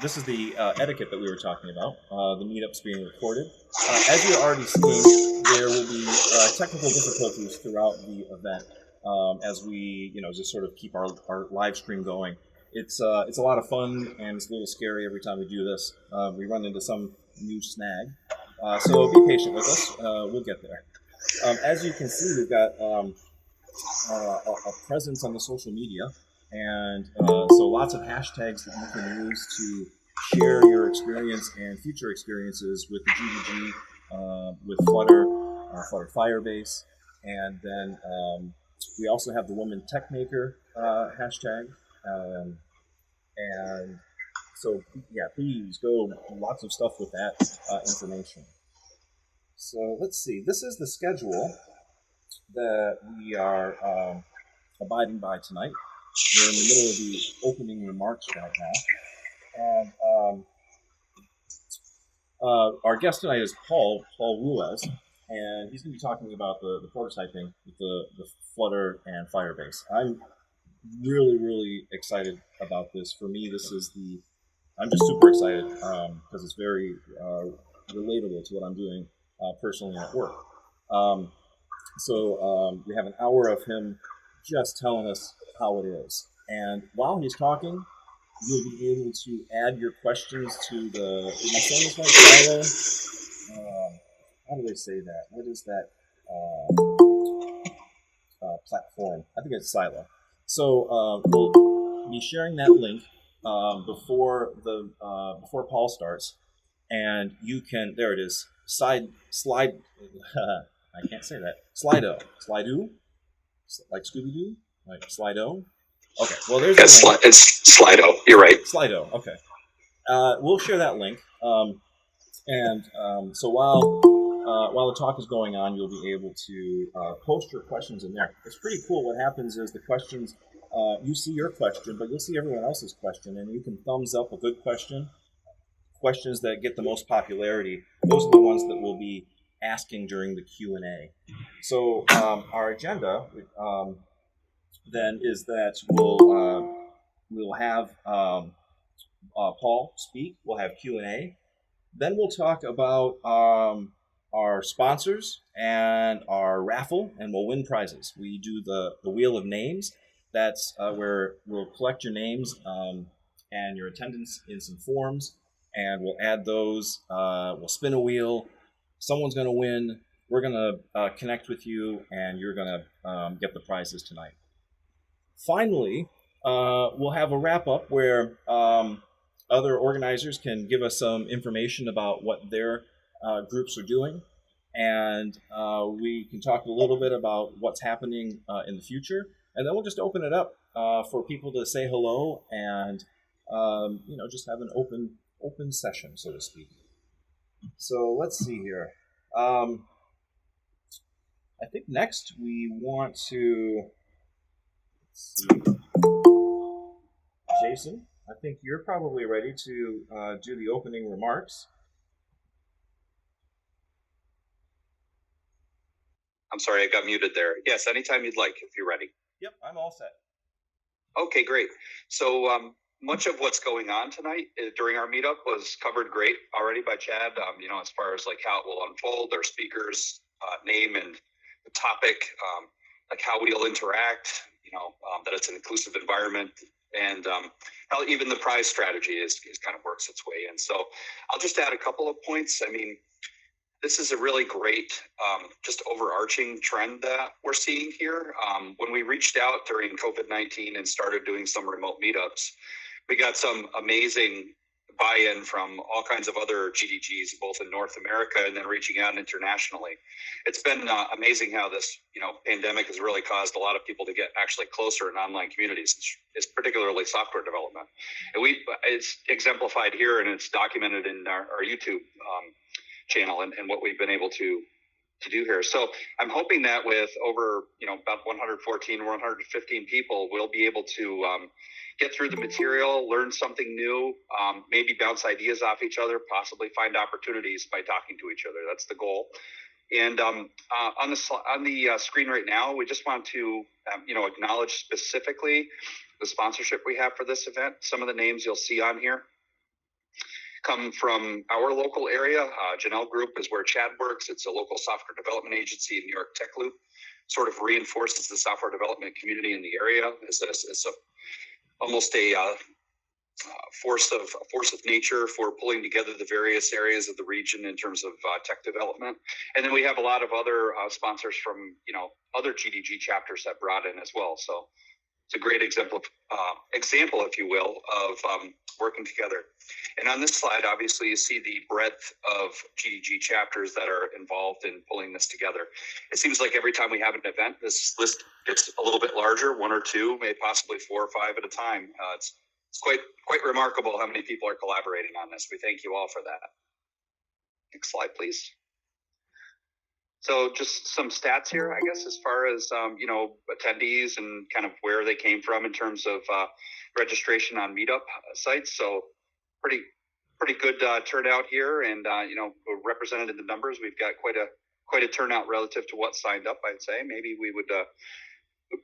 this is the etiquette that we were talking about. The meetup's being recorded. As you're already seeing, there will be technical difficulties throughout the event as we, just sort of keep our live stream going. It's a lot of fun, and it's a little scary every time we do this. We run into some new snag, so be patient with us. We'll get there. As you can see, we've got a presence on the social media, and so lots of hashtags that you can use to share your experience and future experiences with the GDG, with Flutter, Flutter Firebase, and then we also have the Woman Tech Maker hashtag, and so yeah, please go lots of stuff with that information. So let's see. This is the schedule that we are abiding by tonight. We're in the middle of the opening remarks right now, and our guest tonight is Paul Ruiz, and he's going to be talking about the prototyping with the Flutter and Firebase. I'm really excited about this. For me, I'm just super excited because it's very relatable to what I'm doing personally at work. So we have an hour of him just telling us how it is. And while he's talking, you'll be able to add your questions to the... Am I saying this right, Silo? How do they say that? What is that platform? I think it's Silo. So we'll be sharing that link before Paul starts. And you can... There it is. Slide... I can't say that. Slido. Like Scooby-Doo? Like Slido? Okay, well, there's it's Slido. You're right. Slido, okay. We'll share that link. So while the talk is going on, you'll be able to post your questions in there. It's pretty cool. What happens is the questions, you see your question, but you'll see everyone else's question, and you can thumbs up a good question. Questions that get the most popularity, those are the ones that we'll be asking during the Q&A. So our agenda then is that we'll have Paul speak. We'll have Q&A. Then we'll talk about our sponsors and our raffle, and we'll win prizes. We do the wheel of names. That's where we'll collect your names and your attendance in some forms, and we'll add those. We'll spin a wheel. Someone's going to win. We're going to connect with you, and you're going to get the prizes tonight. Finally, we'll have a wrap-up where other organizers can give us some information about what their groups are doing, and we can talk a little bit about what's happening in the future, and then we'll just open it up for people to say hello and just have an open session, so to speak. So let's see here. I think next we want to... Let's see. Jason, I think you're probably ready to do the opening remarks. I'm sorry, I got muted there. Yes, anytime you'd like, if you're ready. Yep, I'm all set. Okay, great. So much of what's going on tonight during our meetup was covered great already by Chad, as far as like how it will unfold, our speakers' name and the topic, like how we'll interact, that it's an inclusive environment, and how even the prize strategy is kind of works its way in. So I'll just add a couple of points. I mean, this is a really great, just overarching trend that we're seeing here. When we reached out during COVID-19 and started doing some remote meetups, we got some amazing buy-in from all kinds of other GDGs, both in North America and then reaching out internationally. It's been amazing how this, pandemic has really caused a lot of people to get actually closer in online communities. It's particularly software development. And it's exemplified here, and it's documented in our YouTube channel and what we've been able to do here. So I'm hoping that with over, about 114 or 115 people, we'll be able to get through the material, learn something new, maybe bounce ideas off each other, possibly find opportunities by talking to each other. That's the goal. And on the screen right now, we just want to, acknowledge specifically the sponsorship we have for this event. Some of the names you'll see on here. come from our local area. Janelle Group is where Chad works. It's a local software development agency in New York Tech Loop. Sort of reinforces the software development community in the area. It's almost a force of nature for pulling together the various areas of the region in terms of tech development. And then we have a lot of other sponsors from other GDG chapters that brought in as well. So it's a great example, if you will, of working together. And on this slide, obviously, you see the breadth of GDG chapters that are involved in pulling this together. It seems like every time we have an event, this list gets a little bit larger, 1 or 2, maybe possibly 4 or 5 at a time. It's quite remarkable how many people are collaborating on this. We thank you all for that. Next slide, please. So just some stats here, I guess, as far as, attendees and kind of where they came from in terms of registration on meetup sites. So pretty good turnout here. And, we're represented in the numbers. We've got quite a turnout relative to what signed up, I'd say. Maybe we would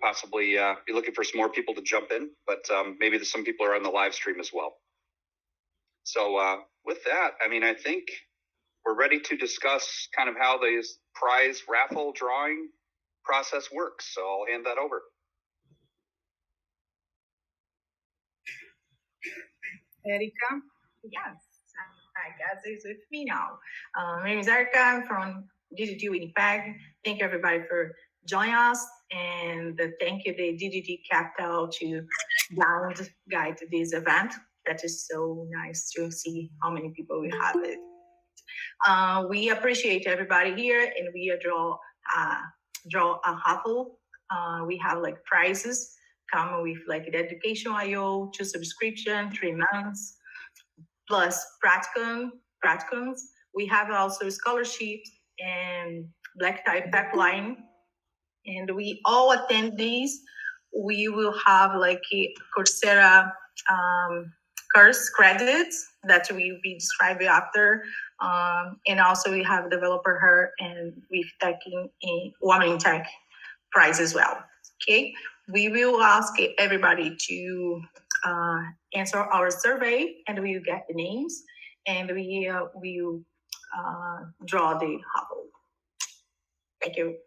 possibly be looking for some more people to jump in, but maybe some people are on the live stream as well. So with that, I think we're ready to discuss kind of how this prize raffle drawing process works. So I'll hand that over. Erica? Yes, I guess it's with me now. My name is Erica. I'm from DDG Winnipeg. Thank you, everybody, for joining us. And thank you, the DDG Capital, to guide this event. That is so nice to see how many people we have it. We appreciate everybody here, and we draw a raffle. We have prizes come with the education IO, 2 subscription, 3 months, plus practicums. We have also scholarships and black tie pipeline. And we all attend these. We will have a Coursera course credits that we will be describing after. And also we have developer her and with teching in woman in tech prize as well. Okay. We will ask everybody to answer our survey, and we will get the names, and we will draw the raffle. Thank you.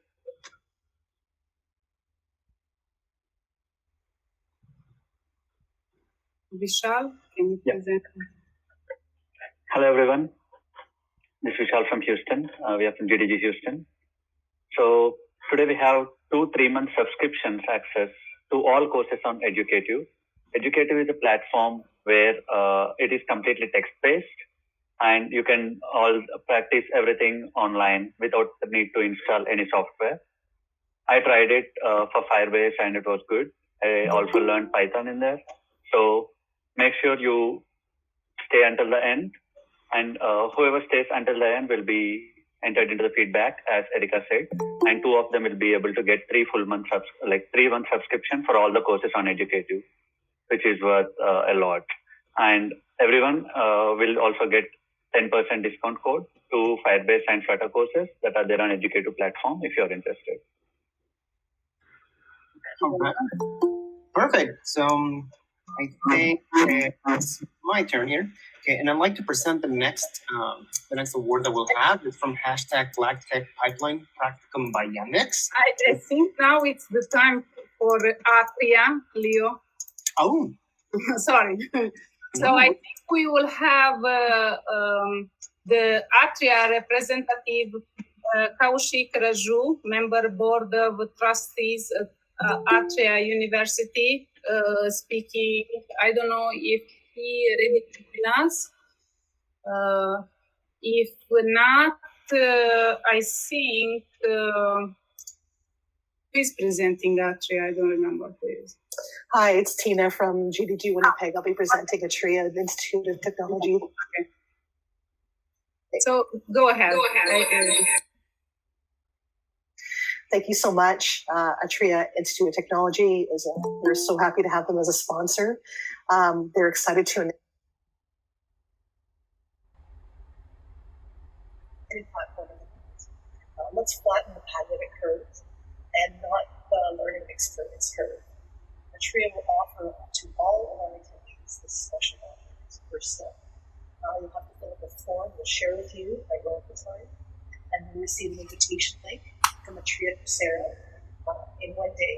Vishal, can you present? Hello, everyone. This is Vishal from Houston. We are from GDG Houston. So today we have 2 3-month subscriptions access to all courses on Educative. Educative is a platform where it is completely text-based, and you can all practice everything online without the need to install any software. I tried it for Firebase, and it was good. I also learned Python in there. So make sure you stay until the end, and whoever stays until the end will be entered into the feedback, as Erika said, and 2 of them will be able to get 3 full months, 3-month subscription for all the courses on Educative, which is worth a lot. And everyone will also get 10% discount code to Firebase and Flutter courses that are there on Educative platform if you're interested. Okay. Perfect. So I think it's my turn here. Okay, and I'd like to present the next award that we'll have. It's from #Black Tech Pipeline Practicum by Yandex. I think now it's the time for Atria, Leo. Oh. Sorry. So I think we will have the Atria representative, Kaushik Raju, member board of trustees at Atria University, speaking. I don't know if he ready to join us. If not, I think who's presenting Atria? I don't remember who is. Hi, it's Tina from GDG Winnipeg. I'll be presenting Atria, the Institute of Technology. Okay. So go ahead. Thank you so much. Atria Institute of Technology we're so happy to have them as a sponsor. They're excited to. Let's flatten the pandemic curve and not the learning experience curve. Atria will offer to all of our attendees this special offer. You'll have to the form we'll share with you by time, and you'll receive an invitation link from Atria Coursera in 1 day.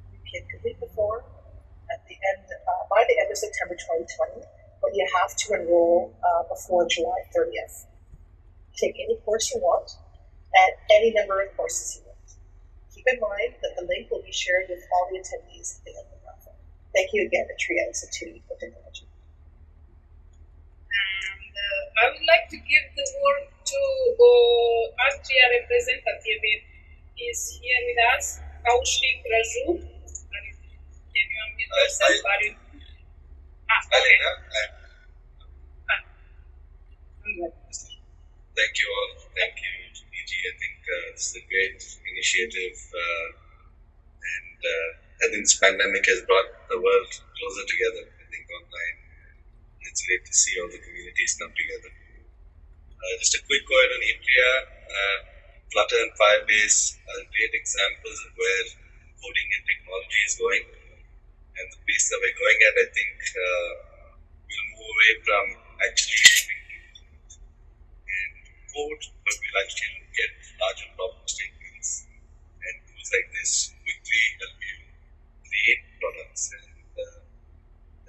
You can complete the form at the end by the end of September 2020, but you have to enroll before July 30th. Take any course you want and any number of courses you want. Keep in mind that the link will be shared with all the attendees at the end of the platform. Thank you again, Atria Institute of Technology. And I would like to give the word to Atria representative. Is here with us, Kaushik Raju. Can you unmute yourself? Okay. Thank you all. Thank you, DG. I think this is a great initiative, and I think this pandemic has brought the world closer together. I think online, it's great to see all the communities come together. Just a quick word on Atria. Flutter and Firebase are great examples of where coding and technology is going, and the pace that we're going at. I think we'll move away from actually code, but we'll actually look at larger problem statements, and tools like this quickly help you create products. And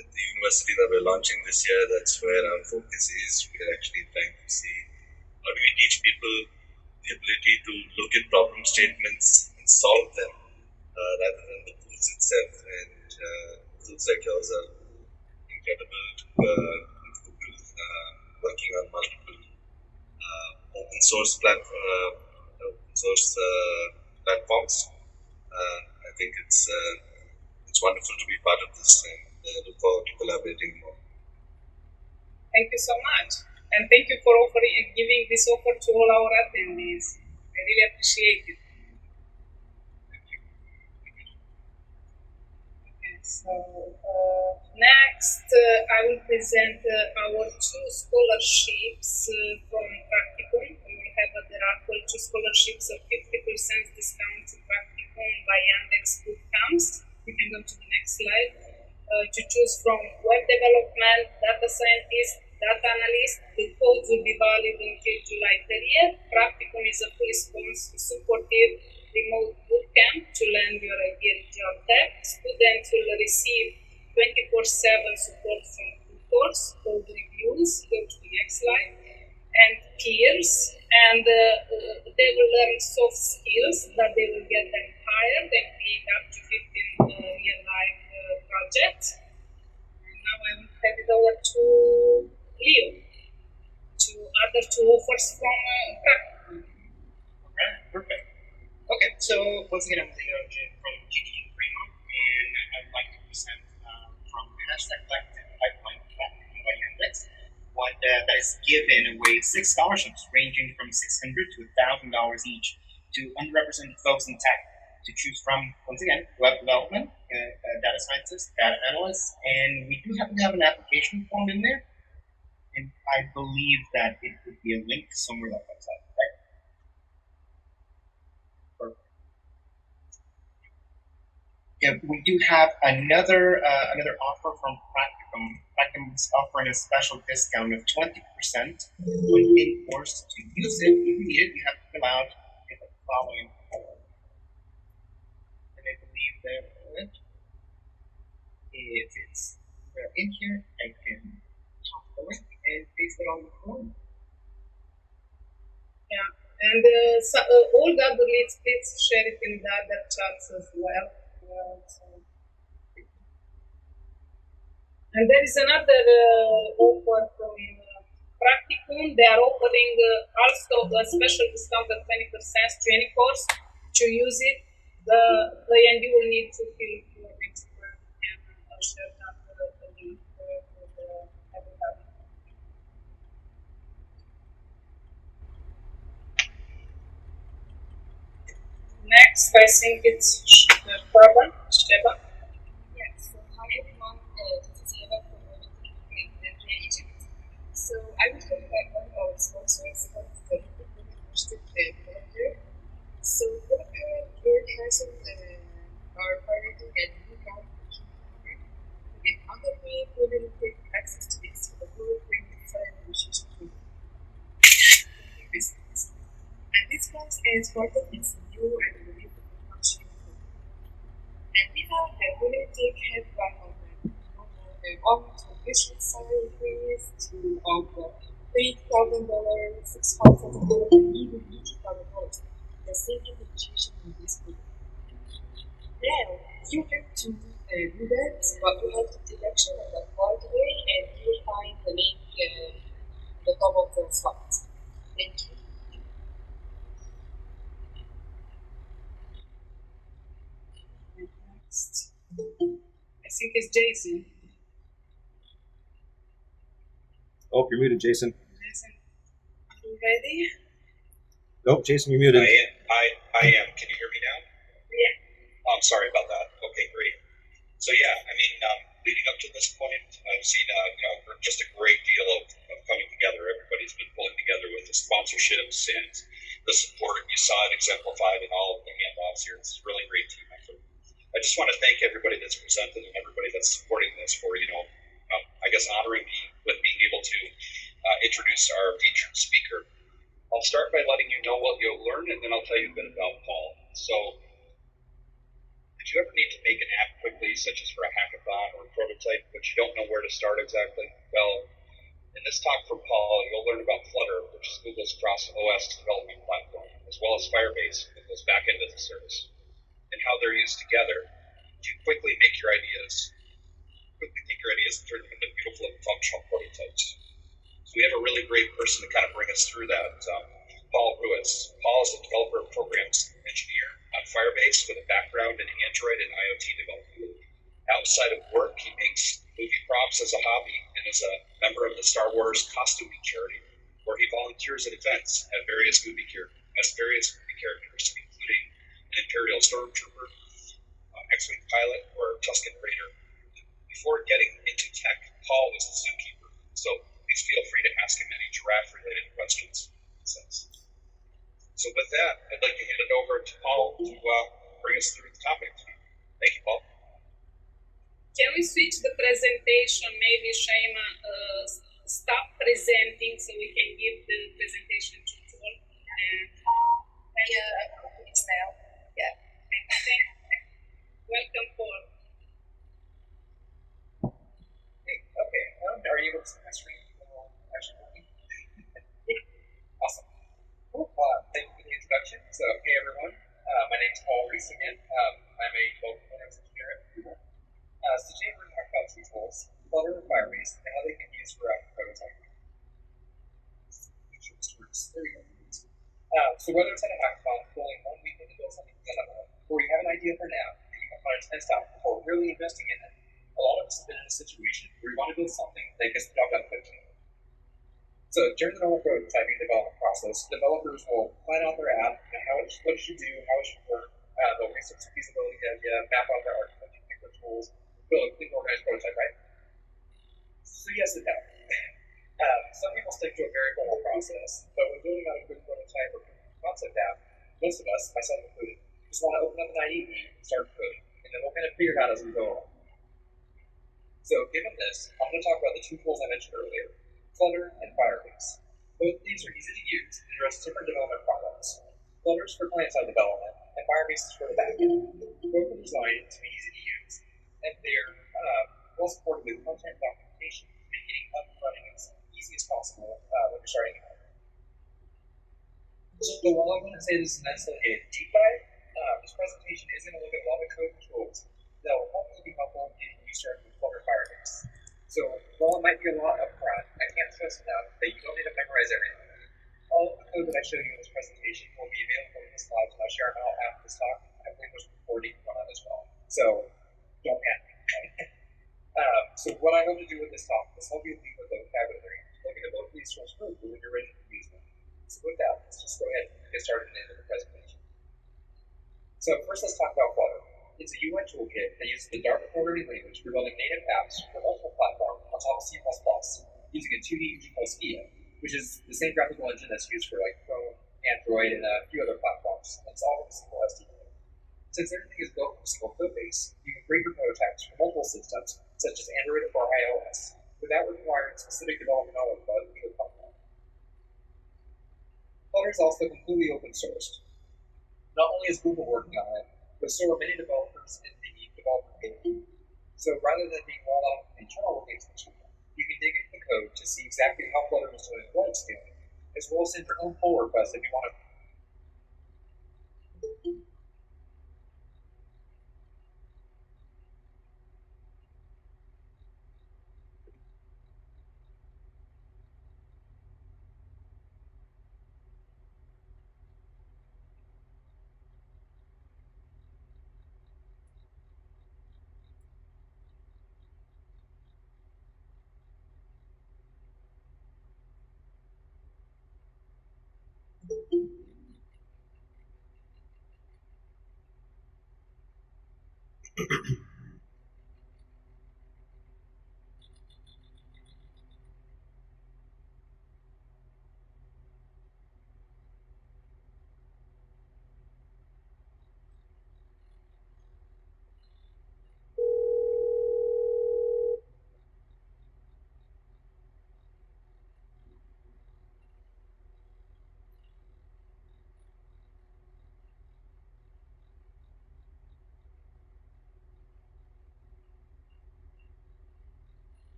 at the university that we're launching this year, that's where our focus is. We're actually trying to see how do we teach people the ability to look at problem statements and solve them rather than the tools itself. And tools like yours are incredible. Google working on multiple open source platforms. I think it's wonderful to be part of this, and look forward to collaborating more. Thank you so much, and thank you for giving this offer to all our attendees. I really appreciate it. Okay, so next I will present our two scholarships from Practicum. We will have there are two scholarships of 50% discount to Practicum by Yandex Bootcamps. You can go to the next slide. To choose from web development, data scientist, data analyst. The codes will be valid until July 30th. Practicum is a fully supportive remote bootcamp to learn your ideal job tech. Students will receive 24/7 support from tutors, code reviews. Go to the next slide. And peers, and they will learn soft skills that they will get them hired and create up to 15 real-life projects. And now I will hand it over to Leo to other two offers from Practicum. Okay, perfect. Okay, so once again, I'm Leo from GT Fremont, and I'd like to present from #Pipeline Practicum by Yandex. What that is given away 6 scholarships ranging from $600 to $1,000 each to underrepresented folks in tech to choose from. Once again, web development, data scientists, data analysts, and we do happen to have an application form in there. And I believe that it would be a link somewhere on the website, right? Perfect. Yeah, we do have another offer from Practicum. Practicum is offering a special discount of 20% on any course. To use it, if you need it, you have to fill out the following form. And I believe that if it's in here, I can copy the link and paste it on the form. Yeah, and all the other links, please share it in the other chats as well. And there is another offer from Practicum. They are offering also a special discount of 20% to any course. To use it, and you will need to fill your next word, and I'll share that the link for everybody. Next, I think it's Sheba. Yes, so hi everyone, this is Eva from Egypt. So I will talk about one of our sponsors, Flutter. So Flutter has are piloting a new cloud program to get underpaid women quick access to the global free design research tool. and Flutter is new and believe much improved. And without the ability can run on the on-to-vision salaries to over $3,000, $6,000, even $80,000. The same limitation in this book. Now, you have to do that, but you have to take action on that part today, and you will find the link at the top of the slide. Thank you. Next. I think it's Jason. Oh, you're muted, Jason. Jason, are you ready? Nope, Jason, you're muted. I am. Can you hear me now? Yeah. Oh, I'm sorry about that. Okay, great. So yeah, I mean, leading up to this point, I've seen just a great deal of coming together. Everybody's been pulling together with the sponsorships and the support. You saw it exemplified in all of the handouts here. It's a really great team effort. I just want to thank everybody that's presented and everybody that's supporting this for I guess honoring me with being able to introduce our featured speaker. I'll start by letting you know what you'll learn, and then I'll tell you a bit about Paul. So, did you ever need to make an app quickly, such as for a hackathon or a prototype, but you don't know where to start exactly? Well, in this talk from Paul, you'll learn about Flutter, which is Google's cross-OS development platform, as well as Firebase, Google's backend as a service, and how they're used together to quickly take your ideas and turn them into beautiful and functional prototypes. So we have a really great person to kind of bring us through that, Paul Ruiz. Paul is a developer programs engineer on Firebase with a background in Android and IoT development. Outside of work, he makes movie props as a hobby and is a member of the Star Wars costuming charity, where he volunteers at events as various movie characters, including an Imperial Stormtrooper, X-Wing pilot, or Tusken Raider. Before getting into tech, Paul was a zookeeper, so please feel free to ask him any giraffe-related questions. So with that, I'd like to hand it over to Paul to bring us through the topic. Thank you, Paul. Can we switch the presentation? Maybe Shaima stop presenting so we can give the presentation to Paul. Yeah, it's now. Yeah. Welcome, Paul. Okay, are you able to see my screen? Actually working? Awesome. Cool. Thank you for the introduction. So, hey everyone, my name is Paul Ruiz again. I'm a developer programs engineer at Google. So today we're going to talk about two tools, Flutter and Firebase, and how they can be used for prototyping. There we go. So whether it's at a hackathon, only 1 week into build something presentable, or you have an idea for now that you want to test out before really investing in it, a lot of us have been in a situation where we want to build something that gets the job done quickly. So during the normal prototyping development process, developers will plan out their app and what it should do, how it should work. They'll research the feasibility idea, map out their architecture, pick their tools, build a clean, organized prototype, right? So yes and no. Some people stick to a very formal process, but when building out a quick prototype or concept app, most of us, myself included, just want to open up an IDE and start coding, and then we'll kind of figure it out as we go along. So given this, I'm going to talk about the two tools I mentioned earlier, Flutter and Firebase. Both of these are easy to use and address different development problems. Flutter is for client-side development, and Firebase is for the backend. Both are designed to be easy to use, and they're well supported with content documentation, and getting up and running as easy as possible when you're starting out. So while I wouldn't say this is necessarily a deep dive, this presentation is going to look at a lot of code and tools that will hopefully be helpful in you starting with Flutter Firebase. So while it might be a lot up front, I can't stress enough that you don't need to memorize everything. All of the code that I show you in this presentation will be available in the slides, and I'll share them out after this talk. I believe there's a recording going on as well. So don't panic. So what I hope to do with this talk is help you leave with the vocabulary, looking at both of these tools quickly when you're ready to use them. So with that, let's just go ahead and get started into the presentation. So first, let's talk about Flutter. It's a UI toolkit that uses the Dart programming language for building native apps for multiple platforms on top of C++, using a 2D engine called Skia, which is the same graphical engine that's used for like Chrome, Android, and a few other platforms. It's all with a single SDK. Since everything is built from a single code base, you can create your prototypes for multiple systems, such as Android or iOS, without requiring specific development knowledge about either platform. Flutter is also completely open sourced. not only is Google working on it, but so are many developers in the developer community. So rather than being rolled out with an internal release, you can dig into the code to see exactly how Flutter is doing and what it's doing, as well as send your own pull requests if you want to.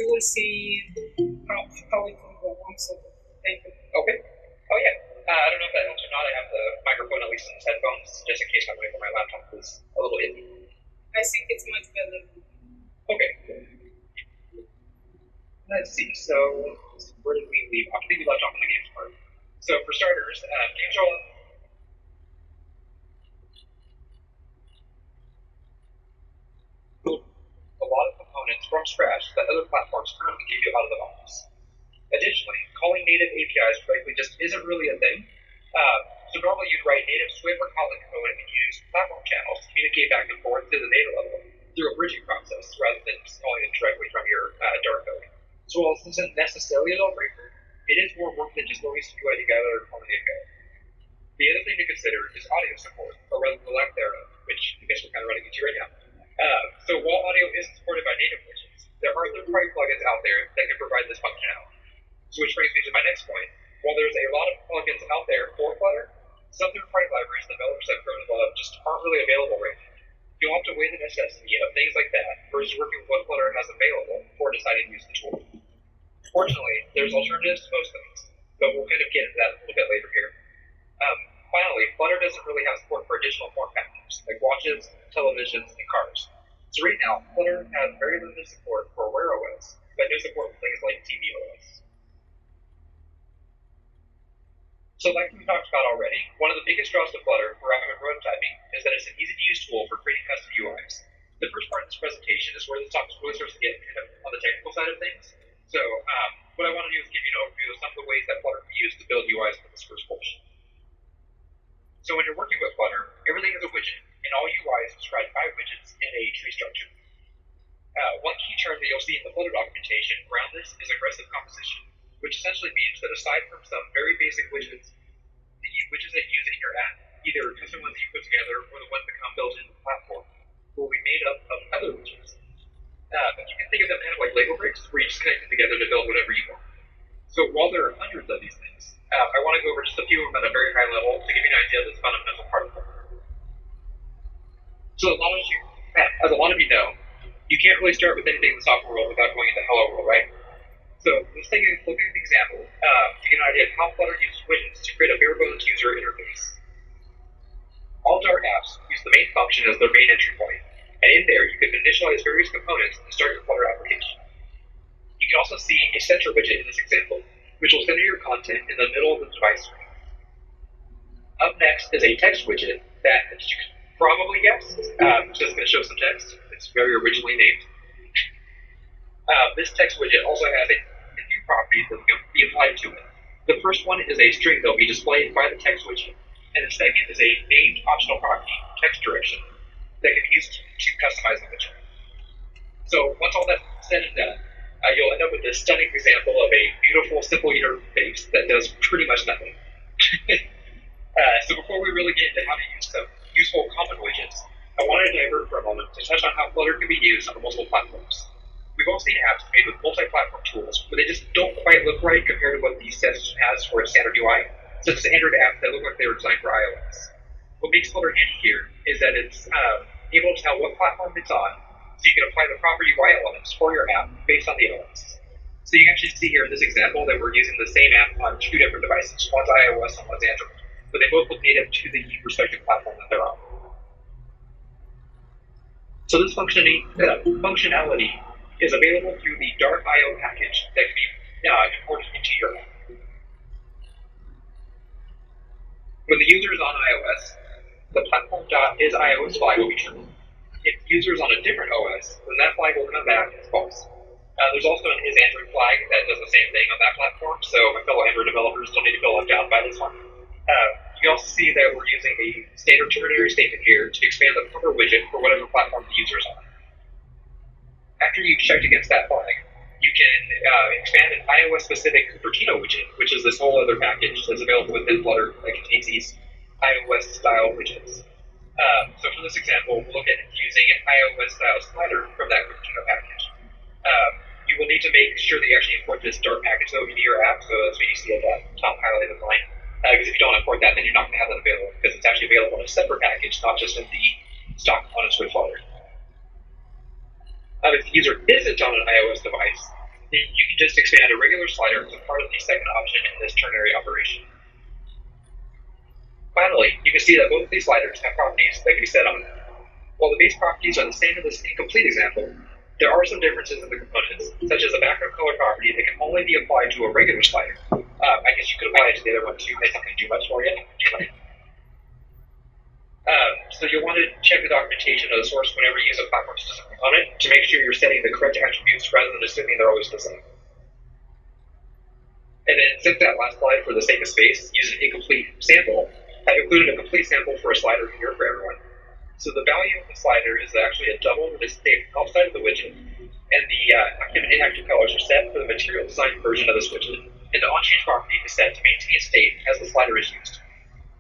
We will see how it will go on. So thank you. Okay. Oh yeah. I don't know if that helps or not. I have the microphone at least in the headphones, just in case my mic on my laptop is a little iffy. I think it's much better. Okay. Let's see. So where did we leave? I think we left off on the games part. So for starters, games are all. A lot of components from scratch that other platforms currently give you out of the box. Additionally, calling native APIs directly just isn't really a thing. So normally you'd write native Swift or Kotlin code and use platform channels to communicate back and forth to the data level through a bridging process rather than just calling it directly from your Dart code. So while this isn't necessarily a deal breaker, it is more work than just throwing UI together and calling it code. The other thing to consider is audio support, or rather the lack thereof, which I guess we're kind of running into right now. So while audio isn't supported by native widgets, there are third-party plugins out there that can provide this functionality. So which brings me to my next point. While there's a lot of plugins out there for Flutter, some third-party libraries developers have grown to love just aren't really available right now. You'll have to weigh the necessity of things like that versus working with what Flutter has available before deciding to use the tool. Fortunately, there's alternatives to most things, but we'll kind of get into that a little bit later here. Finally, Flutter doesn't really have support for additional form factors like watches, televisions, and cars. So right now, Flutter has very limited support for Wear OS, but no support for things like tvOS. So like we talked about already, one of the biggest draws to Flutter for rapid prototyping is that it's an easy-to-use tool for creating custom UIs. The first part of this presentation is where this talk really starts to get kind of on the technical side of things. So what I want to do is give you an overview of some of the ways that Flutter can be used to build UIs for this first portion. So when you're working with Flutter, everything is a widget, and all UIs described by widgets in a tree structure. One key term that you'll see in the Flutter documentation around this is aggressive composition, which essentially means that aside from some very basic widgets, the widgets that you use in your app, either custom ones that you put together or the ones that come built into the platform, will be made up of other widgets. You can think of them kind of like Lego bricks, where you just connect them together to build whatever you want. So while there are hundreds of these things, I want to go over just a few of them at a very high level to give you an idea of this fundamental part of it. So as a lot of you know, you can't really start with anything in the software world without going into Hello World, right? So this thing is looking at the example to get an idea of how Flutter uses widgets to create a bare bones user interface. All Dart apps use the main function as their main entry point, and in there you can initialize various components to start your Flutter application. You can also see a center widget in this example, which will center your content in the middle of the device screen. Up next is a text widget that, as you can probably guess, it's just going to show some text. It's very originally named. This text widget also has a few properties that can be applied to it. The first one is a string that will be displayed by the text widget, and the second is a named optional property, text direction. that can be used to customize the widget. So once all that's said and done, you'll end up with this stunning example of a beautiful, simple interface that does pretty much nothing. So before we really get into how to use some useful common widgets, I wanted to divert for a moment to touch on how Flutter can be used on multiple platforms. We've all seen apps made with multi-platform tools, but they just don't quite look right compared to what the session has for its standard UI, such as Android apps that look like they were designed for iOS. What makes Flutter handy here is that it's able to tell what platform it's on, so you can apply the proper UI elements for your app based on the OS. So you can actually see here in this example that we're using the same app on two different devices. One's iOS and one's Android, but they both look native to the respective platform that they're on. So this functionality is available through the Dart.io package that can be imported into your app. When the user is on iOS, the platform.isIOS flag will be true. If the user is on a different OS, then that flag will come back as false. There's also an isAndroid flag that does the same thing on that platform, so my fellow Android developers don't need to feel left out by this one. You can also see that we're using a standard ternary statement here to expand the cover widget for whatever platform the user is on. After you've checked against that flag, you can expand an iOS-specific Cupertino widget, which is this whole other package that's available within Flutter that contains these iOS-style widgets. So for this example, we'll look at using an iOS-style slider from that Cupertino package. You will need to make sure that you actually import this Dart package though into your app, so that's what you see at that top highlighted line. Because if you don't import that, then you're not going to have that available, because it's actually available in a separate package, not just in the stock components with Flutter. If the user isn't on an iOS device, then you can just expand a regular slider as a part of the second option in this ternary operation. Finally, you can see that both of these sliders have properties that can be set on. While the base properties are the same in this incomplete example, there are some differences in the components, such as a background color property that can only be applied to a regular slider. I guess you could apply it to the other one too, but it's not going to do much for you. So you'll want to check the documentation of the source whenever you use a platform-specific component to make sure you're setting the correct attributes rather than assuming they're always the same. And then since that last slide for the sake of space, use an incomplete sample. I've included a complete sample for a slider here for everyone. So the value of the slider is actually a double that is saved outside of the widget, and the active and inactive colors are set for the material design version of this widget, and the onChange property is set to maintain state as the slider is used.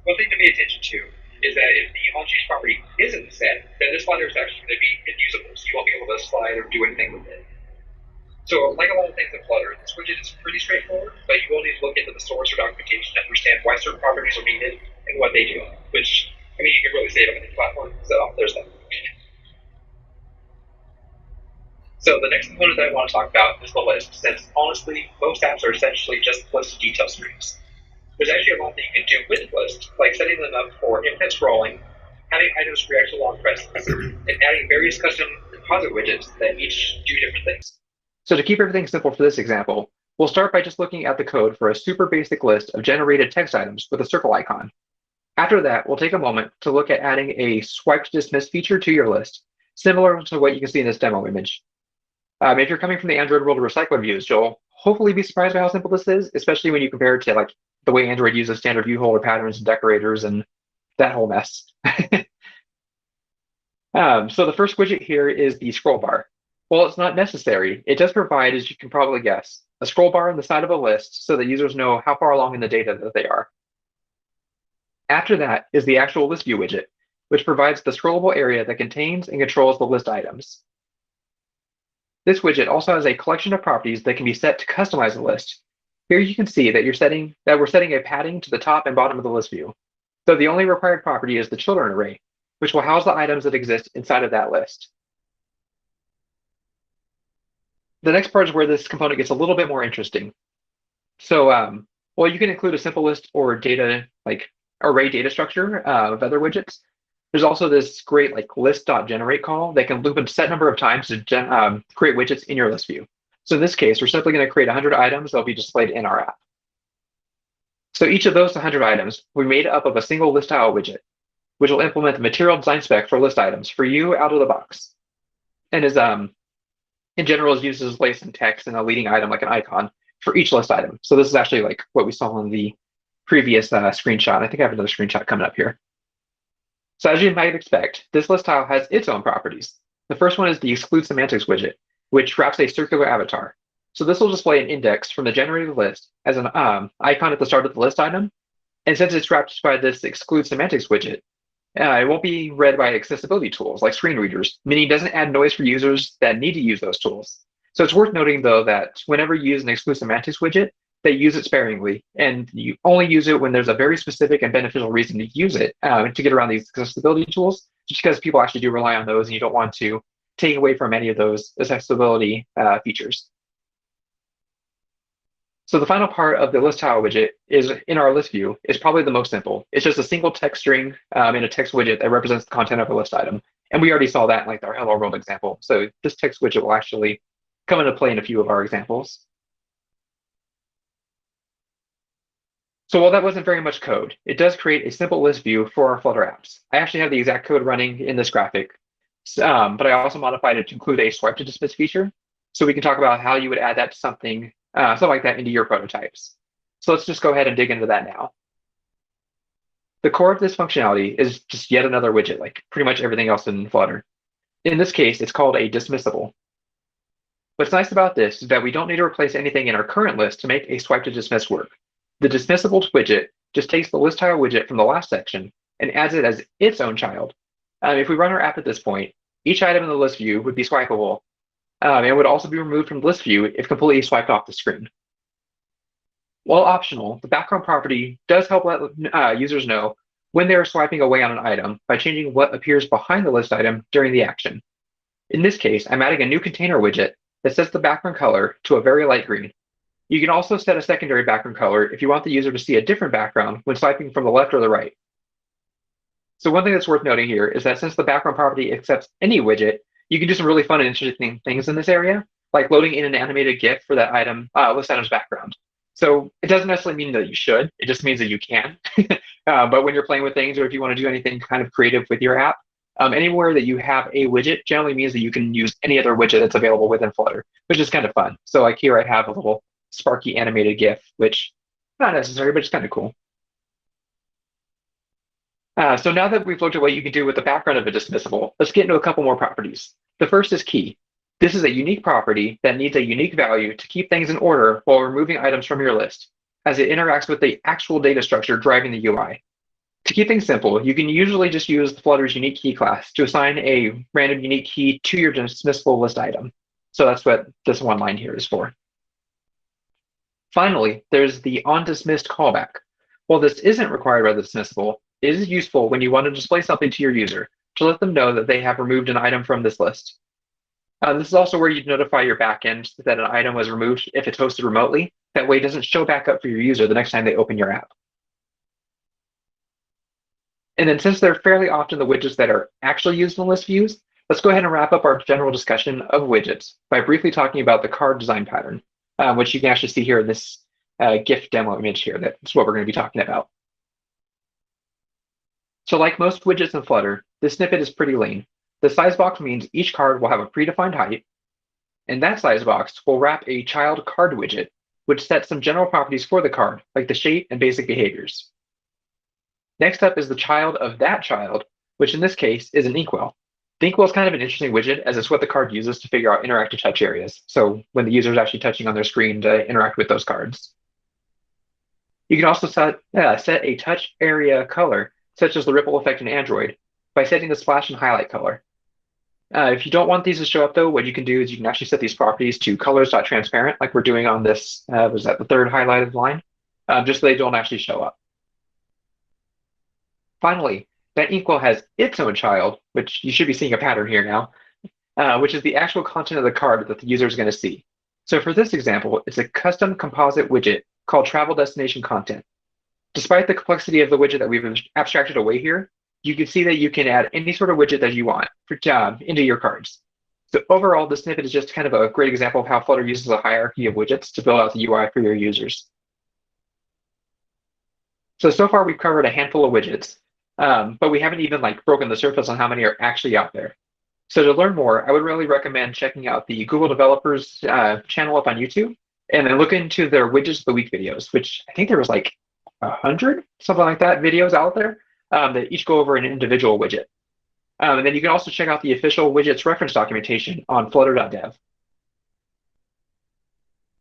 One thing to pay attention to is that if the onChange property isn't set, then this slider is actually going to be unusable, so you won't be able to slide or do anything with it. So like a lot of things in Flutter, this widget is pretty straightforward, but you will need to look into the source or documentation to understand why certain properties are needed and what they do, which, I mean, you can really save on any platform, so there's that. So the next component that I want to talk about is the list, since honestly, most apps are essentially just list detail streams. There's actually a lot that you can do with lists, like setting them up for infinite scrolling, having items react to long presses, and adding various custom composite widgets that each do different things. So to keep everything simple for this example, we'll start by just looking at the code for a super basic list of generated text items with a circle icon. After that, we'll take a moment to look at adding a swipe to dismiss feature to your list, similar to what you can see in this demo image. If you're coming from the Android world of recycler views, you'll hopefully be surprised by how simple this is, especially when you compare it to like the way Android uses standard view holder patterns and decorators and that whole mess. So the first widget here is the scroll bar. While it's not necessary, it does provide, as you can probably guess, a scroll bar on the side of a list so that users know how far along in the data that they are. After that is the actual list view widget, which provides the scrollable area that contains and controls the list items. This widget also has a collection of properties that can be set to customize the list. Here you can see that we're setting a padding to the top and bottom of the list view. So the only required property is the children array, which will house the items that exist inside of that list. The next part is where this component gets a little bit more interesting. So, well, you can include a simple list or data, like array data structure of other widgets. There's also this great like list.generate call that can loop a set number of times to create widgets in your list view. So in this case, we're simply going to create 100 items that will be displayed in our app. So each of those 100 items will be made up of a single list style widget, which will implement the material design spec for list items for you out of the box. And is in general is used as place and text and a leading item like an icon for each list item. So this is actually like what we saw in the previous screenshot. I think I have another screenshot coming up here. So as you might expect, this list tile has its own properties. The first one is the exclude semantics widget, which wraps a circular avatar. So this will display an index from the generated list as an icon at the start of the list item. And since it's wrapped by this exclude semantics widget, it won't be read by accessibility tools like screen readers, meaning it doesn't add noise for users that need to use those tools. So it's worth noting, though, that whenever you use an exclude semantics widget, they use it sparingly, and you only use it when there's a very specific and beneficial reason to use it to get around these accessibility tools, just because people actually do rely on those, and you don't want to take away from any of those accessibility features. So the final part of the list tile widget is in our list view is probably the most simple. It's just a single text string in a text widget that represents the content of a list item. And we already saw that in like our Hello World example. So this text widget will actually come into play in a few of our examples. So while that wasn't very much code, it does create a simple list view for our Flutter apps. I actually have the exact code running in this graphic, but I also modified it to include a swipe to dismiss feature. So we can talk about how you would add that to something like that into your prototypes. So let's just go ahead and dig into that now. The core of this functionality is just yet another widget, like pretty much everything else in Flutter. In this case, it's called a dismissible. What's nice about this is that we don't need to replace anything in our current list to make a swipe to dismiss work. The dismissible widget just takes the list tile widget from the last section and adds it as its own child. If we run our app at this point, each item in the list view would be swipeable, and would also be removed from the list view if completely swiped off the screen. While optional, the background property does help let users know when they are swiping away on an item by changing what appears behind the list item during the action. In this case, I'm adding a new container widget that sets the background color to a very light green. You can also set a secondary background color if you want the user to see a different background when swiping from the left or the right. So one thing that's worth noting here is that since the background property accepts any widget, you can do some really fun and interesting things in this area, like loading in an animated GIF for that item, list item's background. So it doesn't necessarily mean that you should, it just means that you can. But when you're playing with things, or if you want to do anything kind of creative with your app, anywhere that you have a widget generally means that you can use any other widget that's available within Flutter, which is kind of fun. So like here I have a little Sparky animated GIF, which not necessary, but it's kind of cool. So now that we've looked at what you can do with the background of a dismissible, let's get into a couple more properties. The first is key. This is a unique property that needs a unique value to keep things in order while removing items from your list, as it interacts with the actual data structure driving the UI. To keep things simple, you can usually just use the Flutter's unique key class to assign a random unique key to your dismissible list item. So that's what this one line here is for. Finally, there's the onDismissed callback. While this isn't required by the dismissible, it is useful when you want to display something to your user to let them know that they have removed an item from this list. This is also where you notify your backend that an item was removed if it's hosted remotely. That way it doesn't show back up for your user the next time they open your app. And then since they're fairly often the widgets that are actually used in list views, let's go ahead and wrap up our general discussion of widgets by briefly talking about the card design pattern, which you can actually see here in this GIF demo image here. That's what we're going to be talking about. So like most widgets in Flutter, this snippet is pretty lean. The size box means each card will have a predefined height, and that size box will wrap a child card widget, which sets some general properties for the card, like the shape and basic behaviors. Next up is the child of that child, which in this case is an inkwell. The inkwell is kind of an interesting widget, as it's what the card uses to figure out interactive touch areas. So when the user is actually touching on their screen to interact with those cards. You can also set a touch area color, such as the ripple effect in Android, by setting the splash and highlight color. If you don't want these to show up, though, what you can do is you can actually set these properties to colors.transparent, like we're doing on this, was that the third highlighted line, just so they don't actually show up. Finally, that inkwell has its own child, which you should be seeing a pattern here now, which is the actual content of the card that the user is going to see. So for this example, it's a custom composite widget called Travel Destination Content. Despite the complexity of the widget that we've abstracted away here, you can see that you can add any sort of widget that you want into your cards. So overall, this snippet is just kind of a great example of how Flutter uses a hierarchy of widgets to build out the UI for your users. So far we've covered a handful of widgets, but we haven't even broken the surface on how many are actually out there. So to learn more, I would really recommend checking out the Google Developers channel up on YouTube, and then look into their Widgets of the Week videos, which I think there was 100, something like that, videos out there. that each go over an individual widget. And then you can also check out the official widgets reference documentation on flutter.dev.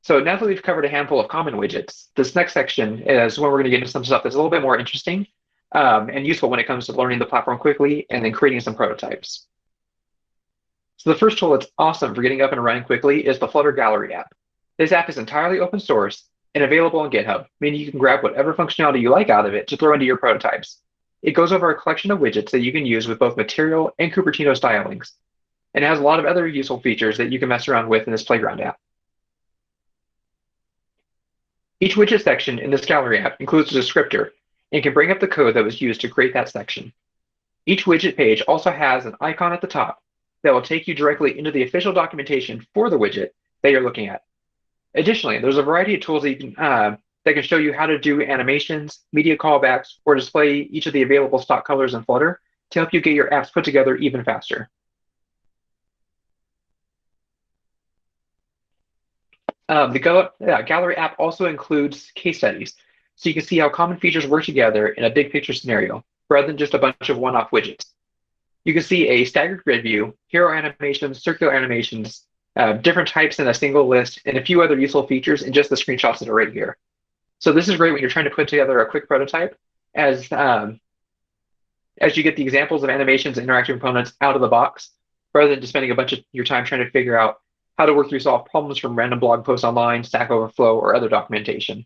So now that we've covered a handful of common widgets, this next section is when we're going to get into some stuff that's a little bit more interesting and useful when it comes to learning the platform quickly and then creating some prototypes. So the first tool that's awesome for getting up and running quickly is the Flutter Gallery app. This app is entirely open source and available on GitHub, meaning you can grab whatever functionality you like out of it to throw into your prototypes. It goes over a collection of widgets that you can use with both Material and Cupertino stylings, and it has a lot of other useful features that you can mess around with in this Playground app. Each widget section in this gallery app includes a descriptor and can bring up the code that was used to create that section. Each widget page also has an icon at the top that will take you directly into the official documentation for the widget that you're looking at. Additionally, there's a variety of tools that can show you how to do animations, media callbacks, or display each of the available stock colors in Flutter to help you get your apps put together even faster. The Gallery app also includes case studies, so you can see how common features work together in a big picture scenario, rather than just a bunch of one-off widgets. You can see a staggered grid view, hero animations, circular animations, different types in a single list, and a few other useful features in just the screenshots that are right here. So this is great when you're trying to put together a quick prototype, as you get the examples of animations and interactive components out of the box, rather than just spending a bunch of your time trying to figure out how to work through solve problems from random blog posts online, Stack Overflow, or other documentation.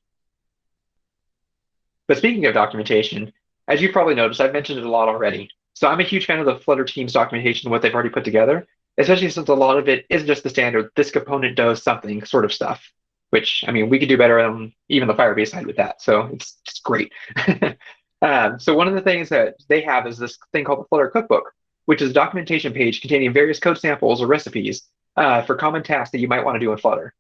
But speaking of documentation, as you've probably noticed, I've mentioned it a lot already. So I'm a huge fan of the Flutter team's documentation and what they've already put together, especially since a lot of it isn't just the standard, this component does something sort of stuff, which, I mean, we could do better on even the Firebase side with that. So it's great. So one of the things that they have is this thing called the Flutter Cookbook, which is a documentation page containing various code samples or recipes for common tasks that you might want to do in Flutter.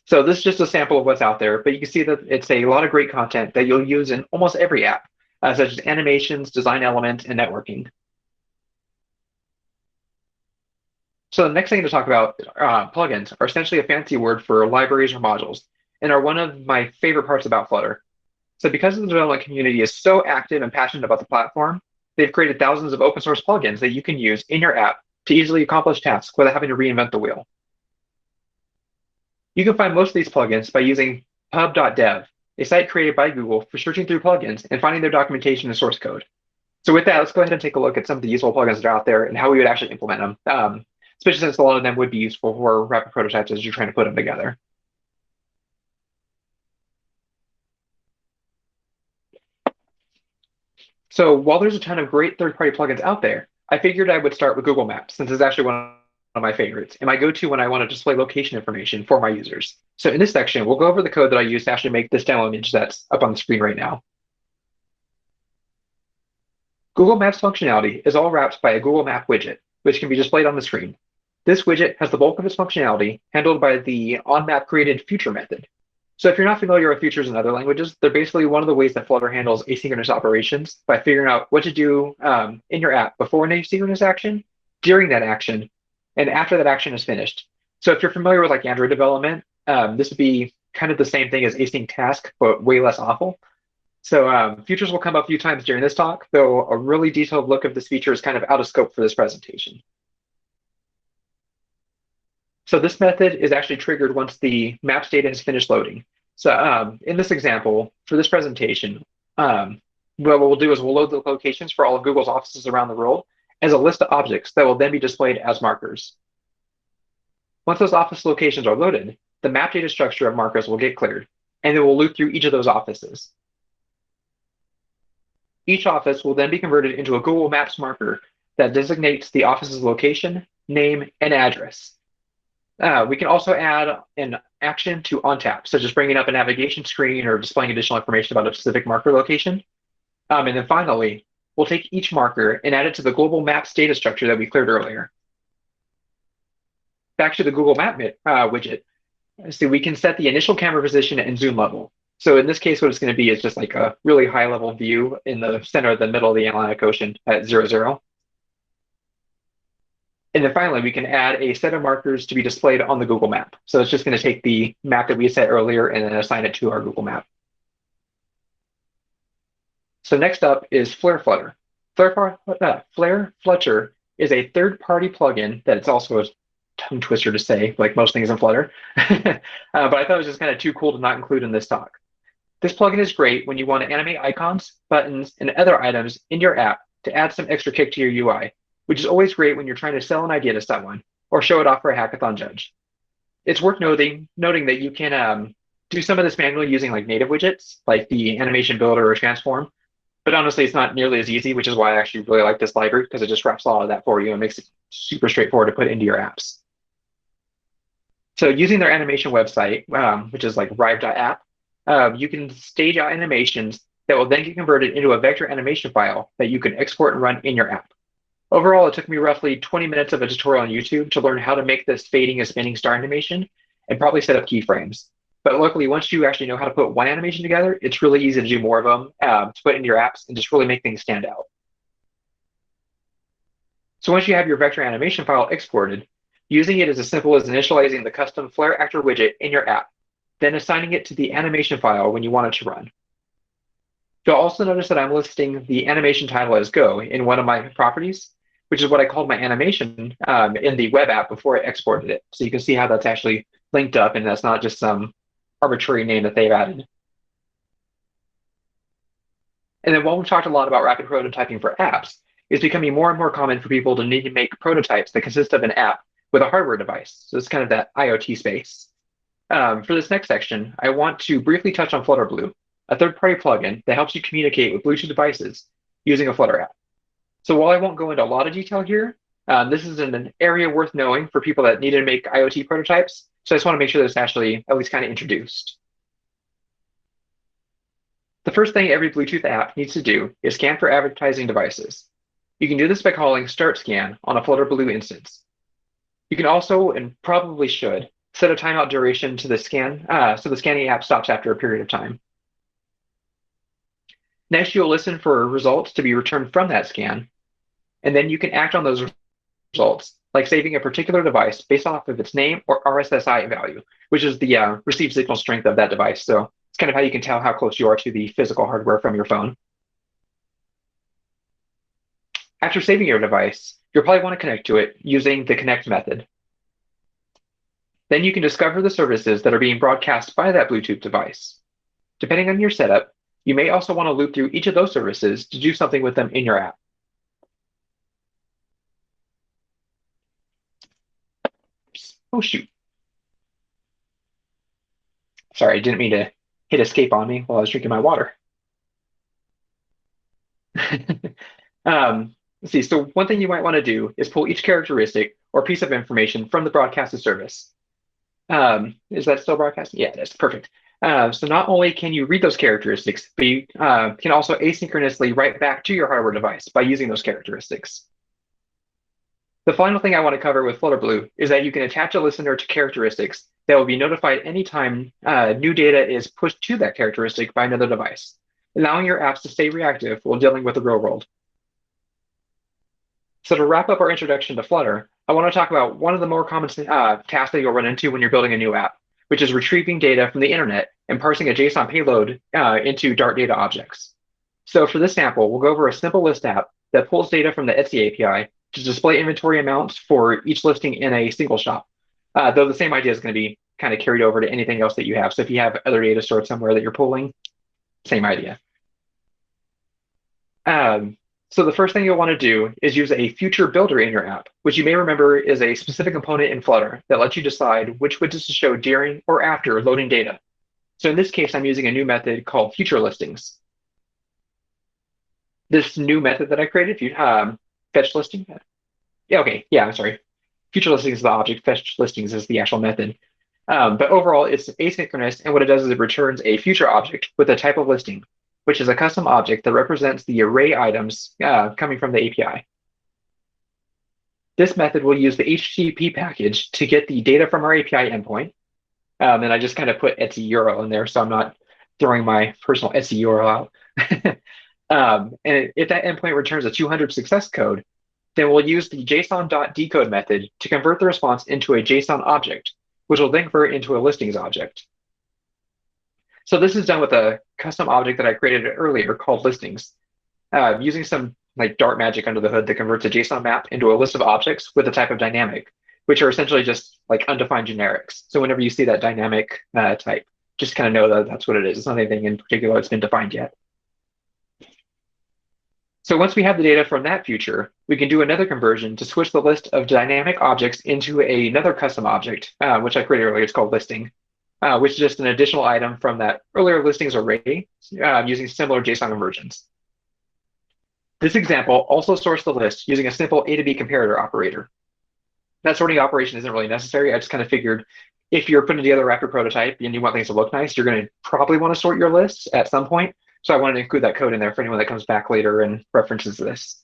So this is just a sample of what's out there, but you can see that it's a lot of great content that you'll use in almost every app, such as animations, design elements, and networking. So the next thing to talk about, plugins are essentially a fancy word for libraries or modules, and are one of my favorite parts about Flutter. So because the development community is so active and passionate about the platform, they've created thousands of open source plugins that you can use in your app to easily accomplish tasks without having to reinvent the wheel. You can find most of these plugins by using pub.dev, a site created by Google for searching through plugins and finding their documentation and source code. So with that, let's go ahead and take a look at some of the useful plugins that are out there and how we would actually implement them, especially since a lot of them would be useful for rapid prototypes as you're trying to put them together. So while there's a ton of great third-party plugins out there, I figured I would start with Google Maps, since it's actually one of my favorites, and my go-to when I want to display location information for my users. So in this section, we'll go over the code that I use to actually make this demo image that's up on the screen right now. Google Maps functionality is all wrapped by a Google Map widget, which can be displayed on the screen. This widget has the bulk of its functionality handled by the on-map created future method. So if you're not familiar with futures in other languages, they're basically one of the ways that Flutter handles asynchronous operations by figuring out what to do in your app before an asynchronous action, during that action, and after that action is finished. So if you're familiar with like Android development, this would be kind of the same thing as async task, but way less awful. So futures will come up a few times during this talk, though a really detailed look of this feature is kind of out of scope for this presentation. So this method is actually triggered once the maps data is finished loading. So in this example, for this presentation, what we'll do is we'll load the locations for all of Google's offices around the world as a list of objects that will then be displayed as markers. Once those office locations are loaded, the map data structure of markers will get cleared, and it will loop through each of those offices. Each office will then be converted into a Google Maps marker that designates the office's location, name, and address. We can also add an action to OnTap, such as bringing up a navigation screen or displaying additional information about a specific marker location. And then finally, we'll take each marker and add it to the global maps data structure that we cleared earlier. Back to the Google Map widget. So we can set the initial camera position and zoom level. So in this case, what it's going to be is just like a really high level view in the center of the middle of the Atlantic Ocean at 0, 0. And then finally, we can add a set of markers to be displayed on the Google Map. So it's just going to take the map that we set earlier and then assign it to our Google Map. So next up is Flutter. Flutter is a third-party plugin that it's also a tongue twister to say, like most things in Flutter. But I thought it was just kind of too cool to not include in this talk. This plugin is great when you want to animate icons, buttons, and other items in your app to add some extra kick to your UI, which is always great when you're trying to sell an idea to someone or show it off for a hackathon judge. It's worth noting that you can do some of this manually using like native widgets, like the animation builder or transform. But honestly, it's not nearly as easy, which is why I actually really like this library, because it just wraps a lot of that for you and makes it super straightforward to put into your apps. So using their animation website, which is like rive.app, you can stage out animations that will then get converted into a vector animation file that you can export and run in your app. Overall, it took me roughly 20 minutes of a tutorial on YouTube to learn how to make this fading and spinning star animation and probably set up keyframes. But luckily, once you actually know how to put one animation together, it's really easy to do more of them to put into your apps and just really make things stand out. So once you have your vector animation file exported, using it is as simple as initializing the custom Flare Actor widget in your app, then assigning it to the animation file when you want it to run. You'll also notice that I'm listing the animation title as Go in one of my properties, which is what I called my animation in the web app before I exported it. So you can see how that's actually linked up and that's not just some arbitrary name that they've added. And then while we've talked a lot about rapid prototyping for apps, it's becoming more and more common for people to need to make prototypes that consist of an app with a hardware device. So it's kind of that IoT space. For this next section, I want to briefly touch on Flutterblue, a third-party plugin that helps you communicate with Bluetooth devices using a Flutter app. So while I won't go into a lot of detail here, this is an area worth knowing for people that need to make IoT prototypes. So I just want to make sure that it's actually at least kind of introduced. The first thing every Bluetooth app needs to do is scan for advertising devices. You can do this by calling start scan on a Flutterblue instance. You can also, and probably should, set a timeout duration to the scan, so the scanning app stops after a period of time. Next, you'll listen for results to be returned from that scan, and then you can act on those results, like saving a particular device based off of its name or RSSI value, which is the received signal strength of that device. So it's kind of how you can tell how close you are to the physical hardware from your phone. After saving your device, you'll probably want to connect to it using the connect method. Then you can discover the services that are being broadcast by that Bluetooth device. Depending on your setup, you may also want to loop through each of those services to do something with them in your app. Oh, shoot. Sorry, I didn't mean to hit escape on me while I was drinking my water. Let's see, so one thing you might want to do is pull each characteristic or piece of information from the broadcasted service. Is that still broadcasting? Yeah, that's perfect. So not only can you read those characteristics, but you can also asynchronously write back to your hardware device by using those characteristics. The final thing I want to cover with Flutterblue is that you can attach a listener to characteristics that will be notified anytime new data is pushed to that characteristic by another device, allowing your apps to stay reactive while dealing with the real world. So to wrap up our introduction to Flutter, I want to talk about one of the more common tasks that you'll run into when you're building a new app, which is retrieving data from the internet and parsing a JSON payload into Dart data objects. So for this sample, we'll go over a simple list app that pulls data from the Etsy API to display inventory amounts for each listing in a single shop, though the same idea is going to be kind of carried over to anything else that you have. So if you have other data stored somewhere that you're pulling, same idea. So the first thing you'll want to do is use a future builder in your app, which you may remember is a specific component in Flutter that lets you decide which widgets to show during or after loading data. So in this case, I'm using a new method called future listings. This new method that I created, fetch listing. Yeah, okay, yeah, I'm sorry. Future listings is the object, fetch listings is the actual method. But overall, it's asynchronous, and what it does is it returns a future object with a type of listing, which is a custom object that represents the array items coming from the API. This method will use the HTTP package to get the data from our API endpoint. And I just kind of put Etsy URL in there, so I'm not throwing my personal Etsy URL out. And if that endpoint returns a 200 success code, then we'll use the JSON.decode method to convert the response into a JSON object, which will then convert into a listings object. So this is done with a custom object that I created earlier called listings, using some like Dart magic under the hood that converts a JSON map into a list of objects with a type of dynamic, which are essentially just like undefined generics. So whenever you see that dynamic type, just kind of know that that's what it is. It's not anything in particular that's been defined yet. So once we have the data from that feature, we can do another conversion to switch the list of dynamic objects into another custom object, which I created earlier. It's called listing, which is just an additional item from that earlier listings array using similar JSON conversions. This example also sorts the list using a simple A to B comparator operator. That sorting operation isn't really necessary. I just kind of figured if you're putting together a rapid prototype and you want things to look nice, you're going to probably want to sort your lists at some point. So I wanted to include that code in there for anyone that comes back later and references this.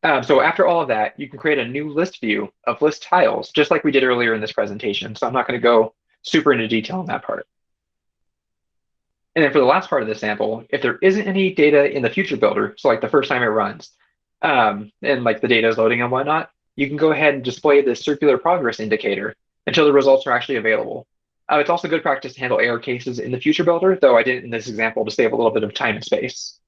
So after all of that, you can create a new list view of list tiles, just like we did earlier in this presentation. So I'm not going to go super into detail on that part. And then for the last part of the sample, if there isn't any data in the future builder, so like the first time it runs, and like the data is loading and whatnot, you can go ahead and display this circular progress indicator until the results are actually available. It's also good practice to handle error cases in the future builder, though I didn't in this example to save a little bit of time and space.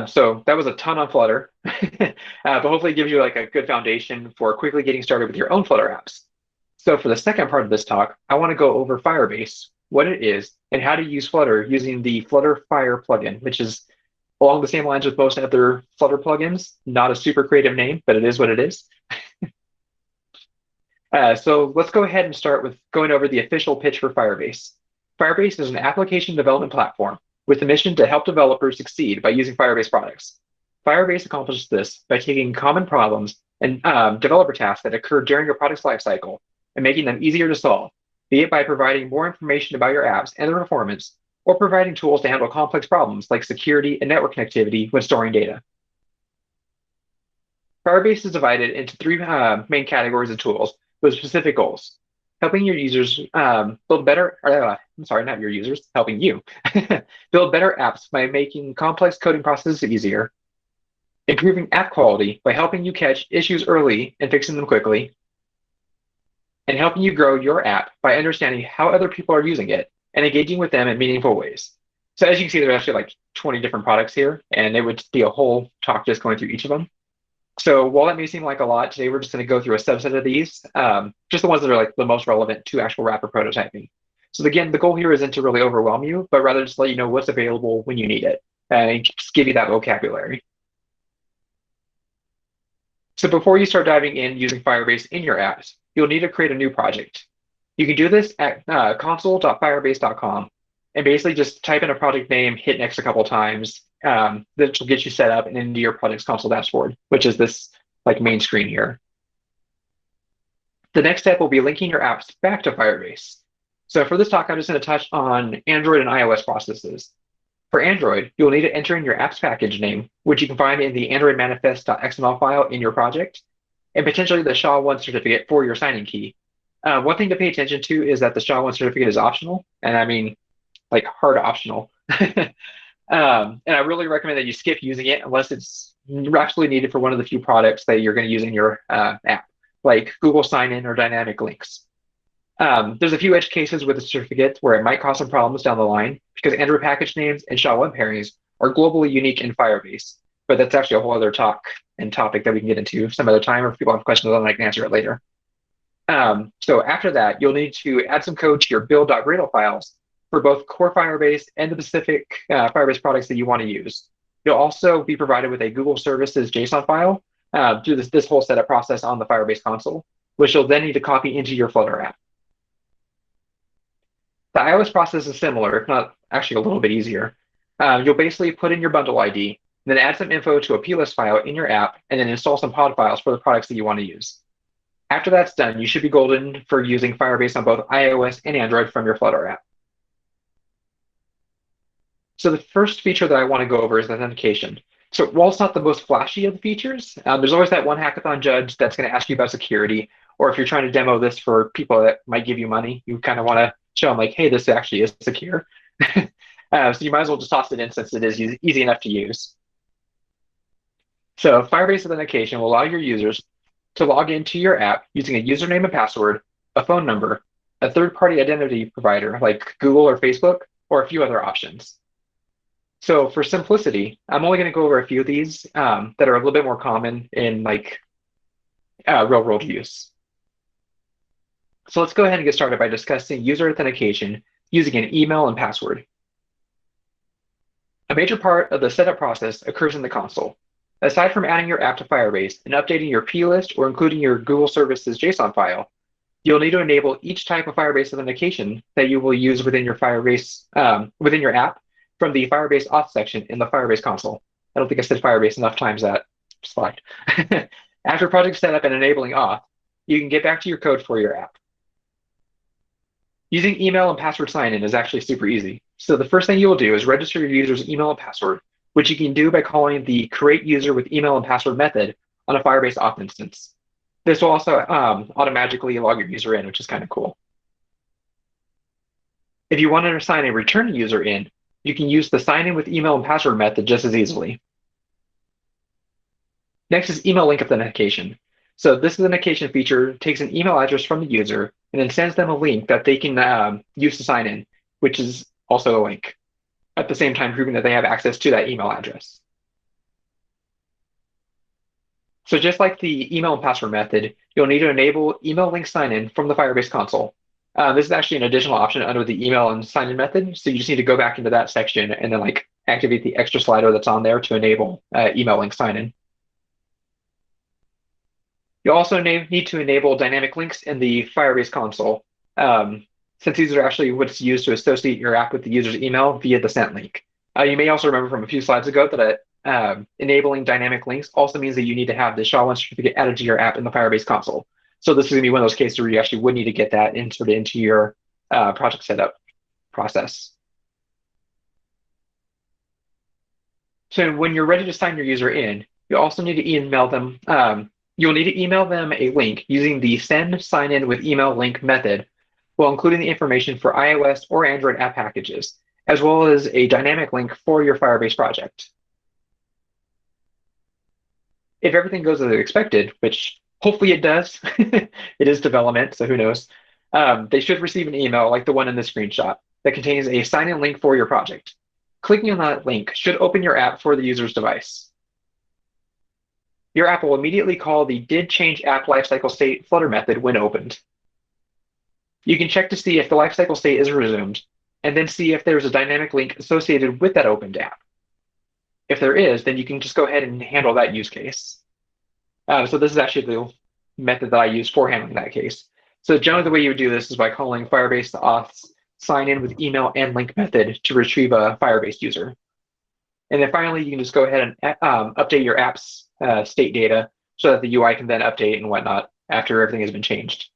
So that was a ton on Flutter, but hopefully it gives you like a good foundation for quickly getting started with your own Flutter apps. So for the second part of this talk, I want to go over Firebase, what it is, and how to use Flutter using the Flutter Fire plugin, which is along the same lines with most other Flutter plugins. Not a super creative name, but it is what it is. So let's go ahead and start with going over the official pitch for Firebase. Firebase is an application development platform with the mission to help developers succeed by using Firebase products. Firebase accomplishes this by taking common problems and developer tasks that occur during a product's lifecycle and making them easier to solve, be it by providing more information about your apps and their performance, or providing tools to handle complex problems like security and network connectivity when storing data. Firebase is divided into three main categories of tools with specific goals: helping your users build better, not your users, helping you build better apps by making complex coding processes easier, improving app quality by helping you catch issues early and fixing them quickly, and helping you grow your app by understanding how other people are using it and engaging with them in meaningful ways. So as you can see, there's actually like 20 different products here, and it would be a whole talk just going through each of them. So while that may seem like a lot, today we're just going to go through a subset of these, just the ones that are like the most relevant to actual rapid prototyping. So again, the goal here isn't to really overwhelm you, but rather just let you know what's available when you need it, and just give you that vocabulary. So before you start diving in using Firebase in your apps, you'll need to create a new project. You can do this at console.firebase.com and basically just type in a project name, hit next a couple times. That will get you set up and into your project's console dashboard, which is this like main screen here. The next step will be linking your apps back to Firebase. So for this talk, I'm just going to touch on Android and iOS processes. For Android, you'll need to enter in your app's package name, which you can find in the Android manifest.xml file in your project, and potentially the SHA-1 certificate for your signing key. One thing to pay attention to is that the SHA-1 certificate is optional, and I mean like hard optional. And I really recommend that you skip using it unless it's absolutely needed for one of the few products that you're going to use in your app, like Google Sign-In or Dynamic Links. There's a few edge cases with the certificate where it might cause some problems down the line because Android package names and SHA-1 pairings are globally unique in Firebase, but that's actually a whole other talk and topic that we can get into some other time, or if people have questions on it, I can answer it later. So after that, you'll need to add some code to your build.gradle files for both core Firebase and the specific Firebase products that you want to use. You'll also be provided with a Google Services JSON file through this whole setup process on the Firebase console, which you'll then need to copy into your Flutter app. The iOS process is similar, if not actually a little bit easier. You'll basically put in your bundle ID, then add some info to a plist file in your app, and then install some pod files for the products that you want to use. After that's done, you should be golden for using Firebase on both iOS and Android from your Flutter app. So the first feature that I want to go over is authentication. So while it's not the most flashy of the features, there's always that one hackathon judge that's going to ask you about security, or if you're trying to demo this for people that might give you money, you kind of want to show them like, hey, this actually is secure. So you might as well just toss it in since it is easy enough to use. So Firebase authentication will allow your users to log into your app using a username and password, a phone number, a third-party identity provider like Google or Facebook, or a few other options. So for simplicity, I'm only going to go over a few of these that are a little bit more common in like real-world use. So let's go ahead and get started by discussing user authentication using an email and password. A major part of the setup process occurs in the console. Aside from adding your app to Firebase and updating your plist or including your Google Services JSON file, you'll need to enable each type of Firebase authentication that you will use within your Firebase within your app from the Firebase auth section in the Firebase console. I don't think I said Firebase enough times that slide. After project setup and enabling auth, you can get back to your code for your app. Using email and password sign-in is actually super easy. So the first thing you will do is register your user's email and password, which you can do by calling the create user with email and password method on a Firebase auth instance. This will also automatically log your user in, which is kind of cool. If you want to assign a return user in, you can use the sign in with email and password method just as easily. Next is email link authentication. So this authentication feature takes an email address from the user and then sends them a link that they can use to sign in, which is also a link, at the same time proving that they have access to that email address. So just like the email and password method, you'll need to enable email link sign-in from the Firebase console. This is actually an additional option under the email and sign-in method. So you just need to go back into that section and then like activate the extra slider that's on there to enable email link sign-in. You also need to enable dynamic links in the Firebase console, since these are actually what's used to associate your app with the user's email via the sent link. You may also remember from a few slides ago that enabling dynamic links also means that you need to have the SHA-1 certificate added to your app in the Firebase console. So this is going to be one of those cases where you actually would need to get that inserted into your project setup process. So when you're ready to sign your user in, you also need to email them. You'll need to email them a link using the send sign in with email link method, while including the information for iOS or Android app packages, as well as a dynamic link for your Firebase project. If everything goes as expected, which hopefully it does, it is development, so who knows, they should receive an email like the one in the screenshot that contains a sign-in link for your project. Clicking on that link should open your app for the user's device. Your app will immediately call the did change app lifecycle state Flutter method when opened. You can check to see if the lifecycle state is resumed, and then see if there's a dynamic link associated with that opened app. If there is, then you can just go ahead and handle that use case. So this is actually the method that I use for handling that case. So generally the way you would do this is by calling Firebase auth's sign in with email and link method to retrieve a Firebase user. And then finally, you can just go ahead and update your app's state data so that the UI can then update and whatnot after everything has been changed.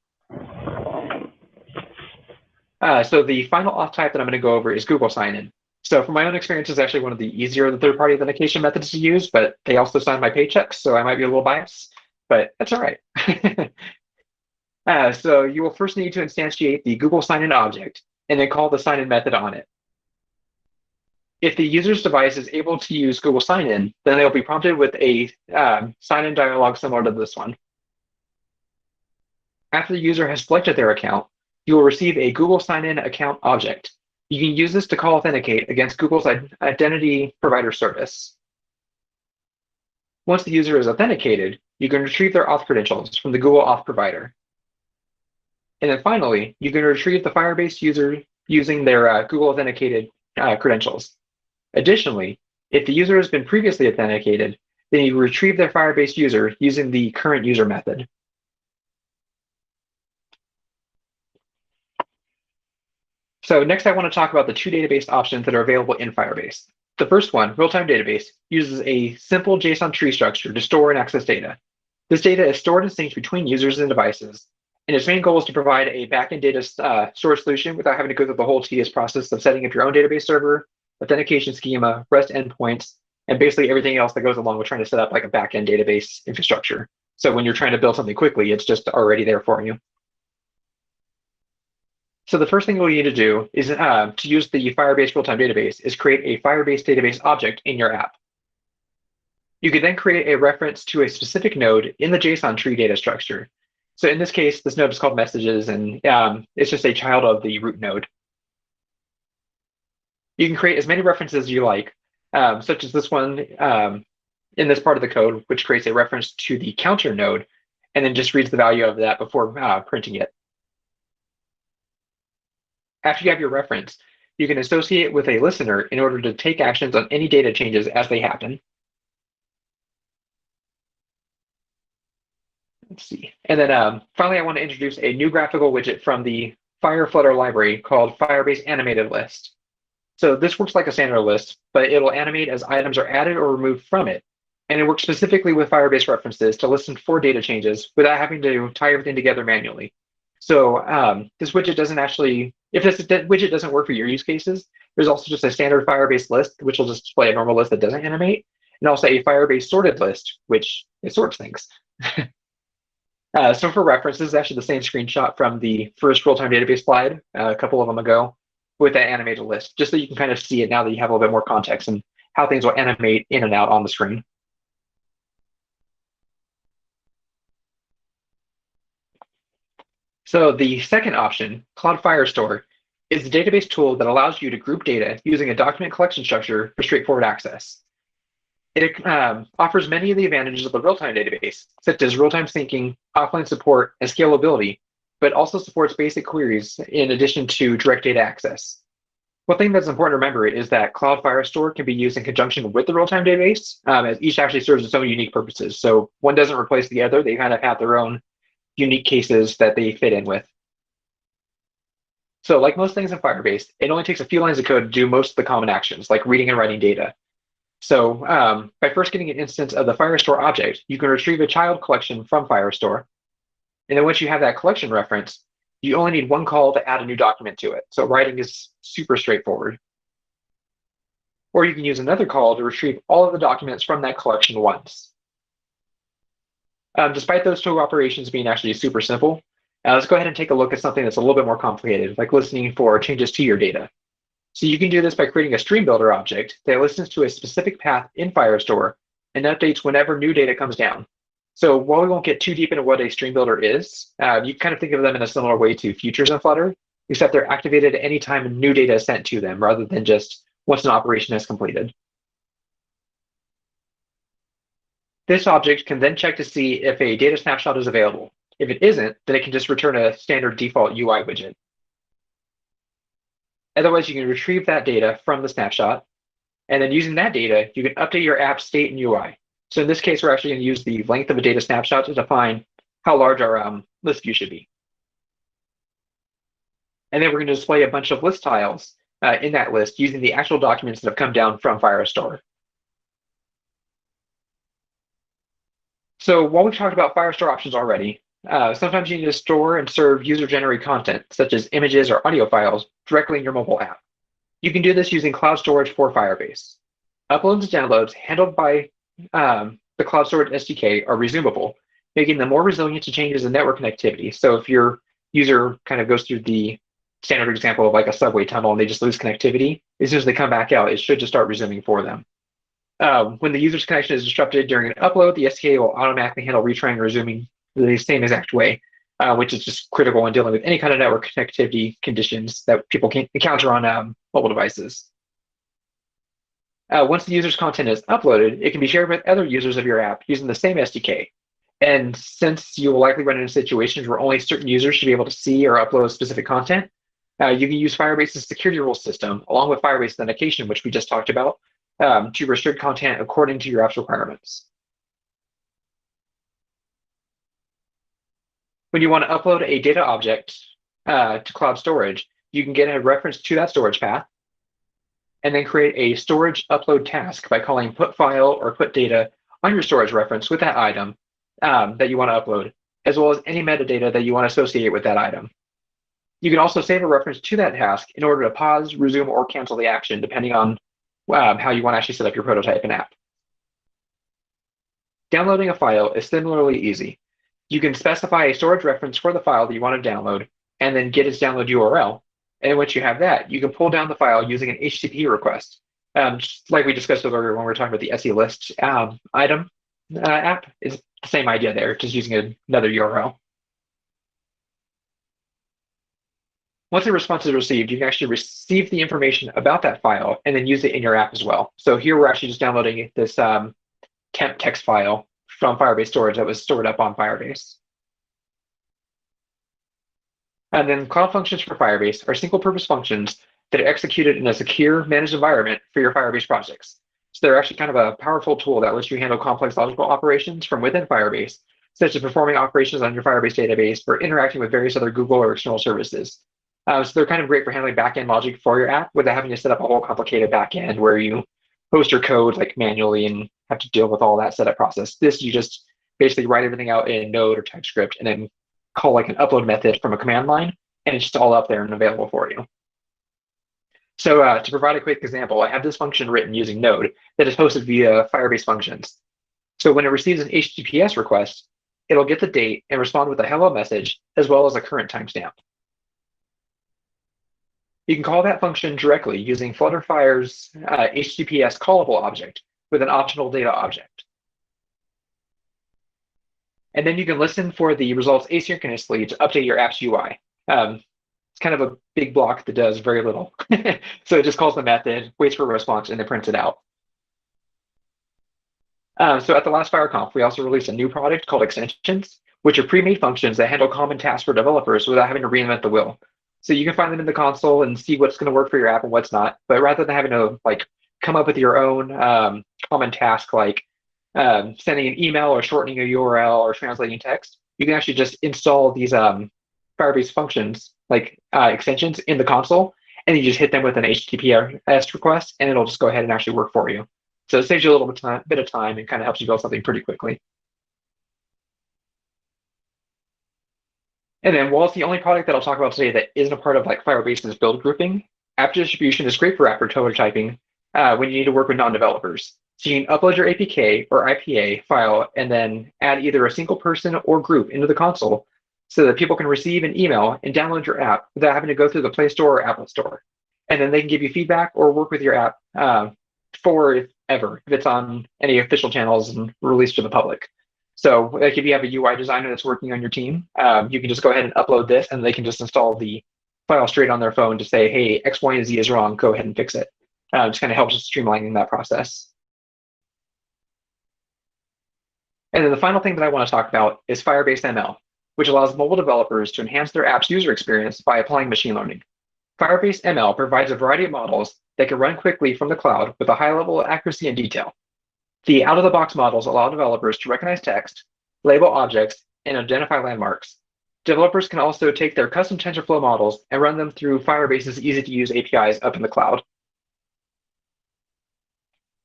So the final auth type that I'm going to go over is Google sign-in. So from my own experience, it's actually one of the easier of the third-party authentication methods to use, but they also sign my paychecks, so I might be a little biased, but that's all right. So you will first need to instantiate the Google sign-in object and then call the sign-in method on it. If the user's device is able to use Google sign-in, then they'll be prompted with a sign-in dialog similar to this one. After the user has selected their account, you will receive a Google sign-in account object. You can use this to call authenticate against Google's identity provider service. Once the user is authenticated, you can retrieve their auth credentials from the Google auth provider. And then finally, you can retrieve the Firebase user using their Google authenticated credentials. Additionally, if the user has been previously authenticated, then you retrieve their Firebase user using the current user method. So next I want to talk about the two database options that are available in Firebase. The first one, real-time database, uses a simple JSON tree structure to store and access data. This data is stored and synced between users and devices, and its main goal is to provide a backend data storage solution without having to go through the whole tedious process of setting up your own database server, authentication schema, REST endpoints, and basically everything else that goes along with trying to set up like a backend database infrastructure. So when you're trying to build something quickly, it's just already there for you. So the first thing we need to do is to use the Firebase real-time database is create a Firebase database object in your app. You could then create a reference to a specific node in the JSON tree data structure. So in this case, this node is called messages, and it's just a child of the root node. You can create as many references as you like, such as this one in this part of the code, which creates a reference to the counter node, and then just reads the value of that before printing it. After you have your reference, you can associate it with a listener in order to take actions on any data changes as they happen. Let's see. And then finally, I want to introduce a new graphical widget from the Flutter library called Firebase Animated List. So this works like a standard list, but it'll animate as items are added or removed from it. And it works specifically with Firebase references to listen for data changes without having to tie everything together manually. So this widget doesn't actually, if this widget doesn't work for your use cases, there's also just a standard Firebase list, which will just display a normal list that doesn't animate, and also a Firebase sorted list, which it sorts things. So for reference, this is actually the same screenshot from the first real-time database slide a couple of them ago with that animated list, just so you can kind of see it now that you have a little bit more context and how things will animate in and out on the screen. So the second option, Cloud Firestore, is a database tool that allows you to group data using a document collection structure for straightforward access. It offers many of the advantages of a real-time database, such as real-time syncing, offline support, and scalability, but also supports basic queries in addition to direct data access. One thing that's important to remember is that Cloud Firestore can be used in conjunction with the real-time database, as each actually serves its own unique purposes. So one doesn't replace the other. They kind of have their own unique cases that they fit in with. So like most things in Firebase, it only takes a few lines of code to do most of the common actions, like reading and writing data. So by first getting an instance of the Firestore object, you can retrieve a child collection from Firestore. And then once you have that collection reference, you only need one call to add a new document to it. So writing is super straightforward. Or you can use another call to retrieve all of the documents from that collection once. Despite those two operations being actually super simple, let's go ahead and take a look at something that's a little bit more complicated, like listening for changes to your data. So you can do this by creating a stream builder object that listens to a specific path in Firestore and updates whenever new data comes down. So while we won't get too deep into what a stream builder is, you can kind of think of them in a similar way to features in Flutter, except they're activated at any time new data is sent to them rather than just once an operation is completed. This object can then check to see if a data snapshot is available. If it isn't, then it can just return a standard default UI widget. Otherwise, you can retrieve that data from the snapshot, and then using that data, you can update your app state and UI. So in this case, we're actually going to use the length of a data snapshot to define how large our list view should be. And then we're going to display a bunch of list tiles in that list using the actual documents that have come down from Firestore. So while we've talked about Firestore options already, sometimes you need to store and serve user-generated content, such as images or audio files, directly in your mobile app. You can do this using cloud storage for Firebase. Uploads and downloads handled by the cloud storage SDK are resumable, making them more resilient to changes in network connectivity. So if your user kind of goes through the standard example of like a subway tunnel and they just lose connectivity, as soon as they come back out, it should just start resuming for them. When the user's connection is disrupted during an upload, the SDK will automatically handle retrying and resuming the same exact way, which is just critical when dealing with any kind of network connectivity conditions that people can encounter on mobile devices. Once the user's content is uploaded, it can be shared with other users of your app using the same SDK. And since you will likely run into situations where only certain users should be able to see or upload specific content, you can use Firebase's security rule system, along with Firebase authentication, which we just talked about, to restrict content according to your app's requirements. When you want to upload a data object to cloud storage, you can get a reference to that storage path, and then create a storage upload task by calling put file or put data on your storage reference with that item that you want to upload, as well as any metadata that you want to associate with that item. You can also save a reference to that task in order to pause, resume, or cancel the action, depending on how you want to actually set up your prototype and app. Downloading a file is similarly easy. You can specify a storage reference for the file that you want to download, and then get its download URL. And once you have that, you can pull down the file using an HTTP request. Just like we discussed earlier when we were talking about the SE list item app, is the same idea there, just using another URL. once a response is received, you can actually receive the information about that file and then use it in your app as well. So here we're actually just downloading this temp text file from Firebase storage that was stored up on Firebase. And then cloud functions for Firebase are single purpose functions that are executed in a secure managed environment for your Firebase projects. So they're actually kind of a powerful tool that lets you handle complex logical operations from within Firebase, such as performing operations on your Firebase database or interacting with various other Google or external services. So they're kind of great for handling backend logic for your app without having to set up a whole complicated backend where you host your code like manually and have to deal with all that setup process. This, you just basically write everything out in Node or TypeScript and then call like an upload method from a command line, and it's just all up there and available for you. So to provide a quick example, I have this function written using Node that is hosted via Firebase functions. So when it receives an HTTPS request, it'll get the date and respond with a hello message as well as a current timestamp. You can call that function directly using Flutterfire's HTTPS callable object with an optional data object. And then you can listen for the results asynchronously to update your app's UI. It's kind of a big block that does very little. So it just calls the method, waits for a response, and then prints it out. So at the last FireConf, we also released a new product called extensions, which are pre-made functions that handle common tasks for developers without having to reinvent the wheel. So you can find them in the console and see what's going to work for your app and what's not. But rather than having to like come up with your own common task like sending an email or shortening a URL or translating text, you can actually just install these Firebase functions like extensions in the console, and you just hit them with an HTTPS request, and it'll just go ahead and actually work for you. So it saves you a little bit of time and kind of helps you build something pretty quickly. And then while it's the only product that I'll talk about today that isn't a part of like Firebase's build grouping, app distribution is great for app prototyping when you need to work with non-developers. So you can upload your APK or IPA file and then add either a single person or group into the console so that people can receive an email and download your app without having to go through the Play Store or Apple Store. And then they can give you feedback or work with your app if it's on any official channels and released to the public. So like if you have a UI designer that's working on your team, you can just go ahead and upload this and they can just install the file straight on their phone to say, hey, X, Y, and Z is wrong, go ahead and fix it. Just kind of helps with streamlining that process. And then the final thing that I want to talk about is Firebase ML, which allows mobile developers to enhance their app's user experience by applying machine learning. Firebase ML provides a variety of models that can run quickly from the cloud with a high level of accuracy and detail. The out-of-the-box models allow developers to recognize text, label objects, and identify landmarks. Developers can also take their custom TensorFlow models and run them through Firebase's easy-to-use APIs up in the cloud.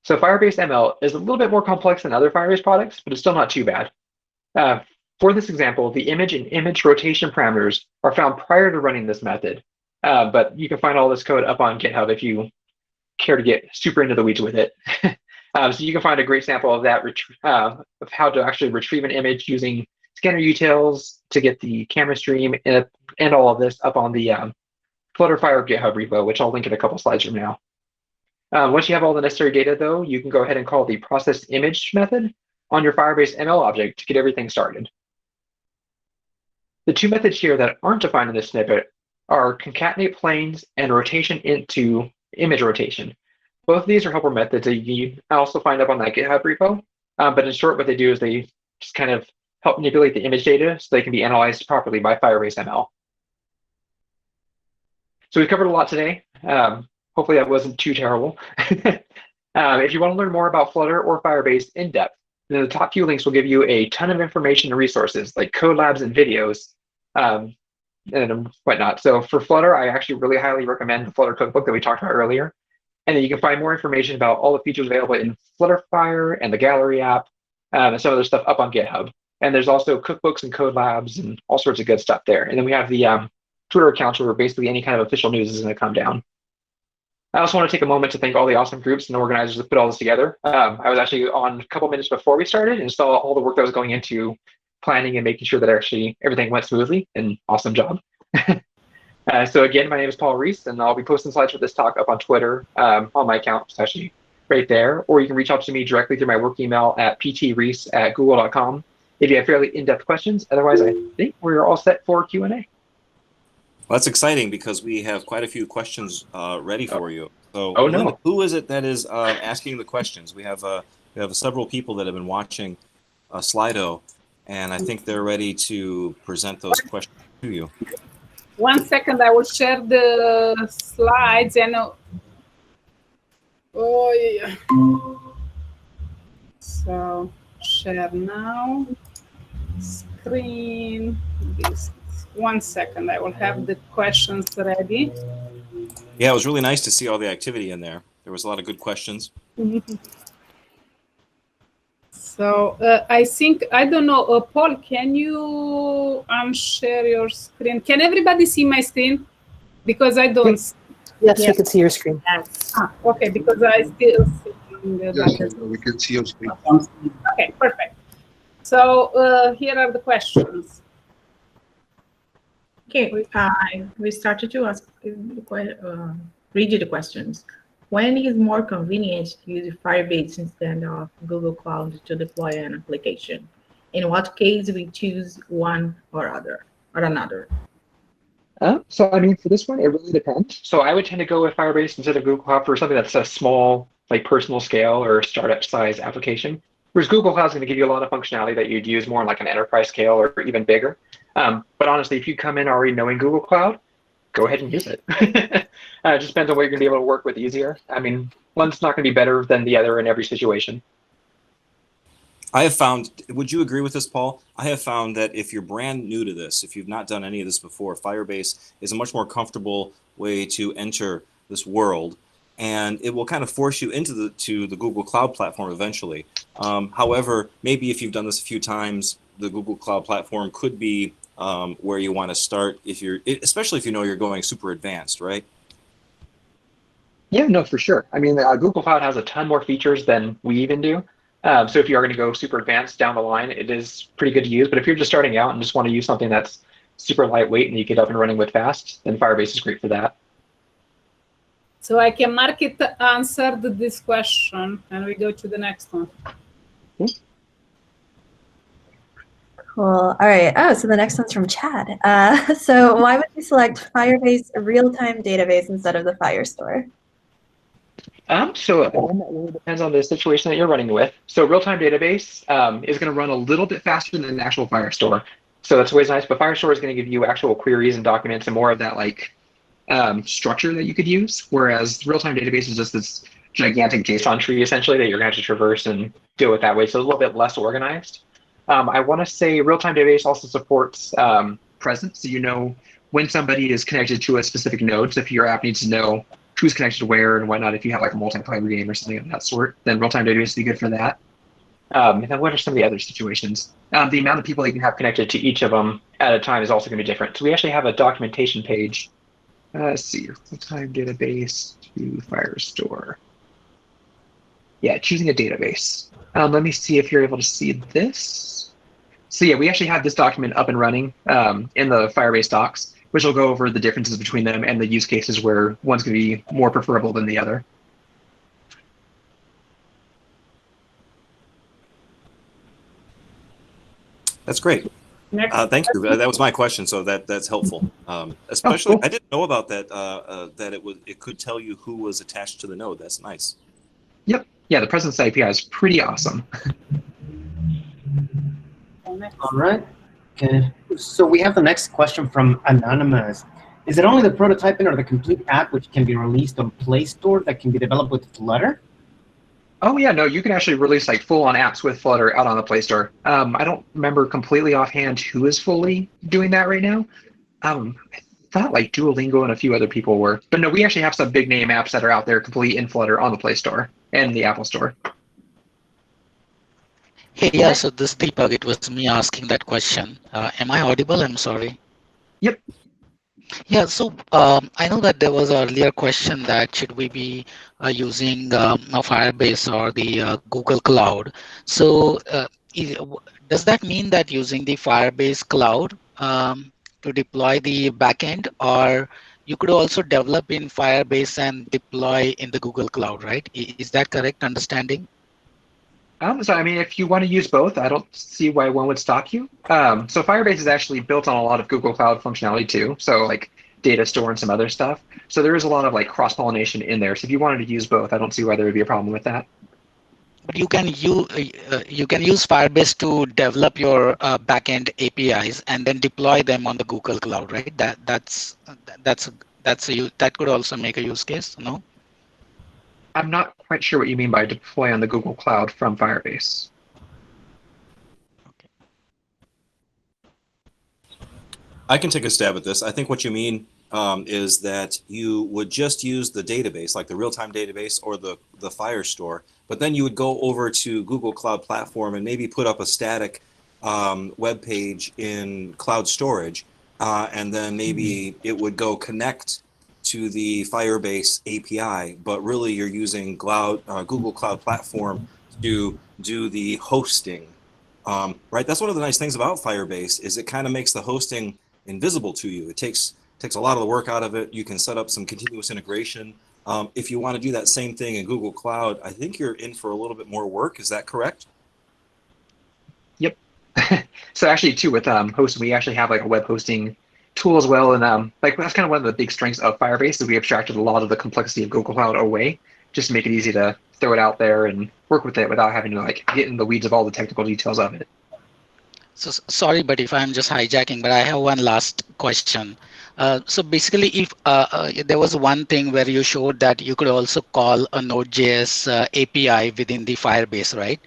So Firebase ML is a little bit more complex than other Firebase products, but it's still not too bad. For this example, the image and image rotation parameters are found prior to running this method, but you can find all this code up on GitHub if you care to get super into the weeds with it. So you can find a great sample of that, of how to actually retrieve an image using scanner utils to get the camera stream and all of this up on the Flutterfire GitHub repo, which I'll link in a couple slides from now. Once you have all the necessary data, though, you can go ahead and call the process image method on your Firebase ML object to get everything started. The two methods here that aren't defined in this snippet are concatenate planes and rotation into image rotation. Both of these are helper methods that you can also find up on that GitHub repo. But in short, what they do is they just kind of help manipulate the image data so they can be analyzed properly by Firebase ML. So we've covered a lot today. Hopefully that wasn't too terrible. If you want to learn more about Flutter or Firebase in depth, then the top few links will give you a ton of information and resources like code labs and videos and whatnot. So for Flutter, I actually really highly recommend the Flutter cookbook that we talked about earlier. And then you can find more information about all the features available in Flutterfire and the Gallery app and some other stuff up on GitHub. And there's also cookbooks and code labs and all sorts of good stuff there. And then we have the Twitter accounts where basically any kind of official news is going to come down. I also want to take a moment to thank all the awesome groups and organizers that put all this together. I was actually on a couple minutes before we started and saw all the work that was going into planning and making sure that actually everything went smoothly, and awesome job. So again, my name is Paul Ruiz, and I'll be posting slides for this talk up on Twitter on my account, it's actually right there, or you can reach out to me directly through my work email at ptreese@google.com if you have fairly in-depth questions. Otherwise, I think we're all set for Q&A. Well, that's exciting because we have quite a few questions ready for you. So, Oh, Linda, no. who is it that is asking the questions? We have several people that have been watching Slido, and I think they're ready to present those questions to you. 1 second, I will share the slides and. Oh yeah. So share now. Screen. This 1 second, I will have the questions ready. Yeah, it was really nice to see all the activity in there. There was a lot of good questions. So I think, I don't know, Paul, can you share your screen? Can everybody see my screen? Because I don't. Yes, we can see your screen. Yes. Okay, because I still see Yes, we can see your screen. Okay, perfect. So here are the questions. Okay, we started to ask, read you the questions. When is more convenient to use Firebase instead of Google Cloud to deploy an application? In what case we choose one or another? So, I mean, for this one, it really depends. So I would tend to go with Firebase instead of Google Cloud for something that's a small, like personal scale or startup size application. Whereas Google Cloud is going to give you a lot of functionality that you'd use more on like an enterprise scale or even bigger. But honestly, if you come in already knowing Google Cloud, go ahead and use it. It just depends on what you're going to be able to work with easier. I mean, one's not going to be better than the other in every situation. I have found, would you agree with this, Paul? I have found that if you're brand new to this, if you've not done any of this before, Firebase is a much more comfortable way to enter this world, and it will kind of force you into the Google Cloud platform eventually. However, maybe if you've done this a few times, the Google Cloud platform could be where you want to start, especially if you know you're going super advanced, right? Yeah, no, for sure. I mean, Google Cloud has a ton more features than we even do. So if you are going to go super advanced down the line, it is pretty good to use. But if you're just starting out and just want to use something that's super lightweight and you get up and running with fast, then Firebase is great for that. So I can mark it answered this question, and we go to the next one. Cool. All right. Oh, so the next one's from Chad. So why would you select Firebase real-time database instead of the Firestore? So again, that really depends on the situation that you're running with. So real-time database is going to run a little bit faster than the actual Firestore. So that's always nice, but Firestore is going to give you actual queries and documents and more of that like structure that you could use. Whereas real-time database is just this gigantic JSON tree essentially that you're going to have to traverse and deal with that way. So a little bit less organized. I want to say real-time database also supports presence. So you know when somebody is connected to a specific node. So if your app needs to know who's connected to where and whatnot, if you have like a multiplayer game or something of that sort, then real-time database would be good for that. And then what are some of the other situations? The amount of people you can have connected to each of them at a time is also going to be different. So we actually have a documentation page. Let's see, real-time database to Firestore. Yeah, choosing a database. Let me see if you're able to see this. So yeah, we actually have this document up and running in the Firebase docs, which will go over the differences between them and the use cases where one's going to be more preferable than the other. That's great. Thank you. That was my question, so that's helpful. Especially, I didn't know about that. That it could tell you who was attached to the node. That's nice. Yep. Yeah, the presence API is pretty awesome. All right. Okay. So we have the next question from Anonymous. Is it only the prototyping or the complete app which can be released on Play Store that can be developed with Flutter? Oh yeah, no, you can actually release like full-on apps with Flutter out on the Play Store. I don't remember completely offhand who is fully doing that right now. I thought like Duolingo and a few other people were. But no, we actually have some big name apps that are out there complete in Flutter on the Play Store and the Apple Store. Hey, yeah, so this Deepak, it was me asking that question. Am I audible? I'm sorry. Yep. Yeah, so I know that there was an earlier question that should we be using Firebase or the Google Cloud. So does that mean that using the Firebase Cloud to deploy the backend, or you could also develop in Firebase and deploy in the Google Cloud, right? Is that correct understanding? So I mean, if you want to use both, I don't see why one would stop you. So Firebase is actually built on a lot of Google Cloud functionality too. So like data store and some other stuff. So there is a lot of like cross-pollination in there. So if you wanted to use both, I don't see why there would be a problem with that. But you can use Firebase to develop your backend APIs and then deploy them on the Google Cloud, right? That could also make a use case, no? I'm not quite sure what you mean by deploy on the Google Cloud from Firebase. I can take a stab at this. I think what you mean is that you would just use the database, like the real-time database or the Firestore, but then you would go over to Google Cloud Platform and maybe put up a static web page in cloud storage, and then maybe it would go connect to the Firebase API, but really you're using Google Cloud Platform to do the hosting, right? That's one of the nice things about Firebase is it kind of makes the hosting invisible to you. It takes a lot of the work out of it. You can set up some continuous integration. If you want to do that same thing in Google Cloud, I think you're in for a little bit more work. Is that correct? Yep. So actually too with hosting, we actually have like a web hosting tool as well. And like that's kind of one of the big strengths of Firebase is we abstracted a lot of the complexity of Google Cloud away, just to make it easy to throw it out there and work with it without having to like get in the weeds of all the technical details of it. So sorry, but if I'm just hijacking, but I have one last question. So basically, if there was one thing where you showed that you could also call a Node.js API within the Firebase, right?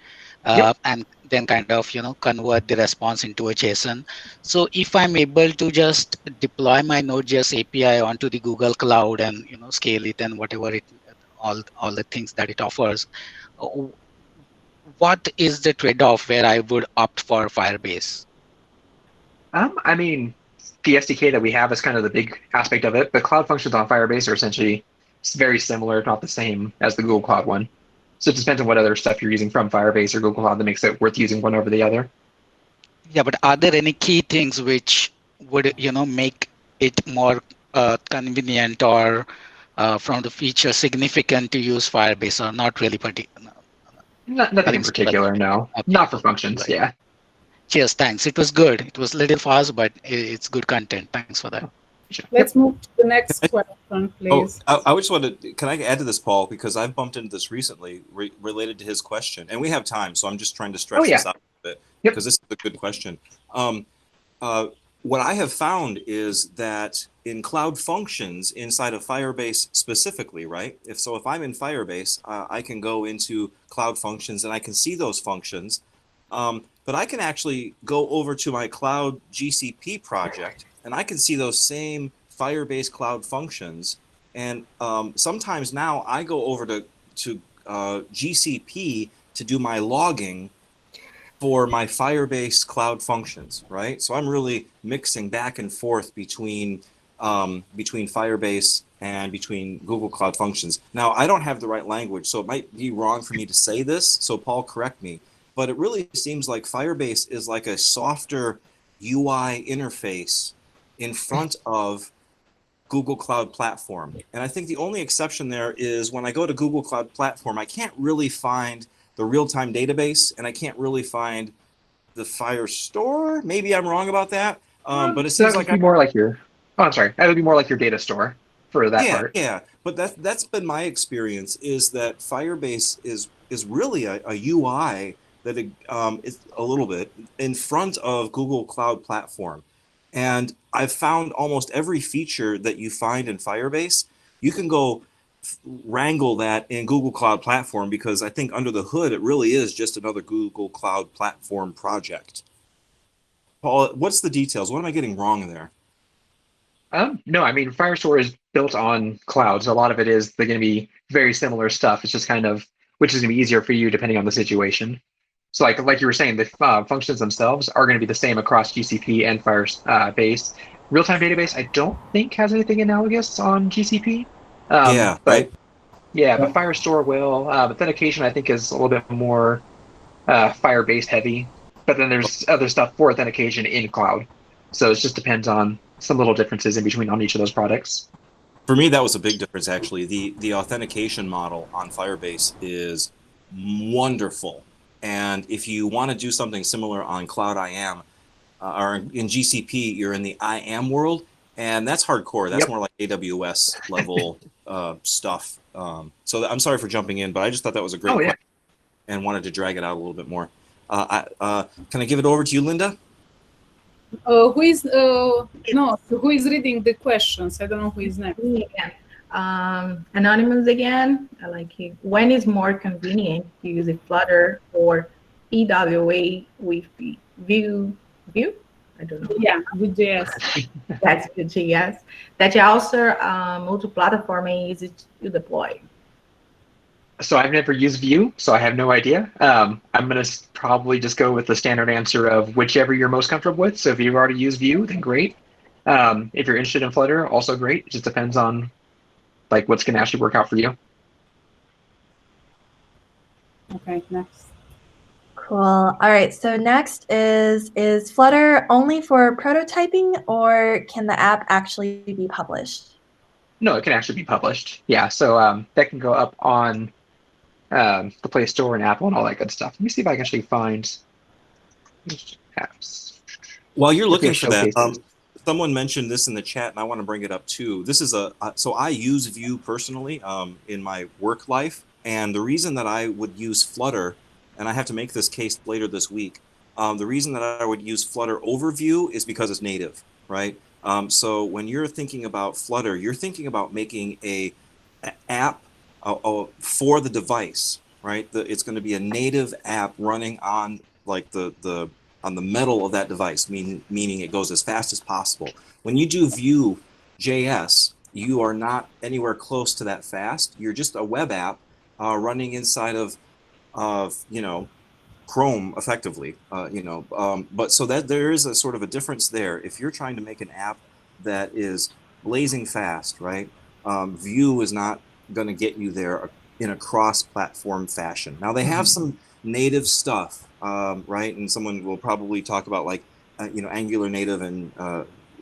Yep. And then kind of convert the response into a JSON. So if I'm able to just deploy my Node.js API onto the Google Cloud and scale it and whatever all the things that it offers, what is the trade-off where I would opt for Firebase? I mean, the SDK that we have is kind of the big aspect of it, but Cloud Functions on Firebase are essentially very similar, if not the same, as the Google Cloud one. So it depends on what other stuff you're using from Firebase or Google Cloud that makes it worth using one over the other. Yeah, but are there any key things which would make it more convenient or from the feature significant to use Firebase, or not really particular? Nothing in particular, no. Okay. Not for functions, right. Yeah. Cheers, thanks. It was good. It was a little fast, but it's good content. Thanks for that. Sure. Let's move to the next question, please. Oh, I just wanted to, can I add to this, Paul? Because I've bumped into this recently related to his question, and we have time, so I'm just trying to stretch this out a bit because this is a good question. What I have found is that in Cloud Functions inside of Firebase specifically, right? If I'm in Firebase, I can go into Cloud Functions and I can see those functions, but I can actually go over to my Cloud GCP project and I can see those same Firebase Cloud Functions. And sometimes now I go over to GCP to do my logging for my Firebase Cloud Functions, right? So I'm really mixing back and forth between Firebase and between Google Cloud Functions. Now, I don't have the right language, so it might be wrong for me to say this, so Paul, correct me. But it really seems like Firebase is like a softer UI interface in front of Google Cloud Platform. And I think the only exception there is when I go to Google Cloud Platform, I can't really find the real-time database, and I can't really find the Firestore. Maybe I'm wrong about that, but it seems like more like your. Oh, I'm sorry. That would be more like your data store for that part. Yeah. But that's been my experience. Is that Firebase is really a UI that is a little bit in front of Google Cloud Platform, and I've found almost every feature that you find in Firebase, you can go wrangle that in Google Cloud Platform, because I think under the hood, it really is just another Google Cloud Platform project. Paul, what's the details? What am I getting wrong there? No, I mean, Firestore is built on clouds. A lot of it is going to be very similar stuff. It's just kind of, which is going to be easier for you depending on the situation. So like you were saying, the functions themselves are going to be the same across GCP and Firebase. Real-time database, I don't think has anything analogous on GCP. But Firestore will. Authentication, I think, is a little bit more Firebase heavy. But then there's other stuff for authentication in cloud. So it just depends on some little differences in between on each of those products. For me, that was a big difference, actually. The authentication model on Firebase is wonderful. And if you want to do something similar on Cloud IAM, or in GCP, you're in the IAM world, and that's hardcore. That's Yep. more like AWS level stuff. So I'm sorry for jumping in, but I just thought that was a great question and wanted to drag it out a little bit more. Can I give it over to you, Linda? Who is who is reading the questions? I don't know who is next. Yeah. Anonymous again. I like it. When is more convenient to use a Flutter or PWA with Vue? I don't know. Yeah, with JS. That's good. JS. That you also multi-platform and easy to deploy. So I've never used Vue, so I have no idea. I'm going to probably just go with the standard answer of whichever you're most comfortable with. So if you've already used Vue, then great. If you're interested in Flutter, also great. It just depends on like what's going to actually work out for you. Okay, next. Cool. All right. So next is Flutter only for prototyping, or can the app actually be published? No, it can actually be published. Yeah. So that can go up on the Play Store and Apple and all that good stuff. Let me see if I can actually find apps. While you're looking for that, someone mentioned this in the chat, and I want to bring it up too. This is so I use Vue personally in my work life, and the reason that I would use Flutter, and I have to make this case later this week, the reason that I would use Flutter over Vue is because it's native, right? So when you're thinking about Flutter, you're thinking about making a app for the device, right? It's going to be a native app running on like on the metal of that device, meaning it goes as fast as possible. When you do Vue.js, you are not anywhere close to that fast. You're just a web app running inside of Chrome, effectively. But so that there is a sort of a difference there. If you're trying to make an app that is blazing fast, right? Vue is not going to get you there in a cross-platform fashion. Now they have some native stuff, right? And someone will probably talk about like, Angular native and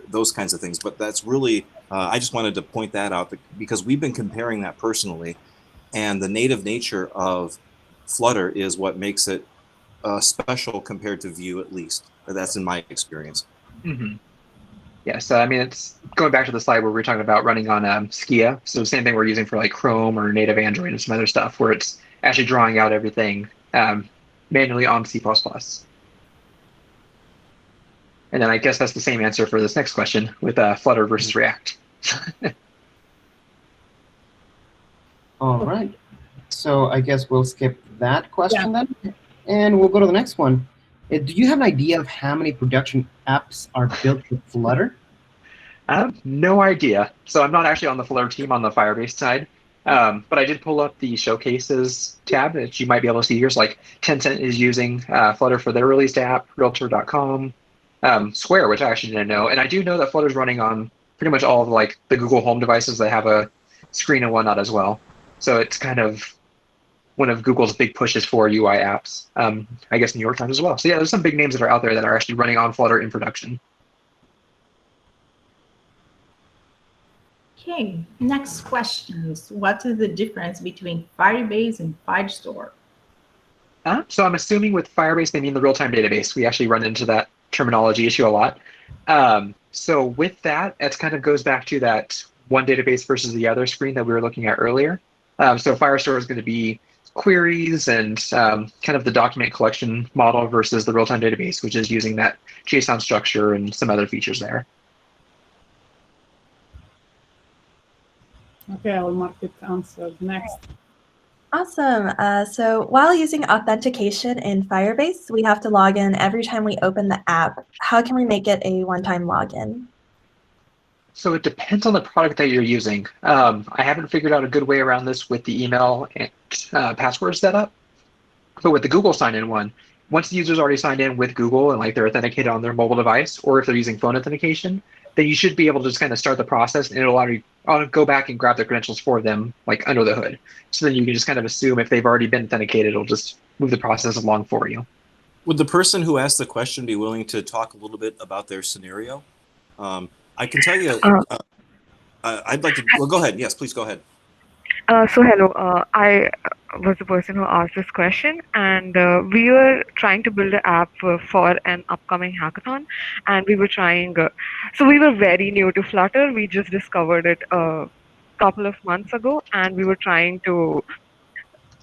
those kinds of things. But that's really, I just wanted to point that out because we've been comparing that personally, and the native nature of Flutter is what makes it special compared to Vue, at least. That's in my experience. Mm-hmm. Yeah, so I mean, it's going back to the slide where we were talking about running on Skia. So the same thing we're using for like Chrome or native Android and some other stuff where it's actually drawing out everything manually on C++. And then I guess that's the same answer for this next question with Flutter versus React. All right. So I guess we'll skip that question then, and we'll go to the next one. Do you have an idea of how many production apps are built with Flutter? I have no idea. So I'm not actually on the Flutter team on the Firebase side, but I did pull up the showcases tab that you might be able to see here. So like Tencent is using Flutter for their released app, Realtor.com, Square, which I actually didn't know. And I do know that Flutter's running on pretty much all of like the Google Home devices that have a screen and whatnot as well. So it's kind of one of Google's big pushes for UI apps, I guess New York Times as well. So yeah, there's some big names that are out there that are actually running on Flutter in production. Okay, next questions. What is the difference between Firebase and Firestore? So I'm assuming with Firebase, they mean the real-time database. We actually run into that terminology issue a lot. So with that, it kind of goes back to that one database versus the other screen that we were looking at earlier. So Firestore is going to be queries and kind of the document collection model versus the real-time database, which is using that JSON structure and some other features there. Okay, I will mark it answered. Next. Awesome. So while using authentication in Firebase, we have to log in every time we open the app. How can we make it a one-time login? So it depends on the product that you're using. I haven't figured out a good way around this with the email and password setup. But with the Google sign-in one, once the user's already signed in with Google and like they're authenticated on their mobile device, or if they're using phone authentication, then you should be able to just kind of start the process and it'll already go back and grab their credentials for them, like under the hood. So then you can just kind of assume if they've already been authenticated, it'll just move the process along for you. Would the person who asked the question be willing to talk a little bit about their scenario? I can tell you, I'd like to, well, go ahead. Yes, please go ahead. So hello, I was the person who asked this question, and we were trying to build an app for an upcoming hackathon, and we were trying. So we were very new to Flutter. We just discovered it a couple of months ago, and we were trying to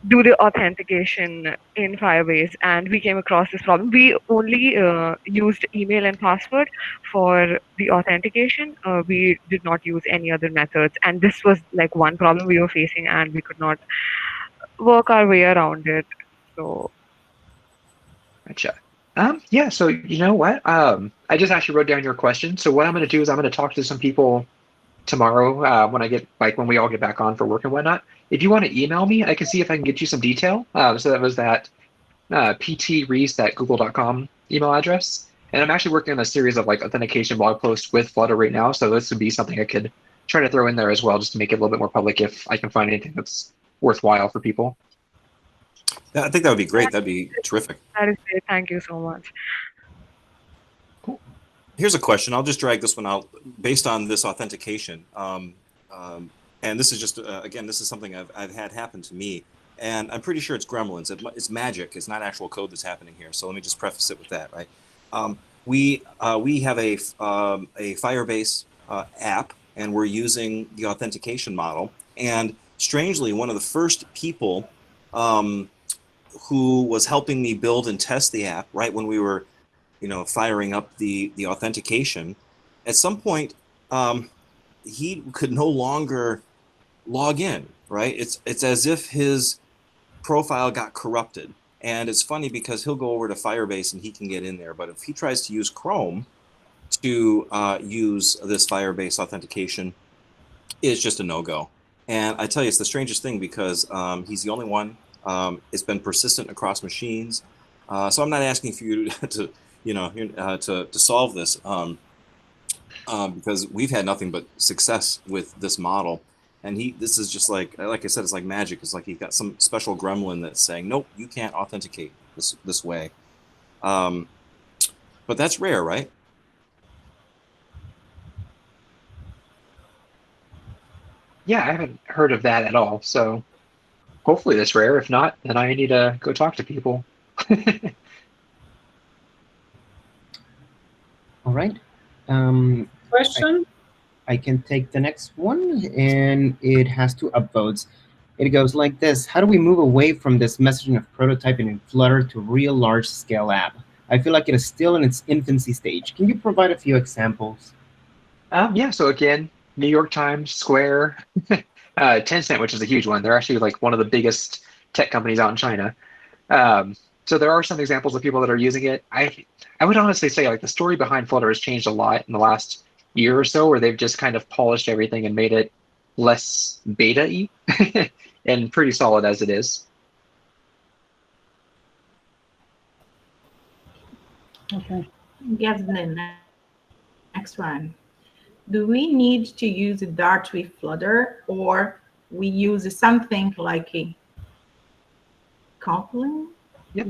do the authentication in Firebase, and we came across this problem. We only used email and password for the authentication. We did not use any other methods, and this was like one problem we were facing, and we could not work our way around it. So Gotcha. Yeah, so you know what? I just actually wrote down your question. So what I'm going to do is I'm going to talk to some people tomorrow when I get when we all get back on for work and whatnot. If you want to email me, I can see if I can get you some detail. So that was that ptreese@google.com email address. And I'm actually working on a series of authentication blog posts with Flutter right now. So this would be something I could try to throw in there as well, just to make it a little bit more public if I can find anything that's worthwhile for people. Yeah, I think that would be great. That'd be terrific. that is great. Thank you so much. Here's a question. I'll just drag this one out based on this authentication. And this is just, again, this is something I've had happen to me. And I'm pretty sure it's gremlins. It's magic. It's not actual code that's happening here. So let me just preface it with that, right? We have a Firebase app, and we're using the authentication model. And strangely, one of the first people who was helping me build and test the app, right when we were firing up the authentication, at some point, he could no longer log in, right? It's as if his profile got corrupted. And it's funny because he'll go over to Firebase and he can get in there. But if he tries to use Chrome to use this Firebase authentication, it's just a no-go. And I tell you, it's the strangest thing because he's the only one. It's been persistent across machines. So I'm not asking for you to solve this because we've had nothing but success with this model. And this is just like I said, it's like magic. It's like he's got some special gremlin that's saying, nope, you can't authenticate this way. But that's rare, right? Yeah, I haven't heard of that at all. So hopefully that's rare. If not, then I need to go talk to people. All right. Question? I can take the next one, and it has two upvotes. It goes like this: how do we move away from this messaging of prototyping in Flutter to real large-scale app? I feel like it is still in its infancy stage. Can you provide a few examples? Yeah, so again, New York Times, Square, Tencent, which is a huge one. They're actually one of the biggest tech companies out in China. So there are some examples of people that are using it. I would honestly say the story behind Flutter has changed a lot in the last year or so, where they've just kind of polished everything and made it less beta-y and pretty solid as it is. Okay. Yes, then next one. Do we need to use a Dart with Flutter, or we use something like a Kotlin? Yep.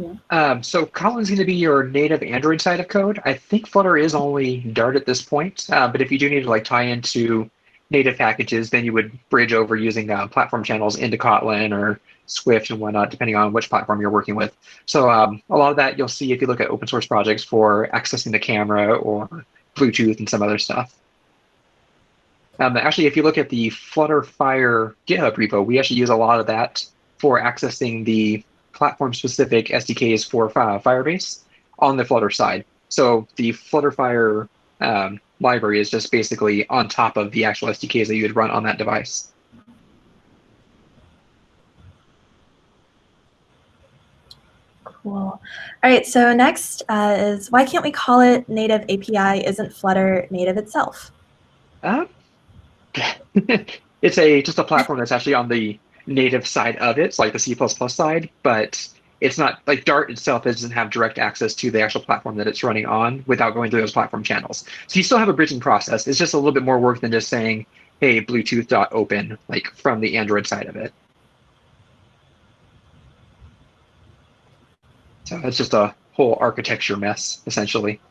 So Kotlin's going to be your native Android side of code. I think Flutter is only Dart at this point, but if you do need to tie into native packages, then you would bridge over using platform channels into Kotlin or Swift and whatnot, depending on which platform you're working with. So a lot of that you'll see if you look at open source projects for accessing the camera or Bluetooth and some other stuff. Actually, if you look at the Flutter Fire GitHub repo, we actually use a lot of that for accessing the platform-specific SDKs for Firebase on the Flutter side. So the Flutter Fire library is just basically on top of the actual SDKs that you would run on that device. Cool. All right, so next is why can't we call it native API? Isn't Flutter native itself? It's just a platform that's actually on the native side of it. It's like the C++ side, but it's not Dart itself doesn't have direct access to the actual platform that it's running on without going through those platform channels. So you still have a bridging process. It's just a little bit more work than just saying, hey, Bluetooth.open, from the Android side of it. So it's just a whole architecture mess, essentially.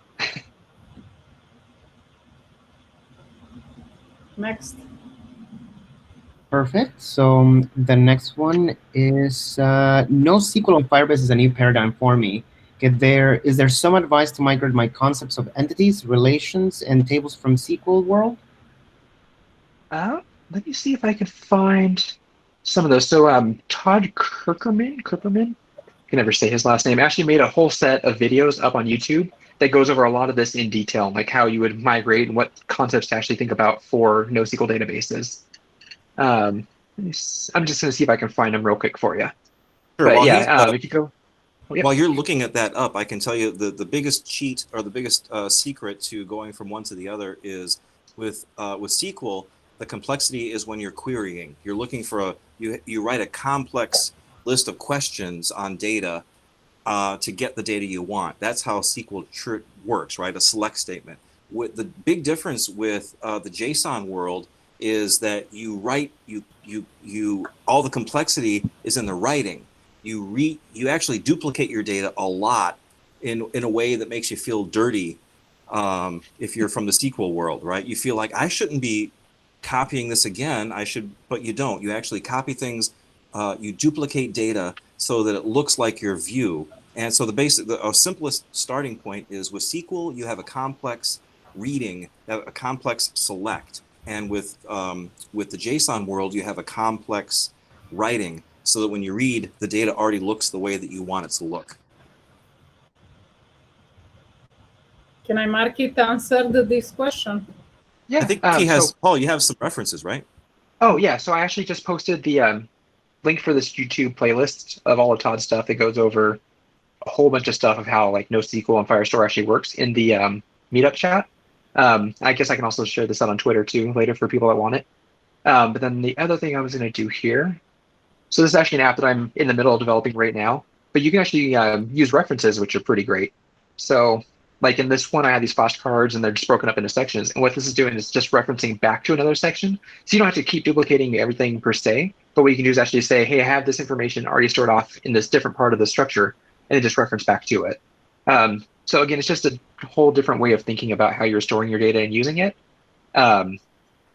Next. Perfect. So the next one is NoSQL on Firebase is a new paradigm for me. Is there some advice to migrate my concepts of entities, relations, and tables from SQL world? Let me see if I can find some of those. So Todd Kirkerman, I can never say his last name, actually made a whole set of videos up on YouTube that goes over a lot of this in detail, like how you would migrate and what concepts to actually think about for NoSQL databases. I'm just going to see if I can find them real quick for you. Sure. But yeah, if you go. While you're looking at that up, I can tell you the biggest cheat or the biggest secret to going from one to the other is with SQL. The complexity is when you're querying. You're looking for you write a complex list of questions on data to get the data you want. That's how SQL works, right? A select statement. With the big difference with the JSON world is that you write all the complexity is in the writing. You actually duplicate your data a lot in a way that makes you feel dirty if you're from the SQL world, right? You feel like I shouldn't be copying this again. I should, but you don't. You actually copy things. You duplicate data so that it looks like your view. And so the simplest starting point is with SQL, you have a complex reading, a complex select. And with the JSON world, you have a complex writing so that when you read, the data already looks the way that you want it to look. Can I mark it answered this question? Yeah. I think he has, Paul, you have some references, right? Oh, yeah. So I actually just posted the link for this YouTube playlist of all of Todd's stuff that goes over a whole bunch of stuff of how like NoSQL and Firestore actually works in the meetup chat. I guess I can also share this out on Twitter too later for people that want it. But then the other thing I was going to do here, so this is actually an app that I'm in the middle of developing right now, but you can actually use references, which are pretty great. So like in this one, I have these flashcards and they're just broken up into sections. And what this is doing is just referencing back to another section. So you don't have to keep duplicating everything per se, but what you can do is actually say, hey, I have this information already stored off in this different part of the structure, and then just reference back to it. So again, it's just a whole different way of thinking about how you're storing your data and using it. But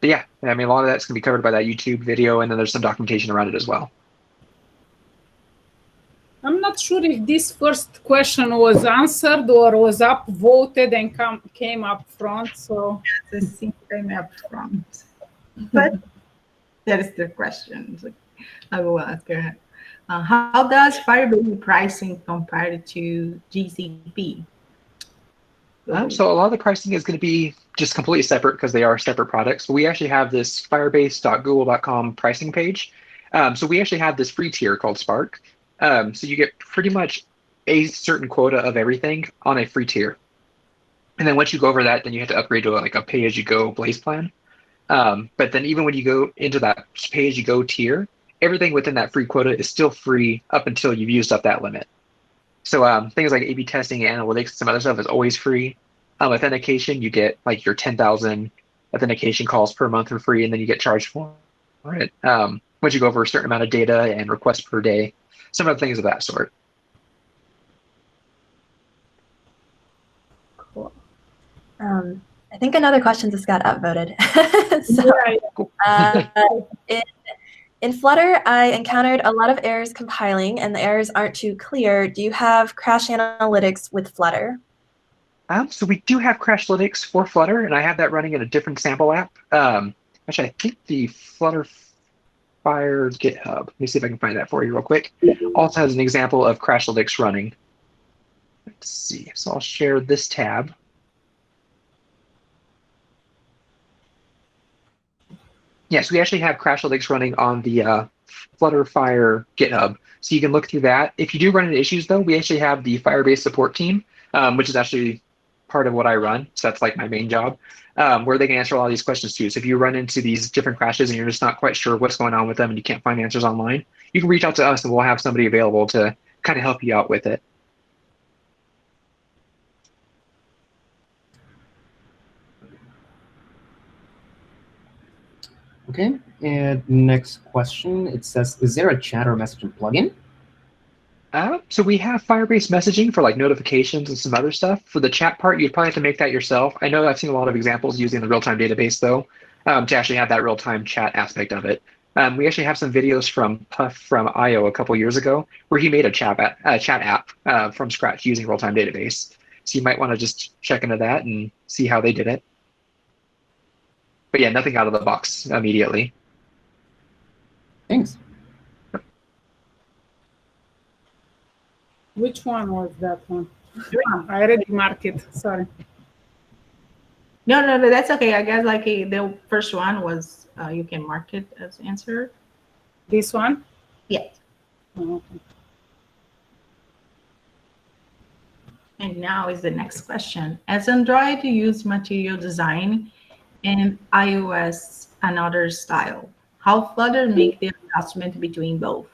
yeah, I mean, a lot of that's going to be covered by that YouTube video, and then there's some documentation around it as well. I'm not sure if this first question was answered or was upvoted and came up front. So I think came up front. But that is the question. I will ask her. How does Firebase pricing compare to GCP? So a lot of the pricing is going to be just completely separate because they are separate products. We actually have this firebase.google.com pricing page. So we actually have this free tier called Spark. So you get pretty much a certain quota of everything on a free tier. And then once you go over that, then you have to upgrade to like a pay-as-you-go Blaze plan. But then even when you go into that pay-as-you-go tier, everything within that free quota is still free up until you've used up that limit. So things like A/B testing, analytics, some other stuff is always free. Authentication, you get like your 10,000 authentication calls per month for free, and then you get charged for it. Once you go over a certain amount of data and requests per day, some other things of that sort. Cool. I think another question just got upvoted. In Flutter, I encountered a lot of errors compiling, and the errors aren't too clear. Do you have crash analytics with Flutter? So we do have Crashlytics for Flutter, and I have that running in a different sample app. Actually, I think the Flutter Fire GitHub. Let me see if I can find that for you real quick. Also has an example of Crashlytics running. Let's see. So I'll share this tab. Yes, we actually have Crashlytics running on the Flutter Fire GitHub. So you can look through that. If you do run into issues, though, we actually have the Firebase support team, which is actually part of what I run. So that's like my main job, where they can answer a lot of these questions too. So if you run into these different crashes and you're just not quite sure what's going on with them and you can't find answers online, you can reach out to us and we'll have somebody available to kind of help you out with it. Okay, and next question, it says, is there a chat or messaging plugin? So we have Firebase messaging for like notifications and some other stuff. For the chat part, you'd probably have to make that yourself. I know I've seen a lot of examples using the real-time database though, to actually have that real-time chat aspect of it. We actually have some videos from Puff from IO a couple years ago where he made a chat app from scratch using real-time database. So you might want to just check into that and see how they did it. But yeah, nothing out of the box immediately. Thanks. Which one was that one? I already marked it. Sorry. No, that's okay. I guess like the first one was you can mark it as answer. This one? Yeah. Oh, okay. And now is the next question. As Android use material design and iOS another style, how Flutter make the adjustment between both?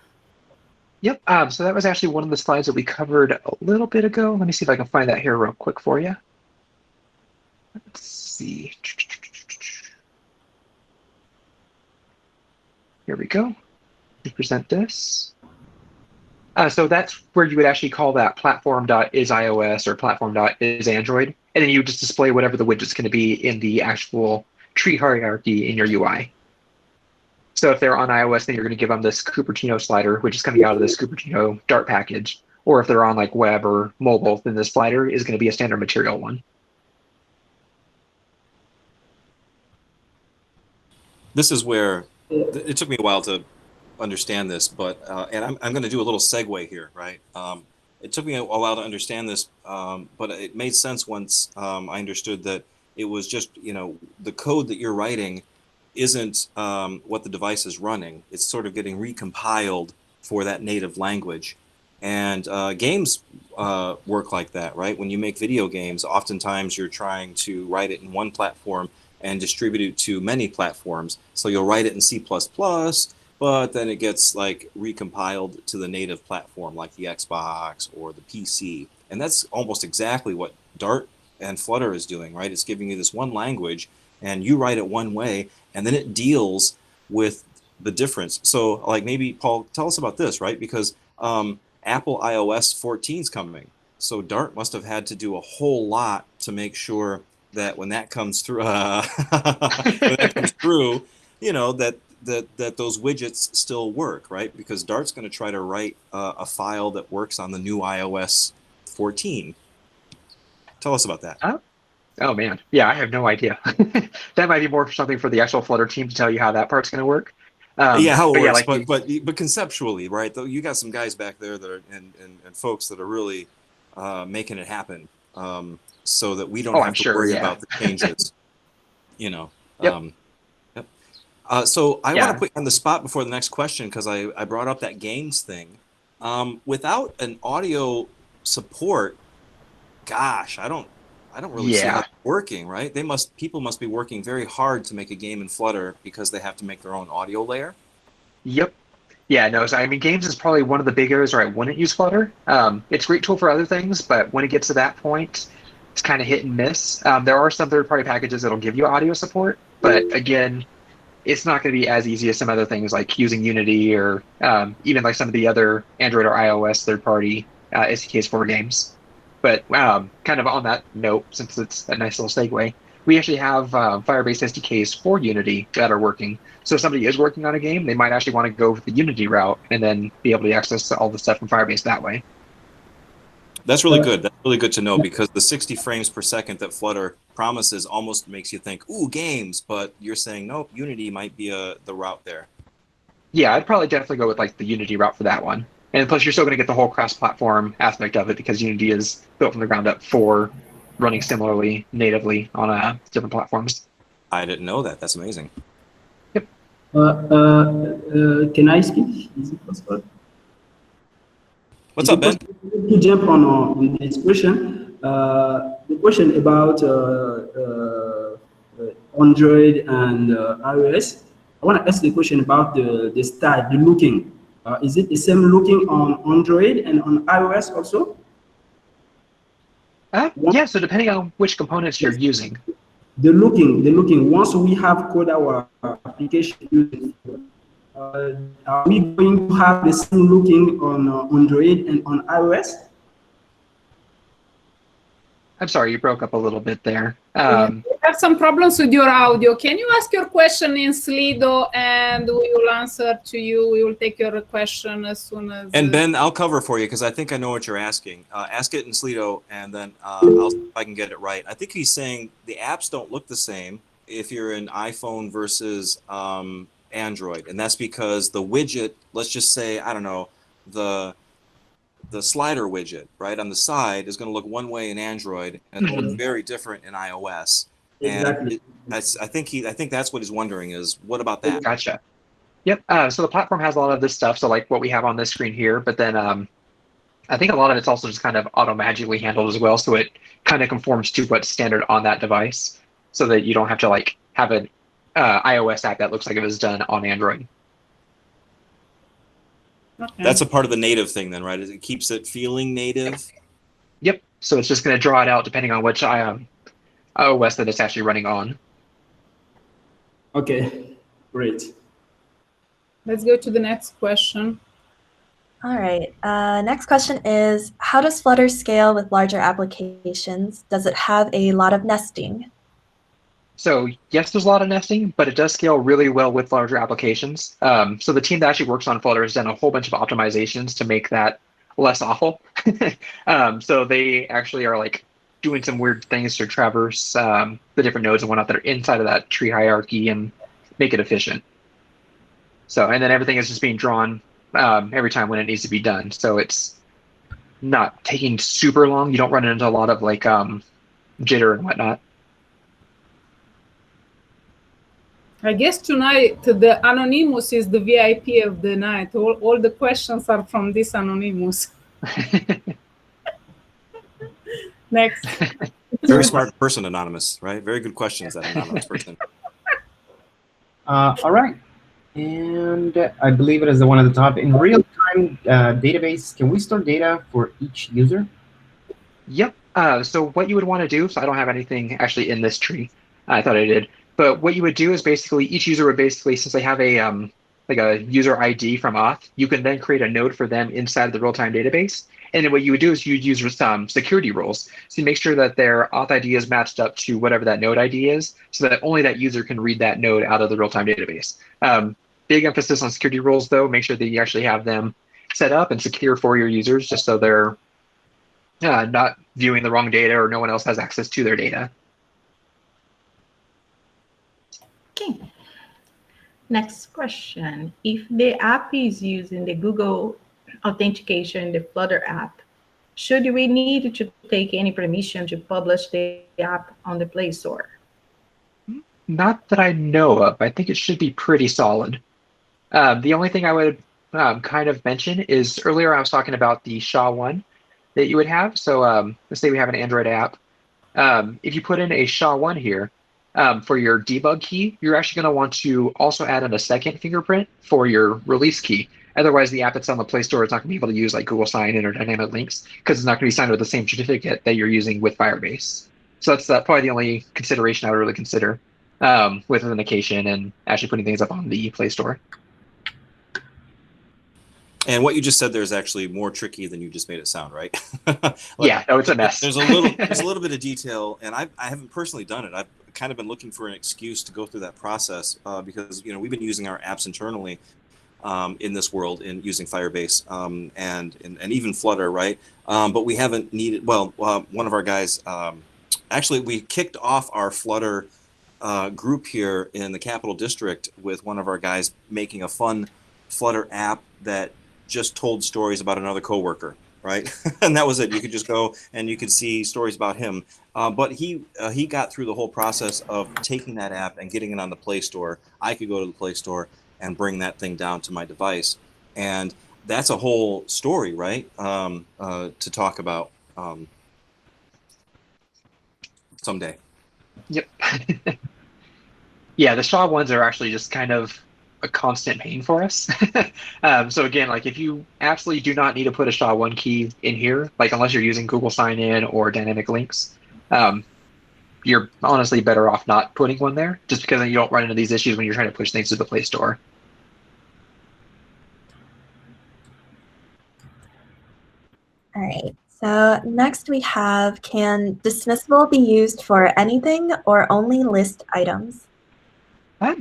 Yep. So that was actually one of the slides that we covered a little bit ago. Let me see if I can find that here real quick for you. Let's see. Here we go. We present this. So that's where you would actually call that platform.isIOS or platform.isAndroid. And then you just display whatever the widget's going to be in the actual tree hierarchy in your UI. So if they're on iOS, then you're going to give them this Cupertino slider, which is coming out of this Cupertino Dart package. Or if they're on like web or mobile, then this slider is going to be a standard material one. This is where it took me a while to understand this, but and I'm going to do a little segue here, right? It took me a while to understand this, but it made sense once I understood that it was just, the code that you're writing isn't what the device is running. It's sort of getting recompiled for that native language. And games work like that, right? When you make video games, oftentimes you're trying to write it in one platform and distribute it to many platforms. So you'll write it in C++, but then it gets like recompiled to the native platform like the Xbox or the PC. And that's almost exactly what Dart and Flutter is doing, right? It's giving you this one language and you write it one way and then it deals with the difference. So like maybe Paul, tell us about this, right? Because Apple iOS 14 is coming. So Dart must have had to do a whole lot to make sure that when that comes through, that those widgets still work, right? Because Dart's going to try to write a file that works on the new iOS 14. Tell us about that. Oh man, yeah, I have no idea. That might be more something for the actual Flutter team to tell you how that part's going to work. Yeah, how it works, yeah, but conceptually, right? Though you got some guys back there that are and folks that are really making it happen, so that we don't have to worry about the changes. Yep. So I want to put you on the spot before the next question because I brought up that games thing. Without an audio support, gosh, I don't really see that working, right? People must be working very hard to make a game in Flutter because they have to make their own audio layer. Yep. Yeah, no, so I mean, games is probably one of the big areas where I wouldn't use Flutter. It's a great tool for other things, but when it gets to that point, it's kind of hit and miss. There are some third-party packages that'll give you audio support, but again, it's not going to be as easy as some other things like using Unity or even like some of the other Android or iOS third-party SDKs for games. But kind of on that note, since it's a nice little segue, we actually have Firebase SDKs for Unity that are working. So if somebody is working on a game, they might actually want to go with the Unity route and then be able to access all the stuff from Firebase that way. That's really good. That's really good to know because the 60 frames per second that Flutter promises almost makes you think, ooh, games, but you're saying, nope, Unity might be the route there. Yeah, I'd probably definitely go with like the Unity route for that one. And plus, you're still going to get the whole cross-platform aspect of it because Unity is built from the ground up for running similarly natively on different platforms. I didn't know that. That's amazing. Yep. Can I speak? Is it possible? What's up, Ben? To jump on this question, the question about Android and iOS. I want to ask the question about the style, the looking. Is it the same looking on Android and on iOS also? Yeah, so depending on which components you're using. The looking. Once we have code our application, are we going to have the same looking on Android and on iOS? I'm sorry, you broke up a little bit there. We have some problems with your audio. Can you ask your question in Slido and we will answer to you? We will take your question as soon as. And Ben, I'll cover for you because I think I know what you're asking. Ask it in Slido, and then I'll see if I can get it right. I think he's saying the apps don't look the same if you're in iPhone versus Android, and that's because the widget, let's just say, I don't know, the slider widget, right, on the side is going to look one way in Android and it'll look very different in iOS. Exactly. And I think that's what he's wondering is, what about that? Gotcha. Yep. So the platform has a lot of this stuff. So like what we have on this screen here, but then I think a lot of it's also just kind of auto-magically handled as well. So it kind of conforms to what's standard on that device so that you don't have to like have an iOS app that looks like it was done on Android. Okay. That's a part of the native thing then, right? It keeps it feeling native? Yep. So it's just going to draw it out depending on which iOS that it's actually running on. Okay, great. Let's go to the next question. All right. Next question is, how does Flutter scale with larger applications? Does it have a lot of nesting? So yes, there's a lot of nesting, but it does scale really well with larger applications. So the team that actually works on Flutter has done a whole bunch of optimizations to make that less awful. So they actually are like doing some weird things to traverse the different nodes and whatnot that are inside of that tree hierarchy and make it efficient. So, and then everything is just being drawn every time when it needs to be done. So it's not taking super long. You don't run into a lot of like jitter and whatnot. I guess tonight the Anonymous is the VIP of the night. All the questions are from this Anonymous. Next. Very smart person, Anonymous, right? Very good questions, that Anonymous person. All right. And I believe it is the one at the top. In real-time database, can we store data for each user? Yep. So what you would want to do, so I don't have anything actually in this tree. I thought I did. But what you would do is basically each user would basically, since they have a like a user ID from auth, you can then create a node for them inside of the real-time database. And then what you would do is you'd use some security rules. So you make sure that their auth ID is matched up to whatever that node ID is, so that only that user can read that node out of the real-time database. Big emphasis on security rules, though. Make sure that you actually have them set up and secure for your users, just so they're not viewing the wrong data or no one else has access to their data. Okay. Next question. If the app is using the Google authentication, the Flutter app, should we need to take any permission to publish the app on the Play Store? Not that I know of. I think it should be pretty solid. The only thing I would kind of mention is earlier I was talking about the SHA-1 that you would have. So let's say we have an Android app. If you put in a SHA-1 here, for your debug key, you're actually going to want to also add in a second fingerprint for your release key. Otherwise, the app that's on the Play Store is not going to be able to use like Google Sign-In or dynamic links because it's not going to be signed with the same certificate that you're using with Firebase. So that's probably the only consideration I would really consider with authentication and actually putting things up on the Play Store. And what you just said there is actually more tricky than you just made it sound, right? Yeah, no, it's a mess. There's a little bit of detail, and I haven't personally done it. I've kind of been looking for an excuse to go through that process because we've been using our apps internally in this world in using Firebase and even Flutter, right? But we haven't needed. Well, one of our guys actually we kicked off our Flutter group here in the Capital District with one of our guys making a fun Flutter app that just told stories about another coworker, right? And that was it. You could just go and you could see stories about him. But he got through the whole process of taking that app and getting it on the Play Store. I could go to the Play Store and bring that thing down to my device. And that's a whole story, right? To talk about someday. Yep. Yeah, the SHA-1s are actually just kind of a constant pain for us. So again, like if you absolutely do not need to put a SHA-1 key in here, like unless you're using Google Sign-In or dynamic links, you're honestly better off not putting one there, just because then you don't run into these issues when you're trying to push things to the Play Store. All right. So next we have, can dismissible be used for anything or only list items?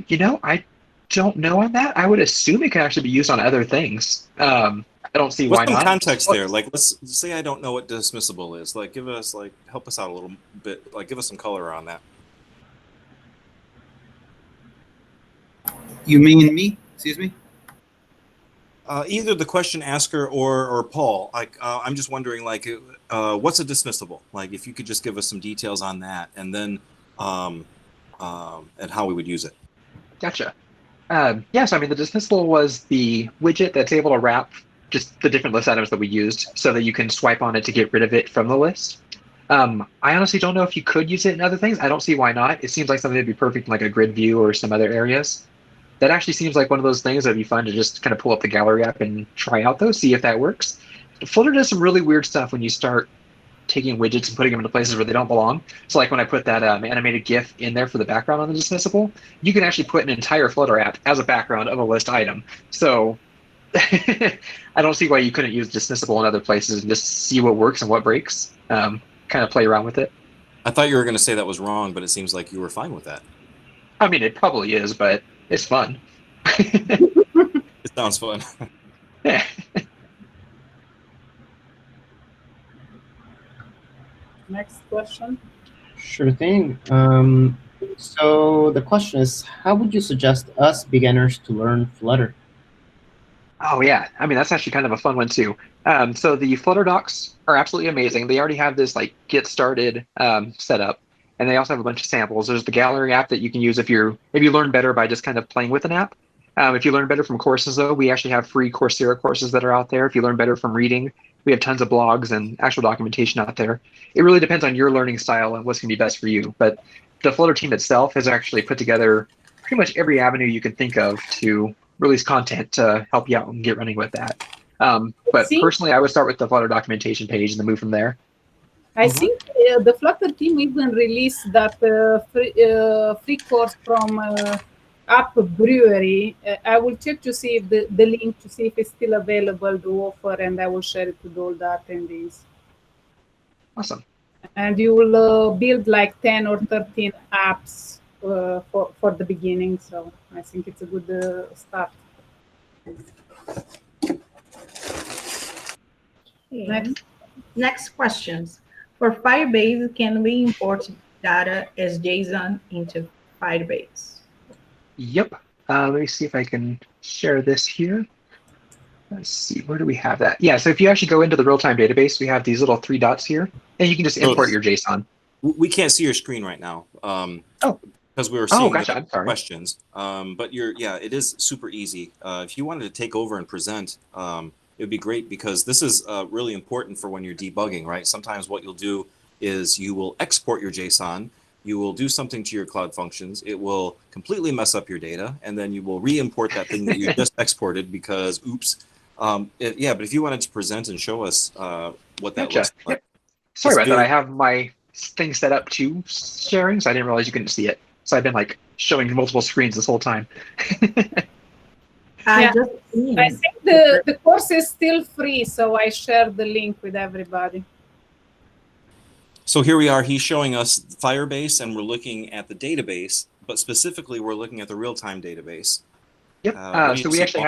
You know, I don't know on that. I would assume it can actually be used on other things. I don't see What's why some not. context there? Like, let's say I don't know what dismissible is. Like, help us out a little bit. Like, give us some color on that. You mean me? Excuse me? Either the question asker or Paul. Like, I'm just wondering, like, what's a dismissible? Like, if you could just give us some details on that, and then and how we would use it. Gotcha. So I mean, the dismissible was the widget that's able to wrap just the different list items that we used so that you can swipe on it to get rid of it from the list. I honestly don't know if you could use it in other things. I don't see why not. It seems like something that'd be perfect in like a grid view or some other areas. That actually seems like one of those things that'd be fun to just kind of pull up the gallery app and try out though, see if that works. Flutter does some really weird stuff when you start taking widgets and putting them into places where they don't belong. So like when I put that animated GIF in there for the background on the dismissible, you can actually put an entire Flutter app as a background of a list item. So I don't see why you couldn't use dismissible in other places and just see what works and what breaks. Kind of play around with it. I thought you were going to say that was wrong, but it seems like you were fine with that. I mean, it probably is, but it's fun. It sounds fun. Yeah. Next question. Sure thing. So the question is, how would you suggest us beginners to learn Flutter? Oh yeah, I mean that's actually kind of a fun one too. So the Flutter docs are absolutely amazing. They already have this like get started setup, and they also have a bunch of samples. There's the gallery app that you can use if you learn better by just kind of playing with an app. If you learn better from courses though, we actually have free Coursera courses that are out there. If you learn better from reading, we have tons of blogs and actual documentation out there. It really depends on your learning style and what's going to be best for you. But the Flutter team itself has actually put together pretty much every avenue you can think of to release content to help you out and get running with that. But personally, I would start with the Flutter documentation page and then move from there. I think the Flutter team even released that free course from App Brewery. I will check to see if the link to see if it's still available to offer, and I will share it with all the attendees. Awesome. And you will build like 10 or 13 apps for the beginning. So I think it's a good start. Okay. Next questions. For Firebase, can we import data as JSON into Firebase? Yep. Let me see if I can share this here. Let's see, where do we have that? Yeah, so if you actually go into the real-time database, we have these little 3 dots here, and you can just import your JSON. We can't see your screen right now. Because we were seeing gotcha. the questions. But it is super easy. If you wanted to take over and present, it would be great because this is really important for when you're debugging, right? Sometimes what you'll do is you will export your JSON, you will do something to your Cloud Functions, it will completely mess up your data, and then you will re-import that thing that you just exported because, oops. But if you wanted to present and show us what that looks like. Yep. Sorry about that. I have my thing set up to sharing, so I didn't realize you couldn't see it. So I've been like showing multiple screens this whole time. I think the course is still free, so I shared the link with everybody. So here we are. He's showing us Firebase, and we're looking at the database, but specifically we're looking at the real-time database. Yep. So we actually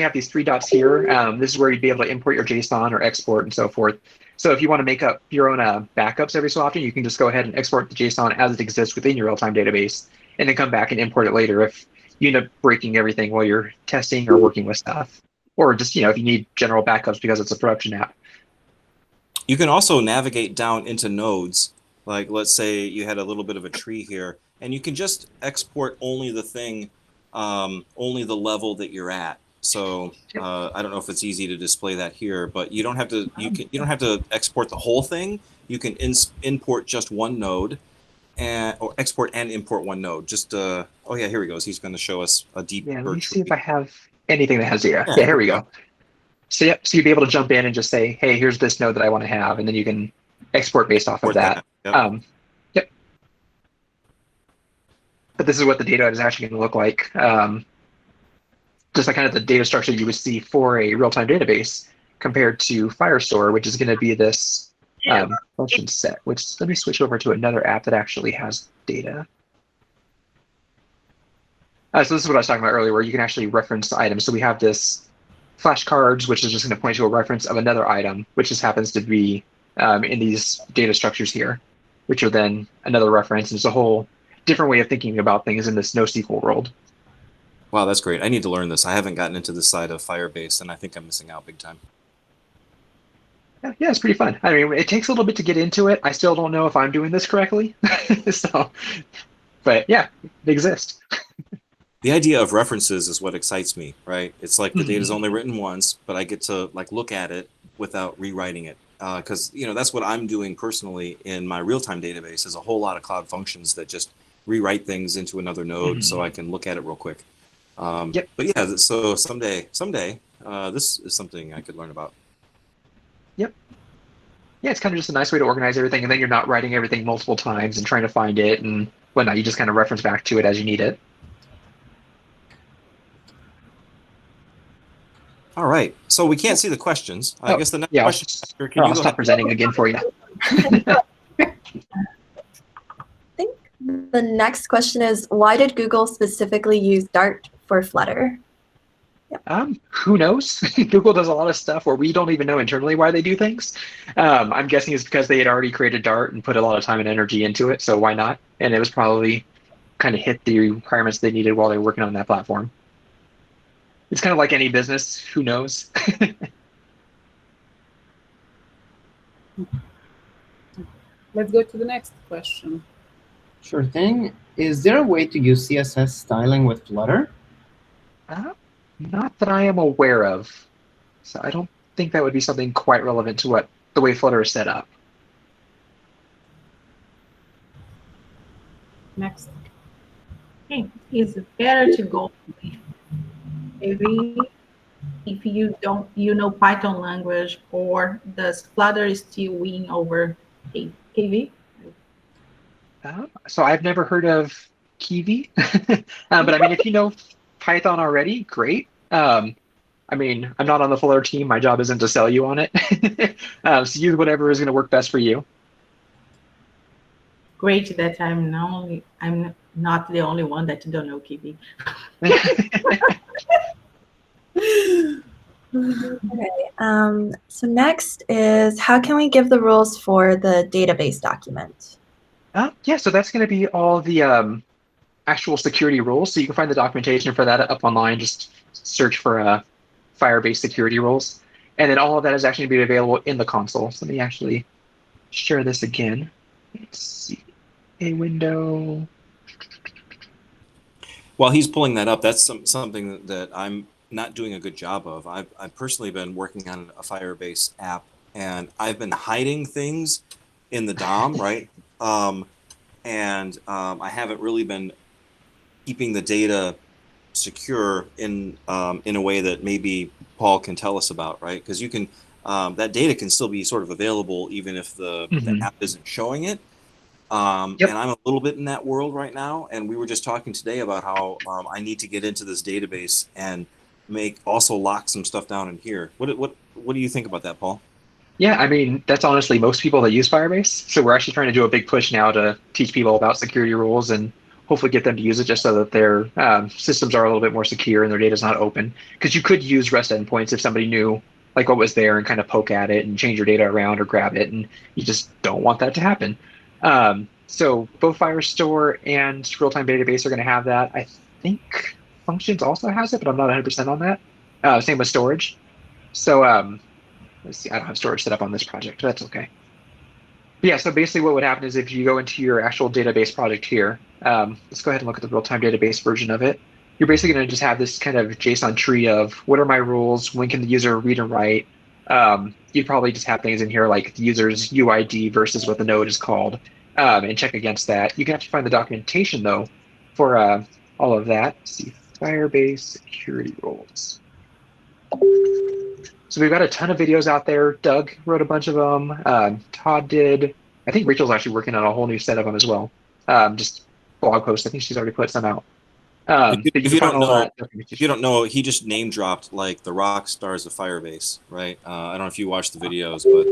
have these 3 dots here. This is where you'd be able to import your JSON or export and so forth. So if you want to make up your own backups every so often, you can just go ahead and export the JSON as it exists within your real-time database, and then come back and import it later if you end up breaking everything while you're testing or working with stuff, or just if you need general backups because it's a production app. You can also navigate down into nodes. Like let's say you had a little bit of a tree here, and you can just export only the thing, only the level that you're at. So I don't know if it's easy to display that here, but you don't have to. You don't have to export the whole thing. You can import just one node, or export and import one node. Just oh yeah, here he goes. He's going to show us a deeper. Yeah, let me see if I have anything that has yeah, here we go. So you'd be able to jump in and just say, hey, here's this node that I want to have, and then you can export based off of that. Yep. But this is what the data is actually going to look like. Just like kind of the data structure you would see for a real-time database. compared to Firestore, which is going to be this function set, which let me switch over to another app that actually has data. So this is what I was talking about earlier, where you can actually reference items. So we have this flashcards, which is just going to point to a reference of another item, which just happens to be in these data structures here, which are then another reference. And it's a whole different way of thinking about things in this NoSQL world. Wow, that's great. I need to learn this. I haven't gotten into this side of Firebase, and I think I'm missing out big time. Yeah, it's pretty fun. I mean, it takes a little bit to get into it. I still don't know if I'm doing this correctly. So, but yeah, they exist. The idea of references is what excites me, right? It's like the data's only written once, but I get to like look at it without rewriting it. Because that's what I'm doing personally in my real-time database is a whole lot of cloud functions that just rewrite things into another node so I can look at it real quick. But yeah, so someday, this is something I could learn about. Yep. Yeah, it's kind of just a nice way to organize everything, and then you're not writing everything multiple times and trying to find it and whatnot. You just kind of reference back to it as you need it. All right, so we can't see the questions. I guess the next question. I'll stop presenting again for you. I think the next question is, why did Google specifically use Dart for Flutter? Who knows? Google does a lot of stuff where we don't even know internally why they do things. I'm guessing it's because they had already created Dart and put a lot of time and energy into it, so why not? And it was probably kind of hit the requirements they needed while they were working on that platform. It's kind of like any business. Who knows? Let's go to the next question. Sure thing. Is there a way to use CSS styling with Flutter? Not that I am aware of. So I don't think that would be something quite relevant to what the way Flutter is set up. Next. Okay. Is it better to go maybe if you know Python language, or does Flutter still win over KV? So I've never heard of Kiwi, but I mean, if you know Python already, great. I mean, I'm not on the Flutter team. My job isn't to sell you on it. So use whatever is going to work best for you. Great that I'm not the only one that don't know Kiwi. Okay. So next is, how can we give the rules for the database document? Yeah, so that's going to be all the actual security rules. So you can find the documentation for that up online. Just search for Firebase security rules. And then all of that is actually going to be available in the console. So let me actually share this again. Let's see. A window. While he's pulling that up, that's something that I'm not doing a good job of. I've personally been working on a Firebase app, and I've been hiding things in the DOM, right? I haven't really been keeping the data secure in a way that maybe Paul can tell us about, right? Because you can that data can still be sort of available even if the app isn't showing it. And I'm a little bit in that world right now. And we were just talking today about how I need to get into this database and also lock some stuff down in here. What do you think about that, Paul? Yeah, I mean, that's honestly most people that use Firebase. So we're actually trying to do a big push now to teach people about security rules and hopefully get them to use it just so that their systems are a little bit more secure and their data is not open. Because you could use REST endpoints if somebody knew like what was there and kind of poke at it and change your data around or grab it, and you just don't want that to happen. So both Firestore and real-time database are going to have that. I think Functions also has it, but I'm not 100% on that. Same with storage. So let's see, I don't have storage set up on this project, but that's okay. But yeah, so basically what would happen is if you go into your actual database project here, let's go ahead and look at the real-time database version of it. You're basically going to just have this kind of JSON tree of what are my rules, when can the user read and write. You'd probably just have things in here like the user's UID versus what the node is called, and check against that. You can actually find the documentation though for all of that. Let's see, Firebase security rules. So we've got a ton of videos out there. Doug wrote a bunch of them. Todd did. I think Rachel's actually working on a whole new set of them as well. Just blog posts. I think she's already put some out. If you don't know, he just name dropped like the rock stars of Firebase, right? I don't know if you watched the videos, but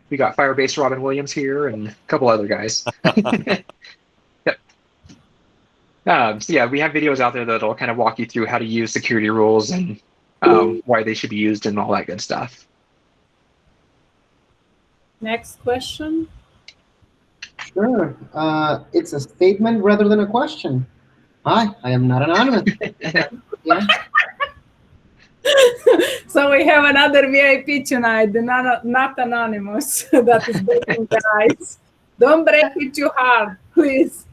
we got Firebase Robin Williams here and a couple other guys. Yep. So yeah, we have videos out there that'll kind of walk you through how to use security rules and why they should be used and all that good stuff. Next question. Sure. It's a statement rather than a question. Hi, I am not anonymous. Yeah. So we have another VIP tonight, the not anonymous. That is breaking the ice. Don't break it too hard, please.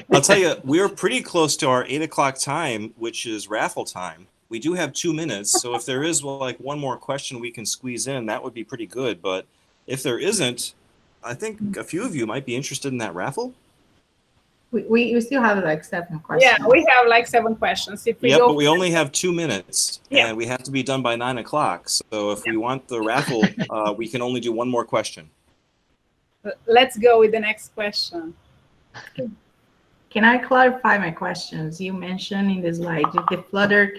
I'll tell you, we're pretty close to our 8 o'clock time, which is raffle time. We do have 2 minutes, so if there is like one more question we can squeeze in, that would be pretty good. But if there isn't, I think a few of you might be interested in that raffle. We still have like 7 questions. Yeah, we have like 7 questions. If we Yep, go but we only have 2 minutes, and we have to be done by 9 o'clock. So if we want the raffle, we can only do one more question. Let's go with the next question. Can I clarify my questions? You mentioned in the slide that the Flutter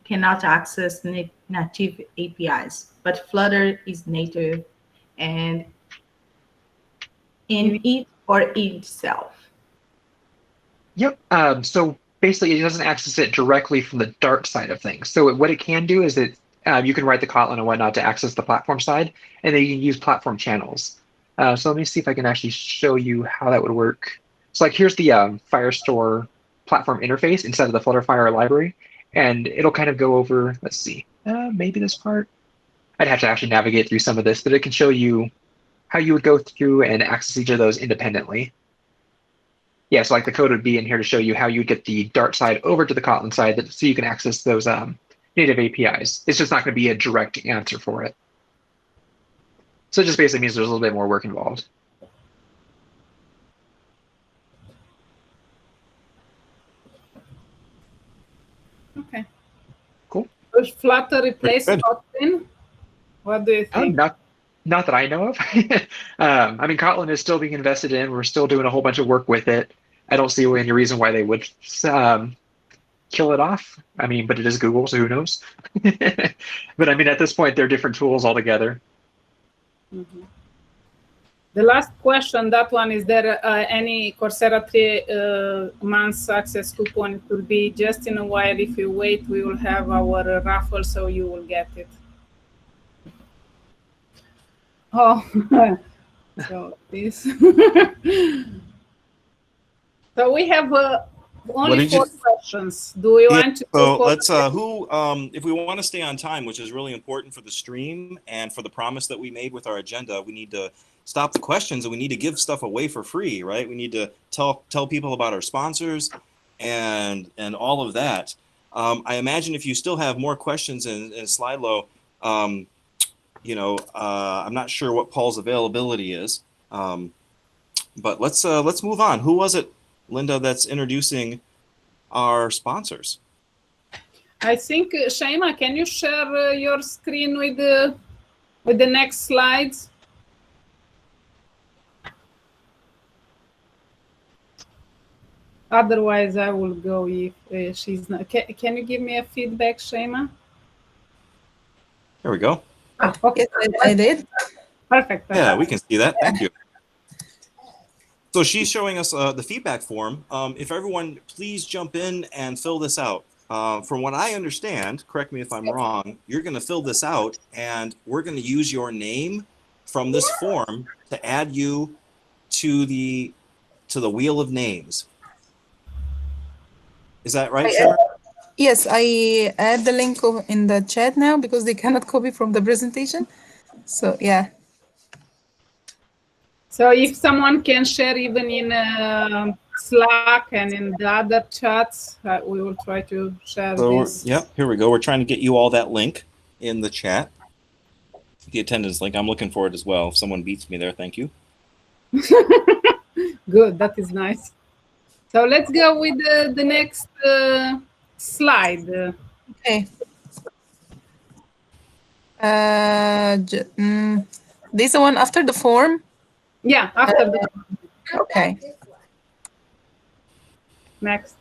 cannot access native APIs, but Flutter is native and in it or itself. Yep. So basically, it doesn't access it directly from the Dart side of things. So what it can do is that you can write the Kotlin and whatnot to access the platform side, and then you can use platform channels. So let me see if I can actually show you how that would work. So like here's the Firestore platform interface inside of the Flutterfire library, and it'll kind of go over, let's see, maybe this part. I'd have to actually navigate through some of this, but it can show you how you would go through and access each of those independently. Yeah, so like the code would be in here to show you how you get the Dart side over to the Kotlin side so you can access those native APIs. It's just not going to be a direct answer for it. So it just basically means there's a little bit more work involved. Okay. Cool. Does Flutter replace Kotlin? What do you think? Not that I know of. I mean, Kotlin is still being invested in. We're still doing a whole bunch of work with it. I don't see any reason why they would kill it off. I mean, but it is Google, so who knows? But I mean, at this point, they're different tools altogether. Mm-hmm. The last question, that one, is there any Coursera 3 months access coupon? It will be just in a while. If you wait, we will have our raffle, so you will get it. Oh, so this. So we have only 4 questions. Do we want to? So let's if we want to stay on time, which is really important for the stream and for the promise that we made with our agenda, we need to stop the questions and we need to give stuff away for free, right? We need to tell people about our sponsors and all of that. I imagine if you still have more questions in Slido, you know, I'm not sure what Paul's availability is, but let's move on. Who was it, Linda, that's introducing our sponsors? I think Shaima, can you share your screen with the next slides? Otherwise, I will go if she's not. Can you give me a feedback, Shaima? There we go. Oh, okay, I did. Perfect. Yeah, we can see that. Thank you. So she's showing us the feedback form. If everyone, please jump in and fill this out. From what I understand, correct me if I'm wrong, you're going to fill this out, and we're going to use your name from this form to add you to the wheel of names. Is that right, Sarah? Yes, I add the link in the chat now because they cannot copy from the presentation. So yeah. So if someone can share even in Slack and in the other chats, we will try to share this. Yeah, here we go. We're trying to get you all that link in the chat. The attendance link. I'm looking for it as well. If someone beats me there, thank you. Good, that is nice. So let's go with the next slide. Okay. This one after the form? Yeah, after the Okay. Next.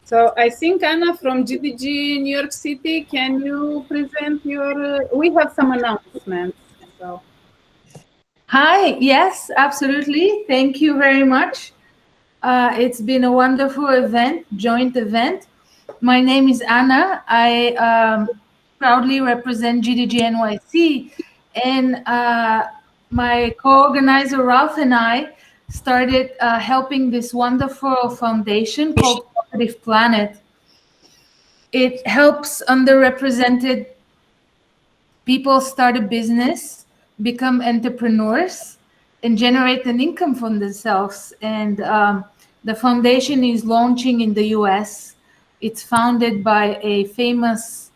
So I think Anna from GDG New York City, can you present your, we have some announcements. So. Hi, yes, absolutely. Thank you very much. It's been a wonderful event, joint event. My name is Anna. I proudly represent GDG NYC, and my co-organizer Ralph and I started helping this wonderful foundation called Positive Planet. It helps underrepresented people start a business, become entrepreneurs, and generate an income for themselves. And the foundation is launching in the US. It's founded by a famous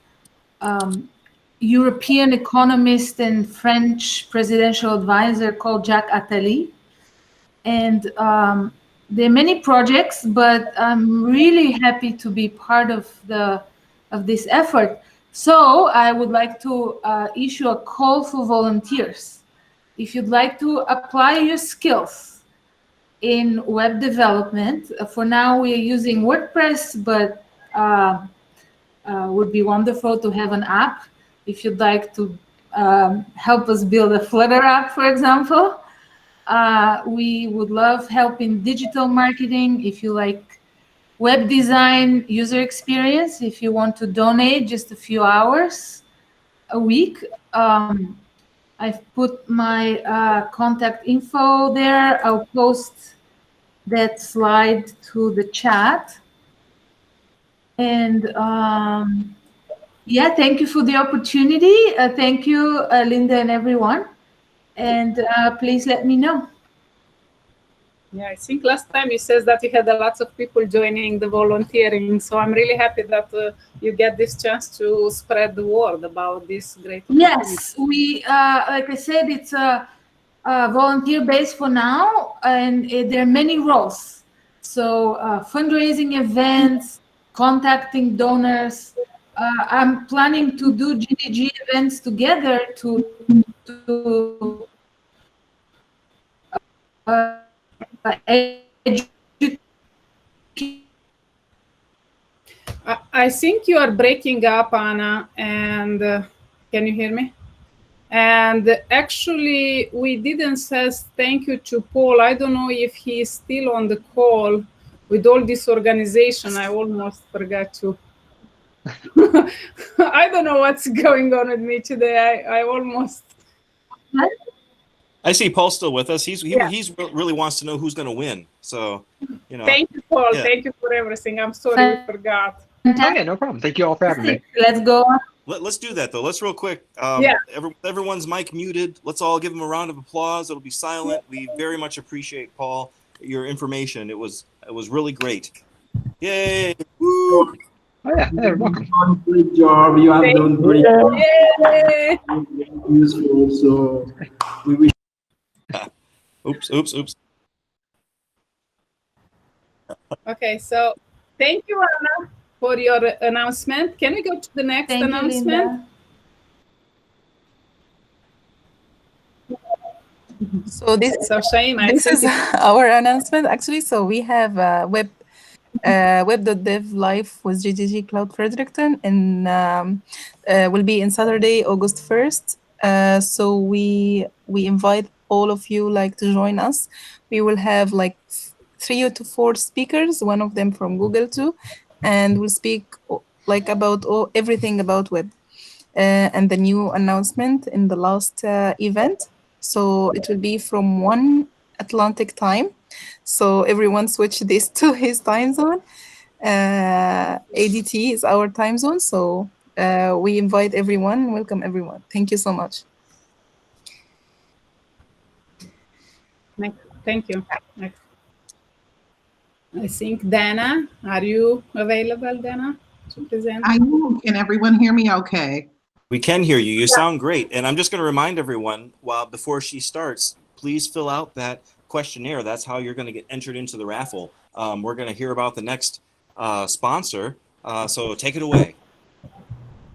European economist and French presidential advisor called Jacques Attali. And there are many projects, but I'm really happy to be part of this effort. So I would like to issue a call for volunteers. If you'd like to apply your skills in web development, for now we are using WordPress, but would be wonderful to have an app. If you'd like to help us build a Flutter app, for example, we would love help in digital marketing. If you like web design, user experience, if you want to donate just a few hours a week, I've put my contact info there. I'll post that slide to the chat. And yeah, thank you for the opportunity. Thank you, Linda and everyone. And please let me know. Yeah, I think last time you said that you had a lot of people joining the volunteering. So I'm really happy that you get this chance to spread the word about this great opportunity. Yes, we, like I said, it's a volunteer base for now, and there are many roles. So fundraising events, contacting donors. I'm planning to do GDG events together to I think you are breaking up, Anna, and can you hear me? And actually, we didn't say thank you to Paul. I don't know if he is still on the call with all this organization. I almost forgot to. I don't know what's going on with me today. I almost. I see Paul's still with us. He really wants to know who's going to win. So, you know. Thank you, Paul. Yeah. Thank you for everything. I'm sorry we forgot. Oh, yeah, no problem. Thank you all for having me. Let's go. Let's do that, though. Let's real quick. Yeah. Everyone's mic muted. Let's all give him a round of applause. It'll be silent. We very much appreciate, Paul, your information. It was really great. Yay! Woo! Oh, yeah, hey, welcome. Great job. You have done great job. Yay! Useful. So we wish. Oops. Okay, so thank you, Anna, for your announcement. Can we go to the next announcement? So this this is our announcement actually. So we have web.dev live with GDG Cloud Fredericton, and will be in Saturday, August 1st. So we invite all of you to join us. We will have 3 to 4 speakers, one of them from Google too, and we'll speak about everything about web and the new announcement in the last event. So it will be from 1 Atlantic time. So everyone switch this to his time zone. ADT is our time zone. So we invite everyone, welcome everyone. Thank you so much. Thank you. Next. I think Dana, are you available, Dana, to present? I am. Can everyone hear me okay? We can hear you. You sound great. And I'm just going to remind everyone, before she starts, please fill out that questionnaire. That's how you're going to get entered into the raffle. We're going to hear about the next sponsor. So take it away.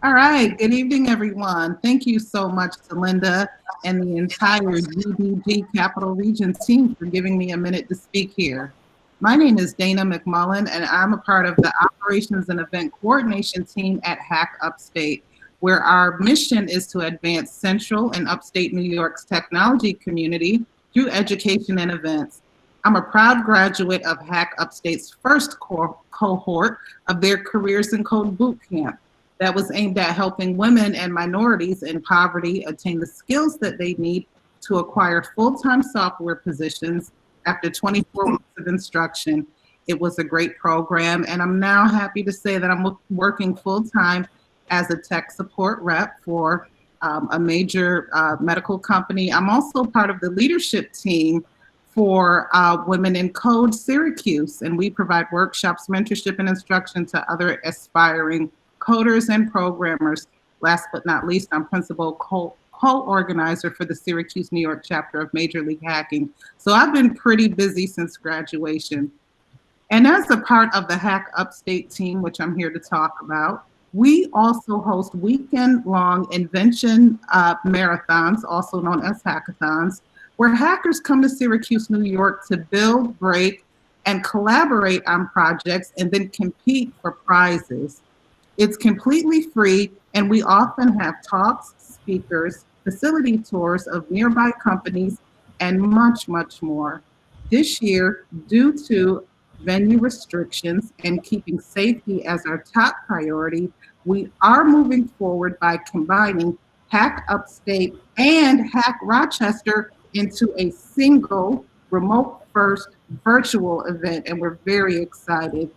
All right. Good evening, everyone. Thank you so much to Linda and the entire GDG Capital Region team for giving me a minute to speak here. My name is Dana McMullen, and I'm a part of the Operations and Event Coordination team at Hack Upstate, where our mission is to advance Central and Upstate New York's technology community through education and events. I'm a proud graduate of Hack Upstate's first cohort of their Careers in Code Bootcamp that was aimed at helping women and minorities in poverty attain the skills that they need to acquire full-time software positions after 24 weeks of instruction. It was a great program, and I'm now happy to say that I'm working full-time as a tech support rep for a major medical company. I'm also part of the leadership team for Women in Code Syracuse, and we provide workshops, mentorship, and instruction to other aspiring coders and programmers. Last but not least, I'm principal co-organizer for the Syracuse, New York chapter of Major League Hacking. So I've been pretty busy since graduation. And as a part of the Hack Upstate team, which I'm here to talk about, we also host weekend-long invention marathons, also known as hackathons, where hackers come to Syracuse, New York to build, break, and collaborate on projects and then compete for prizes. It's completely free, and we often have talks, speakers, facility tours of nearby companies, and much, much more. This year, due to venue restrictions and keeping safety as our top priority, we are moving forward by combining Hack Upstate and Hack Rochester into a single remote-first virtual event, and we're very excited.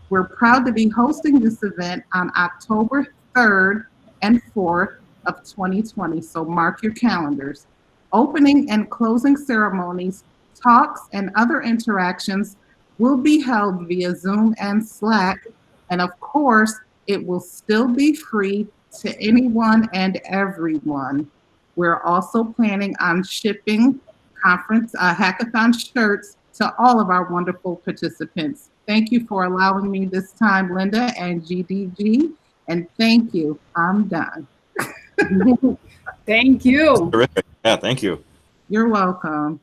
We're proud to be hosting this event on October 3rd and 4th of 2020, so mark your calendars. Opening and closing ceremonies, talks, and other interactions will be held via Zoom and Slack, and of course, it will still be free to anyone and everyone. We're also planning on shipping conference hackathon shirts to all of our wonderful participants. Thank you for allowing me this time, Linda and GDG, and thank you. I'm done. Thank you. Terrific. Yeah, thank you. You're welcome.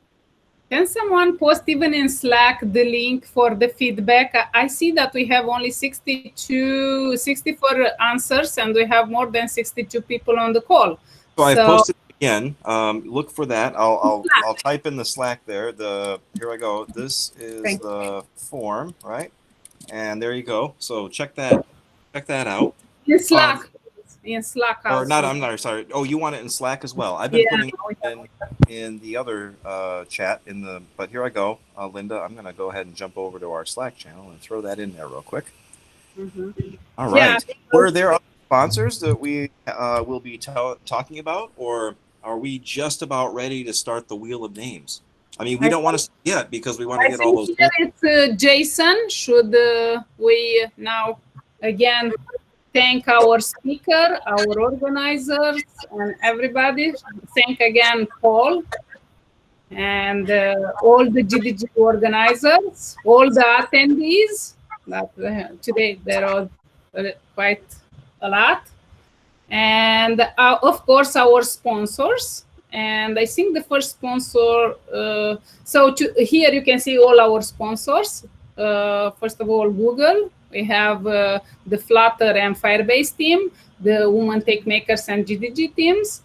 Can someone post even in Slack the link for the feedback? I see that we have only 64 answers, and we have more than 62 people on the call. So I posted it again. Look for that. I'll type in the Slack there. Here I go. This is the form, right? And there you go. So check that out. In Slack. In Slack also. Or not, I'm not sorry. Oh, you want it in Slack as well. I've been putting it in the other chat but here I go. Linda, I'm gonna go ahead and jump over to our Slack channel and throw that in there real quick. All right. Yeah. Were there other sponsors that we will be talking about, or are we just about ready to start the wheel of names? I mean, we don't want to yet because we want to get all those. Here it's Jason. Should we now again thank our speaker, our organizers, and everybody. Thank again Paul and all the GDG organizers, all the attendees. Today there are quite a lot. And of course our sponsors. And I think the first sponsor, here you can see all our sponsors. First of all, Google. We have the Flutter and Firebase team, the Women Tech Makers and GDG teams.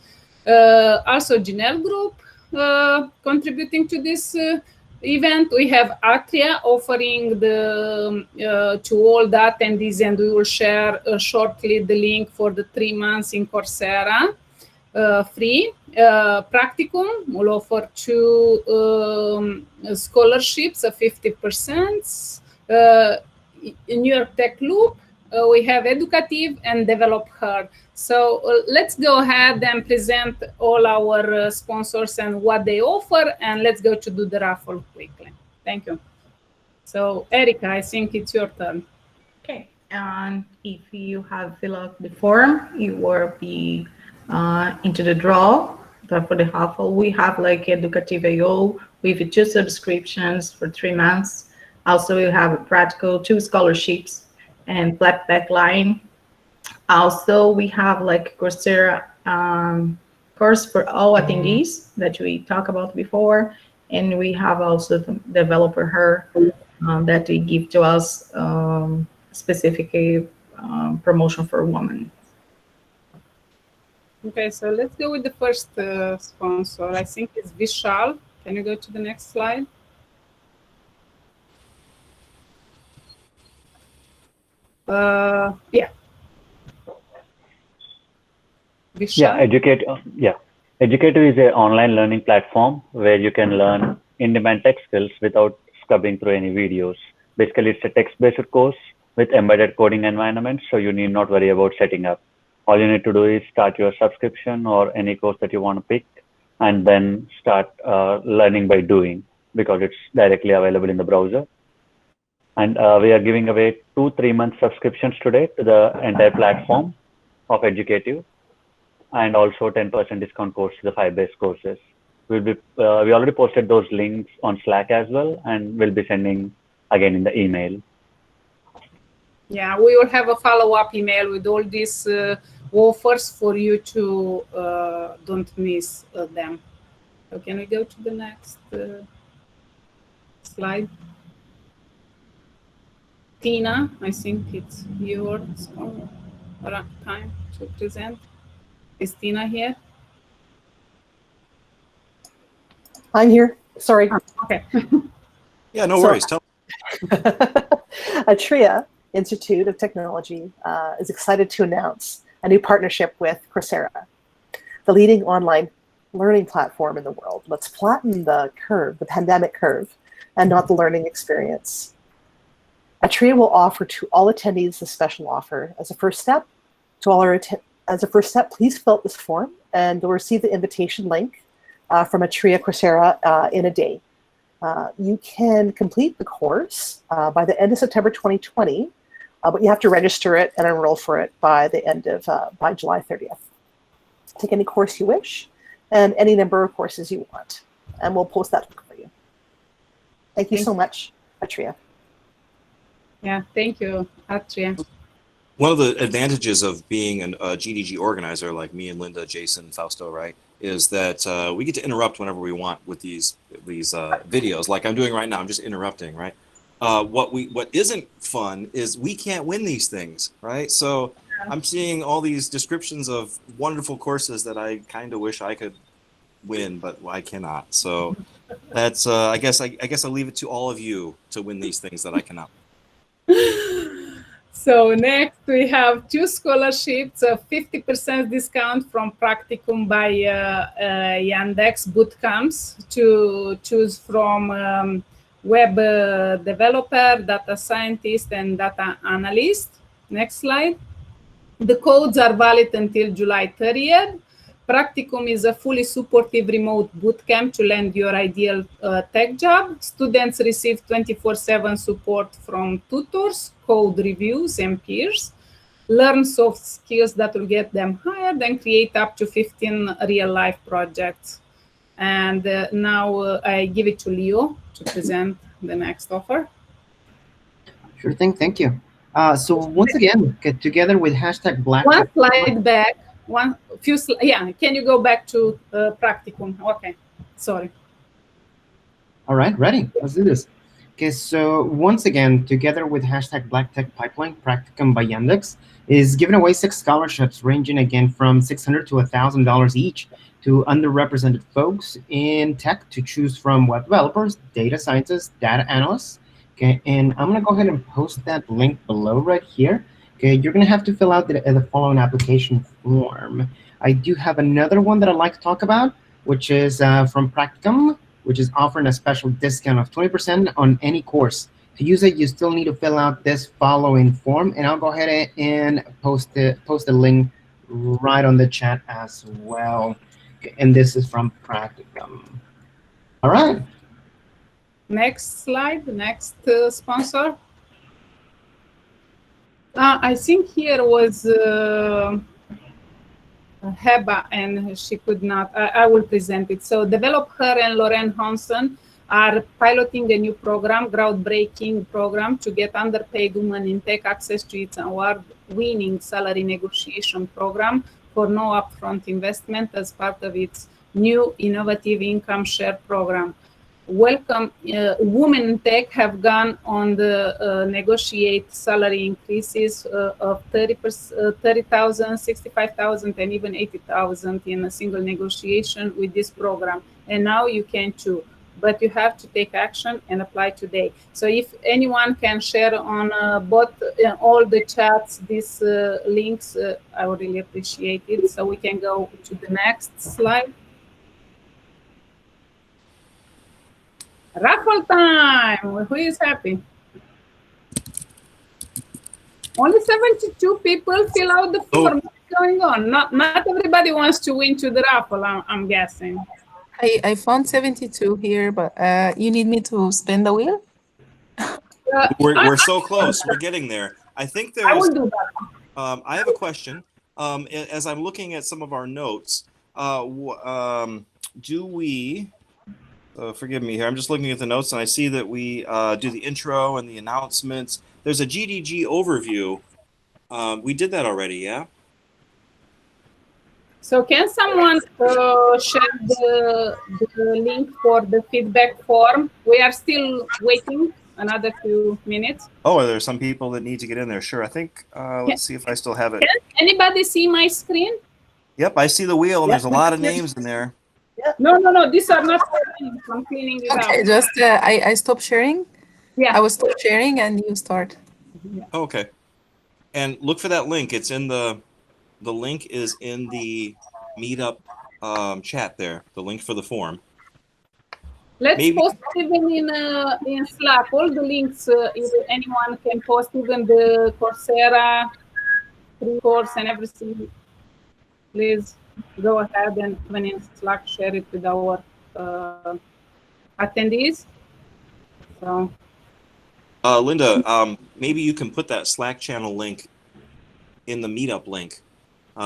Also Janelle Group contributing to this event. We have Atria offering to all the attendees, and we will share shortly the link for the 3 months in Coursera free. Practicum will offer 2 scholarships of 50%. In New York Tech Loop, we have Educative and Develop Her. So let's go ahead and present all our sponsors and what they offer, and let's go to do the raffle quickly. Thank you. So Erica, I think it's your turn. Okay, and if you have filled out the form, you will be into the draw. But for the raffle, we have like Educative AO with 2 subscriptions for 3 months. Also, we have a practical 2 scholarships and flat backline Also, we have like Coursera course for all attendees that we talked about before. And we have also the developer her that they give to us specifically promotion for women. Okay, so let's go with the first sponsor. I think it's Vishal. Can you go to the next slide? Yeah. Vishal? Educative is an online learning platform where you can learn in-demand tech skills without scrubbing through any videos. Basically, it's a text-based course with embedded coding environments, so you need not worry about setting up. All you need to do is start your subscription or any course that you want to pick, and then start learning by doing, because it's directly available in the browser. And we are giving away 2 3-month subscriptions today to the entire platform of Educative, and also 10% discount codes to the Firebase courses. We already posted those links on Slack as well, and we'll be sending again in the email. Yeah, we will have a follow-up email with all these offers for you to don't miss them. So can we go to the next slide? Tina, I think it's your time to present. Is Tina here? I'm here. Sorry. Oh, okay. Yeah, no worries. Tell Atria Institute of Technology is excited to announce a new partnership with Coursera, the leading online learning platform in the world. Let's flatten the curve, the pandemic curve, and not the learning experience. Atria will offer to all attendees a special offer. As a first step, please fill out this form, and you'll receive the invitation link from Atria Coursera in a day. You can complete the course by the end of September 2020, but you have to register it and enroll for it by the end of by July 30th. Take any course you wish and any number of courses you want, and we'll post that link for you. Thank you so much, Atria. Yeah, thank you, Atria. One of the advantages of being a GDG organizer like me and Linda, Jason, Fausto, right, is that we get to interrupt whenever we want with these videos, like I'm doing right now. I'm just interrupting, right? What isn't fun is we can't win these things, right? So I'm seeing all these descriptions of wonderful courses that I kind of wish I could win, but I cannot. So that's I guess I'll leave it to all of you to win these things that I cannot. So next we have 2 scholarships, a 50% discount from Practicum by Yandex bootcamps to choose from web developer, data scientist, and data analyst. Next slide. The codes are valid until July 30th. Practicum is a fully supportive remote bootcamp to land your ideal tech job. Students receive 24/7 support from tutors, code reviews, and peers. Learn soft skills that will get them hired and create up to 15 real-life projects. And now I give it to Leo to present the next offer. Sure thing. Thank you. So once again, get together with hashtag Black. One slide back. Yeah, can you go back to Practicum? Okay, sorry. All right, ready. Let's do this. Okay, so once again, together with hashtag Black Tech Pipeline, Practicum by Yandex is giving away 6 scholarships ranging again from $600 to $1,000 each to underrepresented folks in tech to choose from web developers, data scientists, data analysts. Okay, and I'm gonna go ahead and post that link below right here. Okay, you're gonna have to fill out the following application form. I do have another one that I'd like to talk about, which is from Practicum, which is offering a special discount of 20% on any course. To use it, you still need to fill out this following form, and I'll go ahead and post the link right on the chat as well. Okay, and this is from Practicum. All right. Next slide, the next sponsor. I think here was Heba, and she could not. I will present it. So Develop Her and Lauren Hansen are piloting a new program, groundbreaking program, to get underpaid women in tech access to its award-winning salary negotiation program for no upfront investment as part of its new innovative income share program. Welcome, women in tech have gone on the negotiate salary increases of 30,000, 65,000, and even 80,000 in a single negotiation with this program. And now you can too, but you have to take action and apply today. So if anyone can share on both all the chats these links, I would really appreciate it. So we can go to the next slide. Raffle time! Who is happy? Only 72 people fill out the form. What's going on? Not everybody wants to win to the raffle, I'm guessing. I found 72 here, but you need me to spin the wheel? We're so close. We're getting there. I think there's. I will do that. I have a question. As I'm looking at some of our notes, do we? Forgive me here. I'm just looking at the notes, and I see that we do the intro and the announcements. There's a GDG overview. We did that already, yeah? So can someone share the link for the feedback form? We are still waiting another few minutes. Oh, are there some people that need to get in there? Sure. I think, let's see if I still have it. Can anybody see my screen? Yep, I see the wheel, and there's a lot of names in there. No, these are not names. I'm cleaning it Okay, up. just I stopped sharing. Yeah. I will stop sharing and you start. Oh, okay. And look for that link. It's in the link is in the meetup chat there. The link for the form. Let's Maybe. post even in Slack. All the links, if anyone can post, even the Coursera free course and everything. Please go ahead and when in Slack, share it with our attendees. So. Linda, maybe you can put that Slack channel link in the meetup link.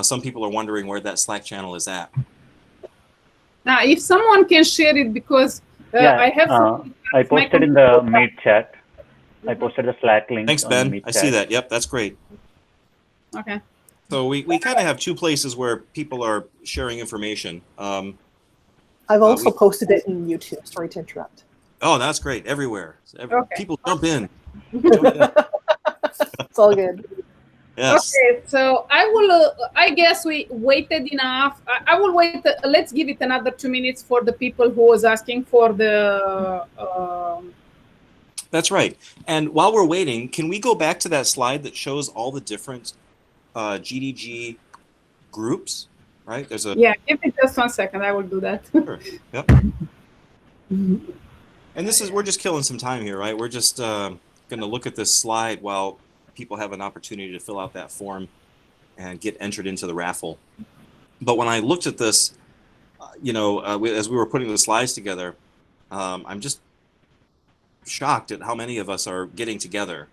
Some people are wondering where that Slack channel is at. Now, if someone can share it, because I have. I posted in the Meet chat. I posted the Slack link. Thanks, on Ben. the Meet I chat. see that. Yep, that's great. Okay. So we kind of have two places where people are sharing information. I've also posted it in YouTube. Sorry to interrupt. Oh, that's great. Everywhere. Okay. People jump in. It's all good. Yes. Okay, so I will. I guess we waited enough. I will wait. Let's give it another 2 minutes for the people who was asking for the. That's right. And while we're waiting, can we go back to that slide that shows all the different GDG groups? Right. There's a. Yeah. Give me just 1 second. I will do that. Sure. Yep. And we're just killing some time here, right? We're just going to look at this slide while people have an opportunity to fill out that form and get entered into the raffle. But when I looked at this, as we were putting the slides together, I'm just shocked at how many of us are getting together.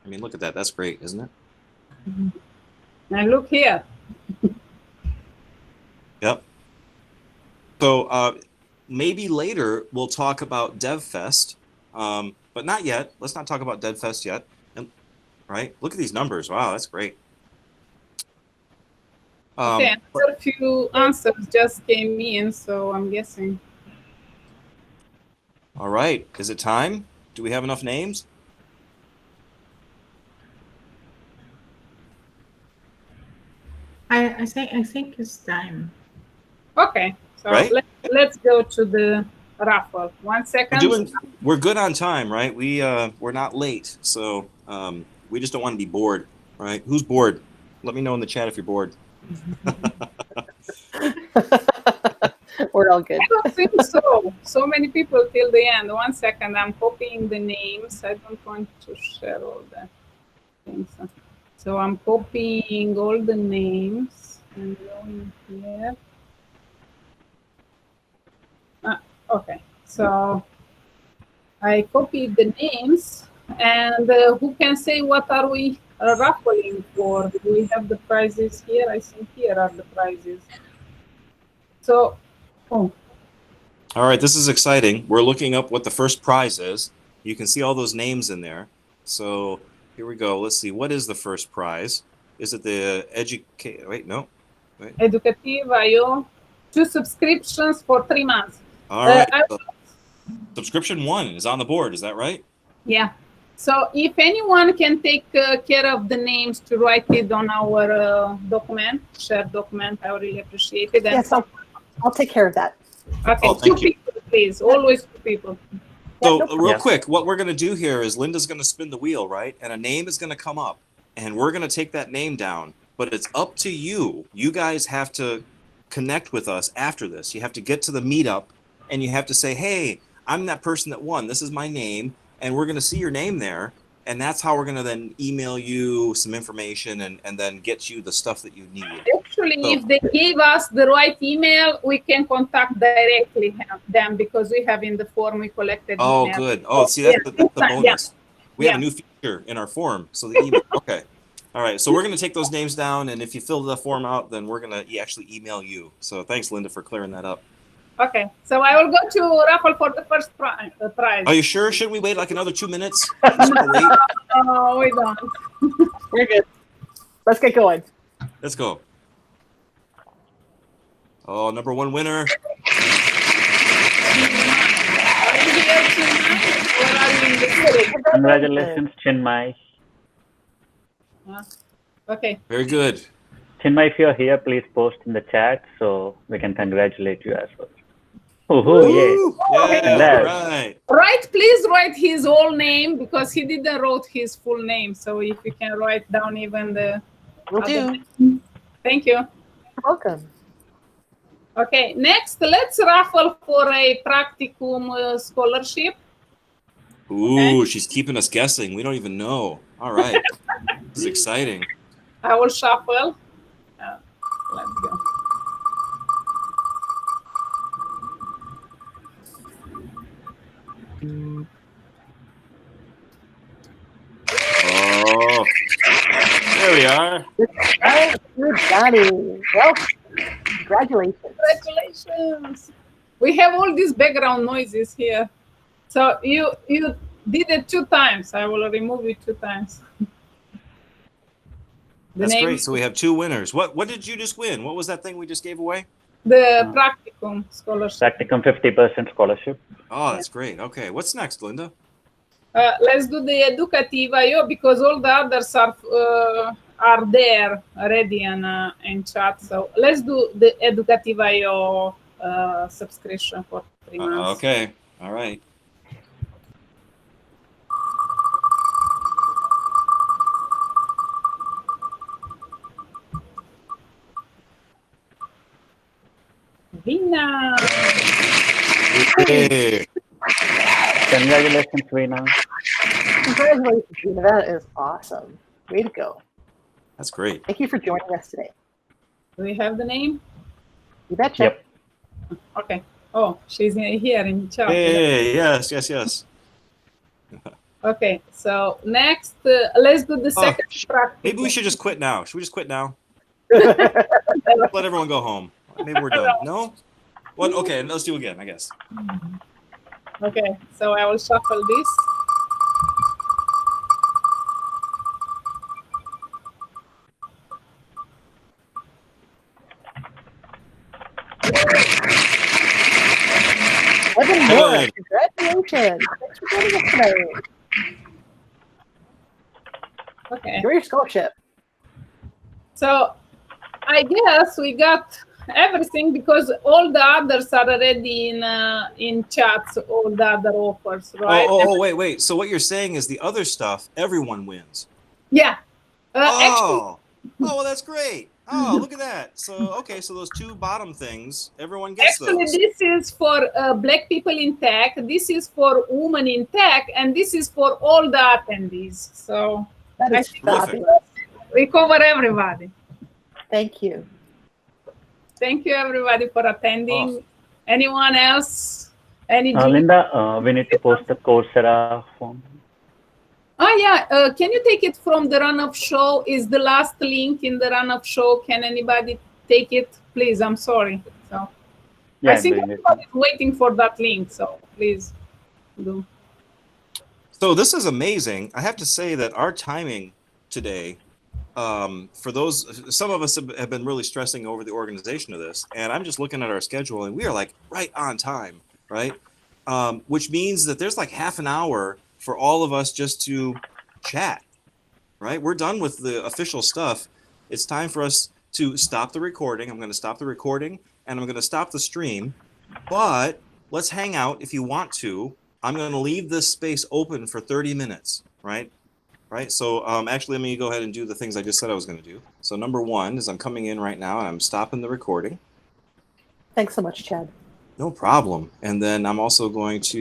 I mean, look at that. That's great, isn't it? And look here. Yep. So maybe later we'll talk about DevFest, but not yet. Let's not talk about DevFest yet. Right? Look at these numbers. Wow, that's great. Okay, a few answers just came in, so I'm guessing. All right. Is it time? Do we have enough names? I think it's time. Okay, so Right? let's go to the raffle. 1 second. We're good on time, right? We're not late, so we just don't want to be bored, right? Who's bored? Let me know in the chat if you're bored. We're all good. I don't think so. So many people till the end. 1 second. I'm copying the names. I don't want to share all the things. So I'm copying all the names and going here. Okay. So I copied the names. And who can say what are we raffling for? Do we have the prizes here? I think here are the prizes. So, All right, this is exciting. We're looking up what the first prize is. You can see all those names in there. So here we go. Let's see. What is the first prize? Is it the educate? Wait, no. Wait. Educativa.io, 2 subscriptions for 3 months. All right. Subscription 1 is on the board. Is that right? Yeah. So if anyone can take care of the names to write it on our document, shared document, I would really appreciate it. And Yes, I'll take care of that. Okay, Oh, 2 thank you. people, please. Always 2 people. So real quick, what we're going to do here is Linda's going to spin the wheel, right? And a name is going to come up. And we're going to take that name down. But it's up to you. You guys have to connect with us after this. You have to get to the meetup and you have to say, hey, I'm that person that won. This is my name. And we're going to see your name there. And that's how we're going to then email you some information and then get you the stuff that you need. Actually, if they gave us the right email, we can contact directly them because we have in the form we collected. Oh, email. good. Oh, see, that's the bonus. Yeah. We have a new feature in our form. So the email. Okay. All right. So we're going to take those names down. And if you fill the form out, then we're going to actually email you. So thanks, Linda, for clearing that up. Okay. So I will go to raffle for the first prize. Are you sure? Shouldn't we wait like another 2 minutes? No, we don't. We're good. Let's get going. Let's go. Oh, number 1 winner. Congratulations, Chinmay. Okay. Very good. Chinmay, if you're here, please post in the chat so we can congratulate you as well. Oh, yeah. Right. Please write his whole name because he didn't write his full name. So if you can write down even the. Will do. Name. Thank you. You're welcome. Okay, next, let's raffle for a practicum scholarship. Ooh, she's keeping us guessing. We don't even know. All right. This is exciting. I will shuffle. Let's go. Oh, there we are. Good, Johnny. Well, congratulations. Congratulations. We have all these background noises here. So you did it 2 times. I will remove it 2 times. That's great. So we have 2 winners. What did you just win? What was that thing we just gave away? The practicum scholarship. Practicum 50% scholarship. Oh, that's great. Okay. What's next, Linda? Let's do the Educativa.io because all the others are there already in chat. So let's do the Educativa.io subscription for 3 months. Okay. All right. Vina. Hey. Congratulations, Veena. Congratulations, Gina. That is awesome. Way to go. That's great. Thank you for joining us today. Do we have the name? You betcha. Yep. Okay. Oh, she's here in chat. Hey, yes. Okay, so next, let's do the second practice. Maybe we should just quit now. Should we just quit now? Let everyone go home. Maybe we're done. No? What? Okay, let's do again, I guess. Okay, so I will shuffle this. Evan Moore, congratulations. Thanks for joining us today. Okay. Enjoy your scholarship. So I guess we got everything because all the others are already in chats, all the other offers, right? Oh, wait. So what you're saying is the other stuff, everyone wins. Yeah. Oh, well, that's great. Oh, look at that. So, okay, so those 2 bottom things, everyone gets Actually, those. this is for Black people in tech, this is for women in tech, and this is for all the attendees. So that is fabulous. We cover everybody. Thank you. Thank you, everybody, for attending. Oh. Anyone else? Any? Linda, we need to post the Coursera form. Oh, yeah. Can you take it from the run-off show? Is the last link in the run-off show? Can anybody take it? Please, I'm sorry. So Yeah, I think I'm doing it. everybody's waiting for that link, so please do. So this is amazing. I have to say that our timing today, for those, some of us have been really stressing over the organization of this, and I'm just looking at our schedule, and we are like right on time, right? Which means that there's like half an hour for all of us just to chat, right? We're done with the official stuff. It's time for us to stop the recording. I'm going to stop the recording, and I'm going to stop the stream, but let's hang out if you want to. I'm going to leave this space open for 30 minutes, right? Right. So actually, let me go ahead and do the things I just said I was going to do. So number one is I'm coming in right now and I'm stopping the recording. Thanks so much, Chad. No problem. And then I'm also going to